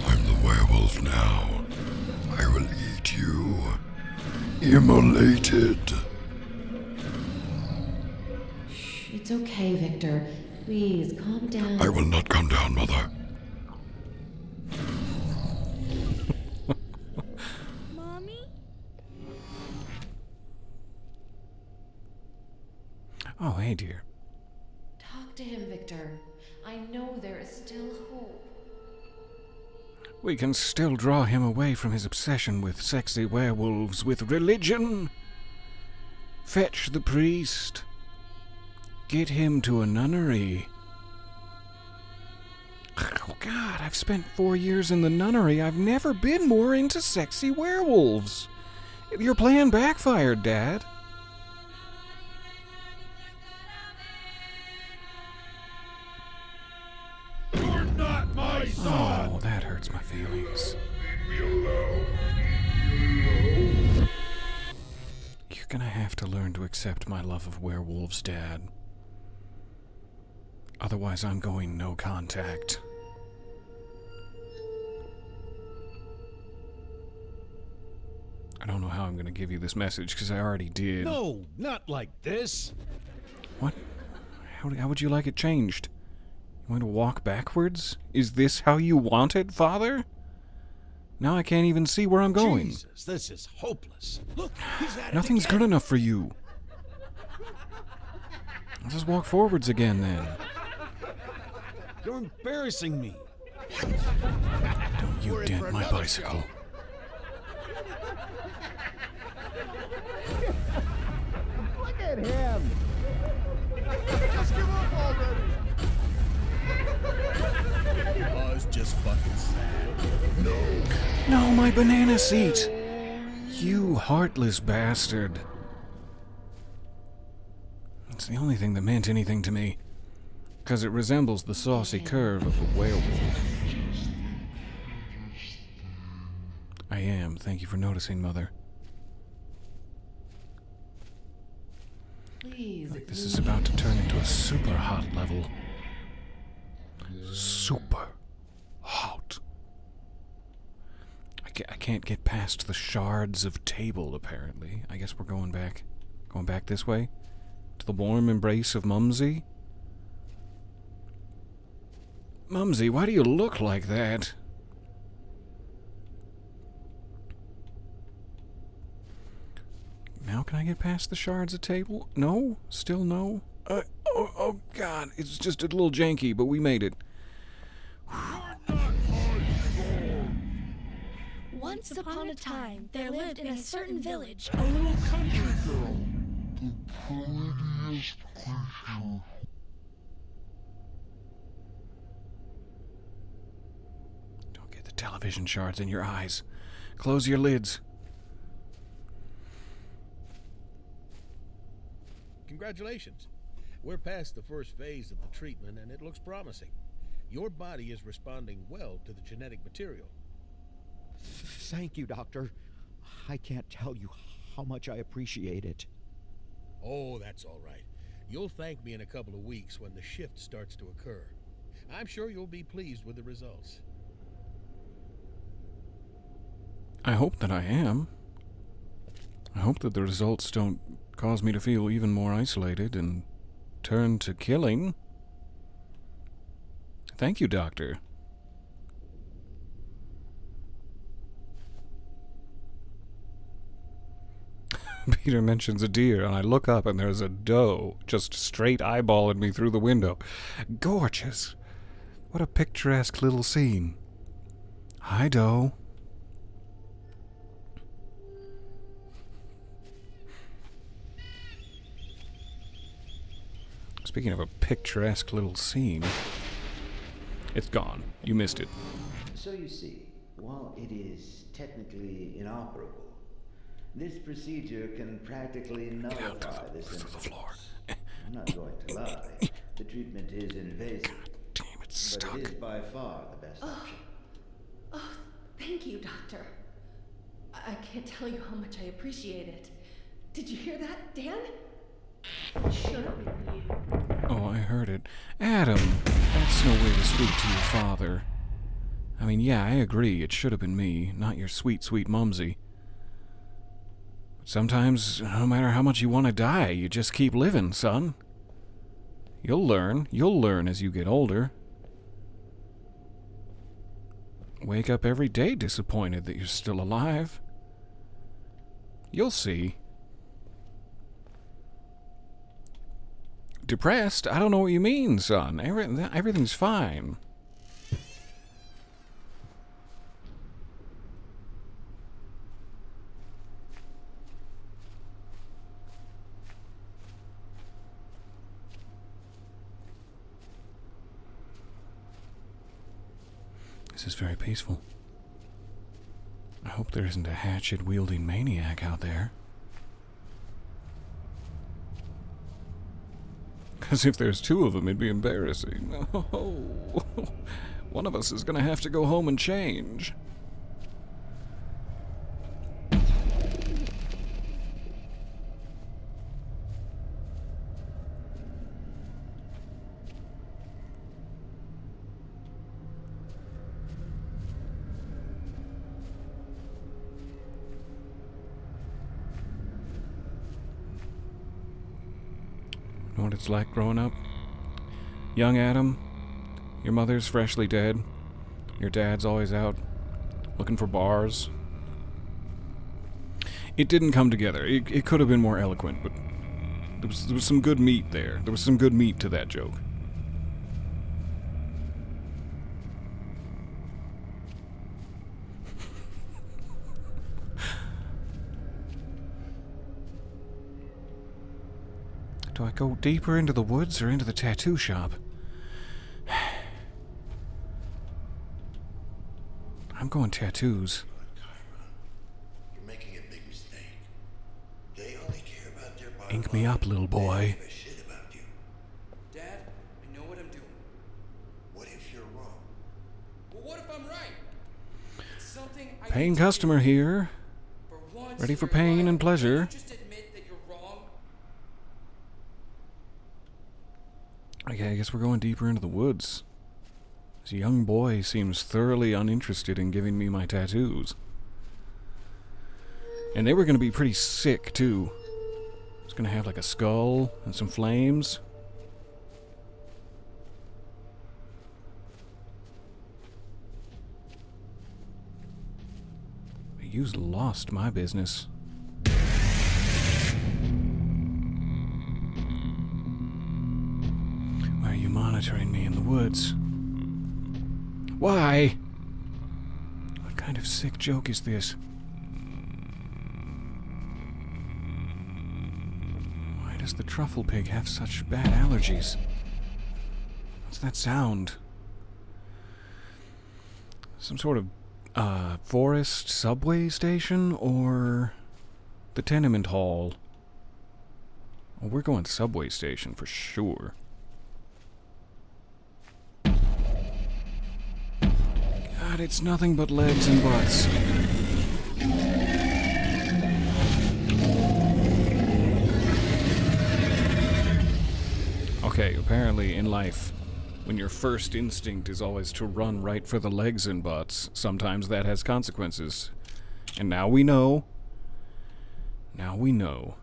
I'm the werewolf now. I will eat you. Immolated. It's okay, Victor. Please, calm down. I will not calm down, Mother. Mommy? Oh, hey, dear. Talk to him, Victor. I know there is still hope. We can still draw him away from his obsession with sexy werewolves with religion. Fetch the priest. Get him to a nunnery. Oh, God, I've spent 4 years in the nunnery. I've never been more into sexy werewolves. Your plan backfired, Dad. Oh, that hurts my feelings. You're gonna have to learn to accept my love of werewolves, Dad. Otherwise, I'm going no contact. I don't know how I'm gonna give you this message, because I already did. No, not like this. What? How would you like it changed? You want to walk backwards? Is this how you want it, Father? Now I can't even see where I'm going. Jesus, this is hopeless. Look, he's at Nothing's good enough for you. I'll just walk forwards again, then. You're embarrassing me. Don't you dent my bicycle. Look at him! Just give up already! Oh, it's just fucking sad. No. No, my banana seat! You heartless bastard. It's the only thing that meant anything to me. Because it resembles the saucy curve of a werewolf. I am. Thank you for noticing, Mother. Please. Like this is about to turn into a super hot level. Super hot. I can't get past the shards of table, apparently. I guess we're going back. Going back this way? To the warm embrace of Mumsy? Mumsy, why do you look like that? Now can I get past the shards of table? No? Still no? Oh God, it's just a little janky, but we made it. Once upon a time, there lived in a certain village A little country girl. The prettiest creature. Don't get the television shards in your eyes. Close your lids. Congratulations. We're past the first phase of the treatment, and it looks promising. Your body is responding well to the genetic material. Thank you, Doctor. I can't tell you how much I appreciate it. Oh, that's all right. You'll thank me in a couple of weeks when the shift starts to occur. I'm sure you'll be pleased with the results. I hope that I am. I hope that the results don't cause me to feel even more isolated and turn to killing. Thank you, Doctor. Peter mentions a deer, and I look up, and there's a doe just straight eyeballing me through the window. Gorgeous. What a picturesque little scene. Hi, doe. Speaking of a picturesque little scene, it's gone. You missed it. So you see, while it is technically inoperable, this procedure can practically nullify the symptoms. I'm not going to lie. The treatment is invasive. Damn, it's stuck. But it is by far the best option. Oh, thank you, Doctor. I can't tell you how much I appreciate it. Did you hear that, Dan? Shut up with you. Oh, I heard it. Adam, that's no way to speak to your father. I mean, yeah, I agree. It should have been me, not your sweet, sweet Mumsy. But sometimes, no matter how much you want to die, you just keep living, son. You'll learn. You'll learn as you get older. Wake up every day disappointed that you're still alive. You'll see. Depressed? I don't know what you mean, son. Everything's fine. This is very peaceful. I hope there isn't a hatchet-wielding maniac out there. Because if there's two of them, it'd be embarrassing. Oh, One of us is gonna have to go home and change. Know what it's like growing up? Young Adam, your mother's freshly dead. Your dad's always out looking for bars. It didn't come together. It could have been more eloquent, but there was some good meat there. There was some good meat to that joke. Do I go deeper into the woods or into the tattoo shop? I'm going tattoos. You're making a big mistake. They only care about their bottom Ink me up, little boy. They don't give a shit about you. Dad, I know what I'm doing. What if you're wrong? Well, what if I'm right? It's something I Paying customer here. Ready for pain and pleasure. just admit that you're wrong. Okay, I guess we're going deeper into the woods. This young boy seems thoroughly uninterested in giving me my tattoos. And they were going to be pretty sick, too. It's going to have like a skull and some flames. You've lost my business. Why are you monitoring me in the woods? Why? What kind of sick joke is this? Why does the truffle pig have such bad allergies? What's that sound? Some sort of forest subway station or the tenement hall? Well, we're going subway station for sure. God, it's nothing but legs and butts. Okay, apparently in life, when your first instinct is always to run right for the legs and butts, sometimes that has consequences. And now we know. Now we know.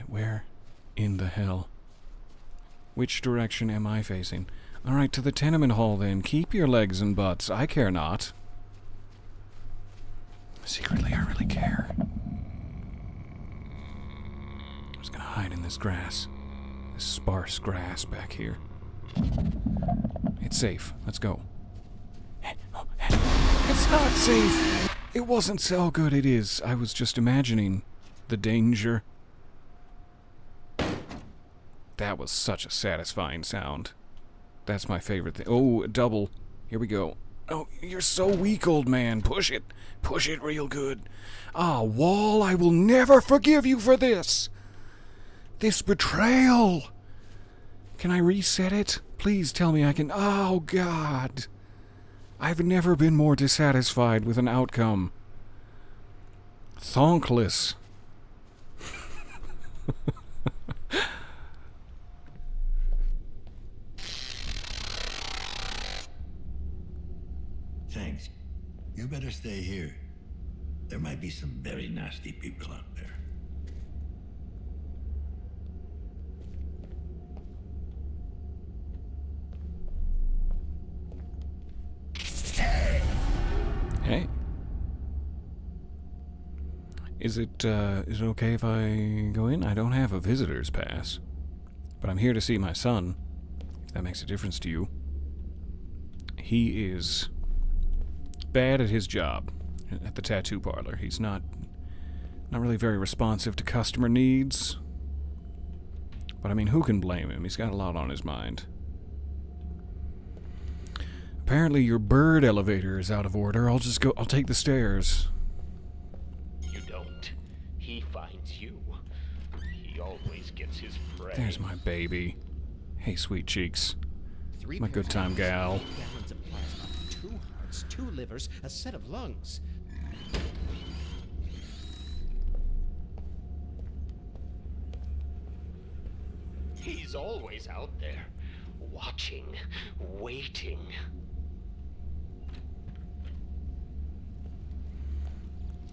Where in the hell? Which direction am I facing? Alright, to the tenement hall then. Keep your legs and butts. I care not. Secretly, I really care. I'm just gonna hide in this grass. This sparse grass back here. It's safe. Let's go. It's not safe! It wasn't so good, it is. I was just imagining the danger. That was such a satisfying sound. That's my favorite thing. Oh, double. Here we go. Oh, you're so weak, old man. Push it. Push it real good. Ah, Wall, I will never forgive you for this. This betrayal. Can I reset it? Please tell me I can. Oh, God. I've never been more dissatisfied with an outcome. Thonkless. Thanks. You better stay here. There might be some very nasty people out there. Hey. Is it okay if I go in? I don't have a visitor's pass. But I'm here to see my son, if that makes a difference to you. He is bad at his job at the tattoo parlor. He's not really very responsive to customer needs. But I mean, who can blame him? He's got a lot on his mind. Apparently your bird elevator is out of order. I'll take the stairs. You don't. He finds you. He always gets his prey. There's my baby. Hey, sweet cheeks. 3 My good time gal. 8 gallons of plasma, 2 hearts, 2 livers, a set of lungs. He's always out there, watching, waiting.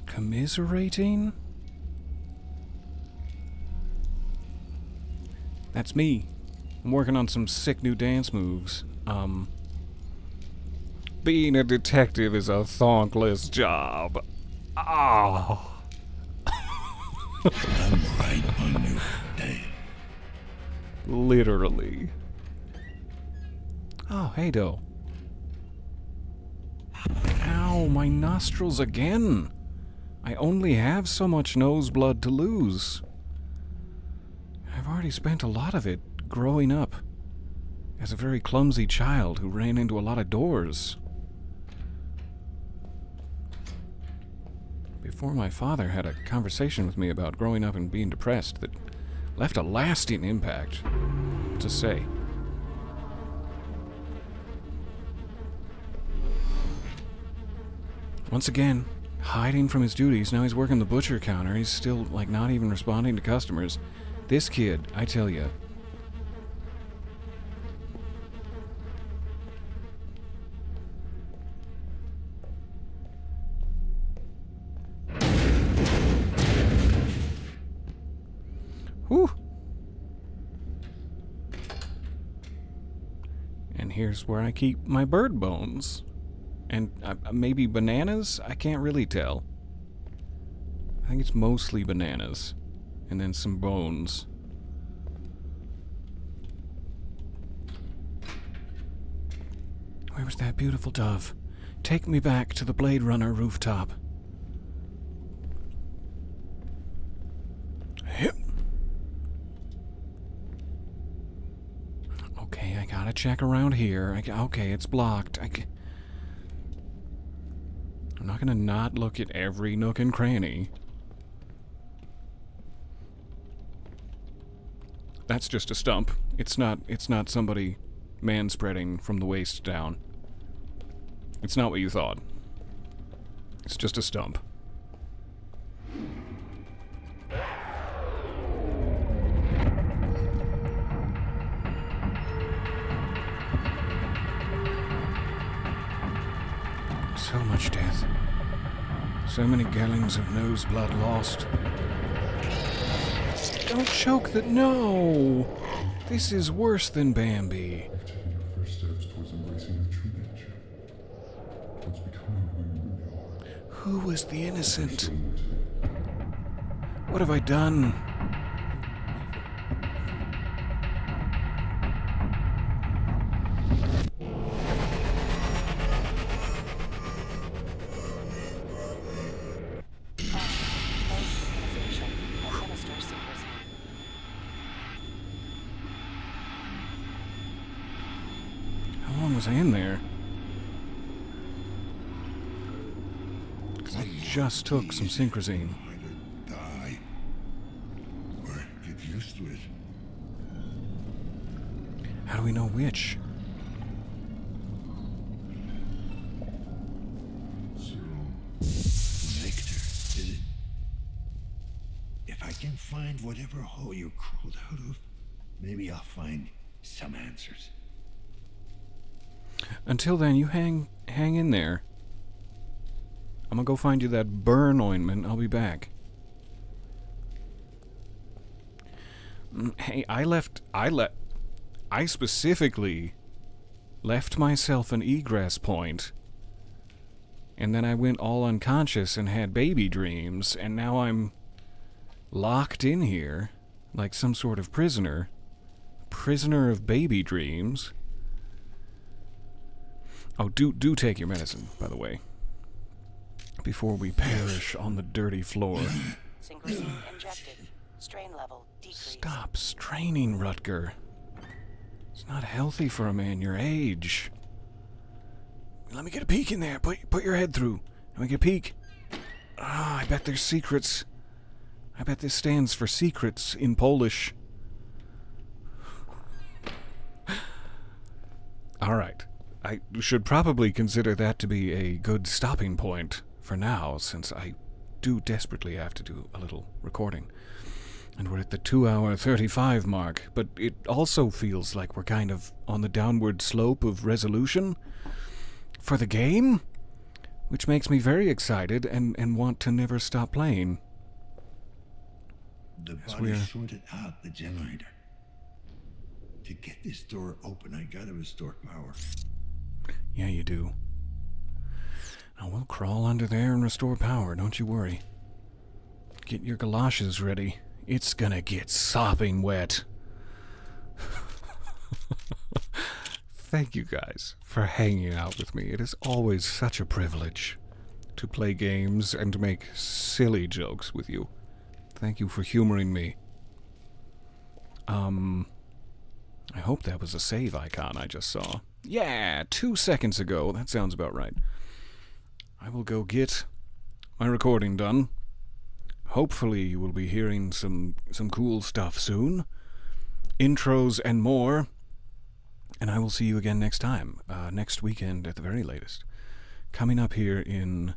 Commiserating? That's me. I'm working on some sick new dance moves. Being a detective is a thankless job. Oh. I'm right on you, Dave. Literally. Oh, hey, Do. Ow, my nostrils again. I only have so much nose blood to lose. I've already spent a lot of it growing up as a very clumsy child who ran into a lot of doors. Before my father had a conversation with me about growing up and being depressed that left a lasting impact, to say. Once again, hiding from his duties. Now he's working the butcher counter. He's still, like, not even responding to customers. This kid, I tell ya. Whew. And here's where I keep my bird bones. And maybe bananas? I can't really tell. I think it's mostly bananas. And then some bones. Where was that beautiful dove? Take me back to the Blade Runner rooftop. Yep. Okay, I gotta check around here. Okay, it's blocked. I'm not gonna not look at every nook and cranny. That's just a stump. It's not somebody manspreading from the waist down. It's not what you thought. It's just a stump. So much death. So many gallons of nose blood lost. Don't choke the... No! This is worse than Bambi. You've taken your first steps towards embracing your true nature. Towards becoming who you really are. Who was the innocent? What have I done? How long was I in there? Because I just took some synchrosine. Die. Or get used to it. How do we know which? Victor, is it? If I can find whatever hole you crawled out of, maybe I'll find some answers. Until then, you hang in there. I'm gonna go find you that burn ointment. I'll be back. Hey, I specifically left myself an egress point. And then I went all unconscious and had baby dreams, and now I'm locked in here like some sort of prisoner. Prisoner of baby dreams. Oh, do take your medicine, by the way. Before we perish on the dirty floor. Synchrosine injected. Strain level decreased. Stop straining, Rutger. It's not healthy for a man your age. Let me get a peek in there. Put your head through. Let me get a peek. Ah, I bet there's secrets. I bet this stands for secrets in Polish. Alright. I should probably consider that to be a good stopping point for now, since I do desperately have to do a little recording. And we're at the 2-hour 35 mark, but it also feels like we're kind of on the downward slope of resolution for the game, which makes me very excited and want to never stop playing. The body sorted out the generator. To get this door open, I gotta restore power. Yeah, you do. Now we'll crawl under there and restore power, don't you worry. Get your galoshes ready. It's gonna get sopping wet. Thank you guys for hanging out with me. It is always such a privilege to play games and to make silly jokes with you. Thank you for humoring me. I hope that was a save icon I just saw. Yeah, 2 seconds ago. That sounds about right. I will go get my recording done. Hopefully you will be hearing some cool stuff soon. Intros and more. And I will see you again next time. Next weekend at the very latest. Coming up here in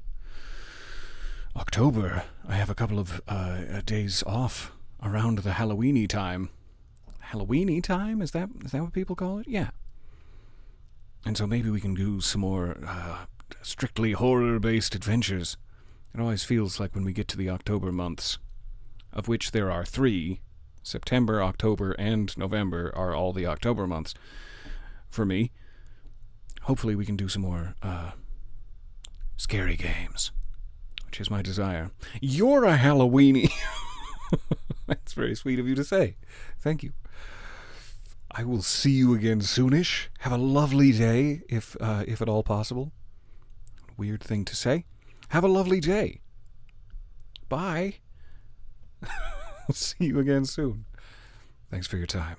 October, I have a couple of days off around the Halloweeny time. Halloweeny time? Is that what people call it? Yeah. And so maybe we can do some more strictly horror-based adventures. It always feels like when we get to the October months, of which there are 3, September, October, and November are all the October months for me. Hopefully we can do some more scary games, which is my desire. You're a Halloweeny! That's very sweet of you to say. Thank you. I will see you again soonish. Have a lovely day, if at all possible. Weird thing to say. Have a lovely day. Bye. See you again soon. Thanks for your time.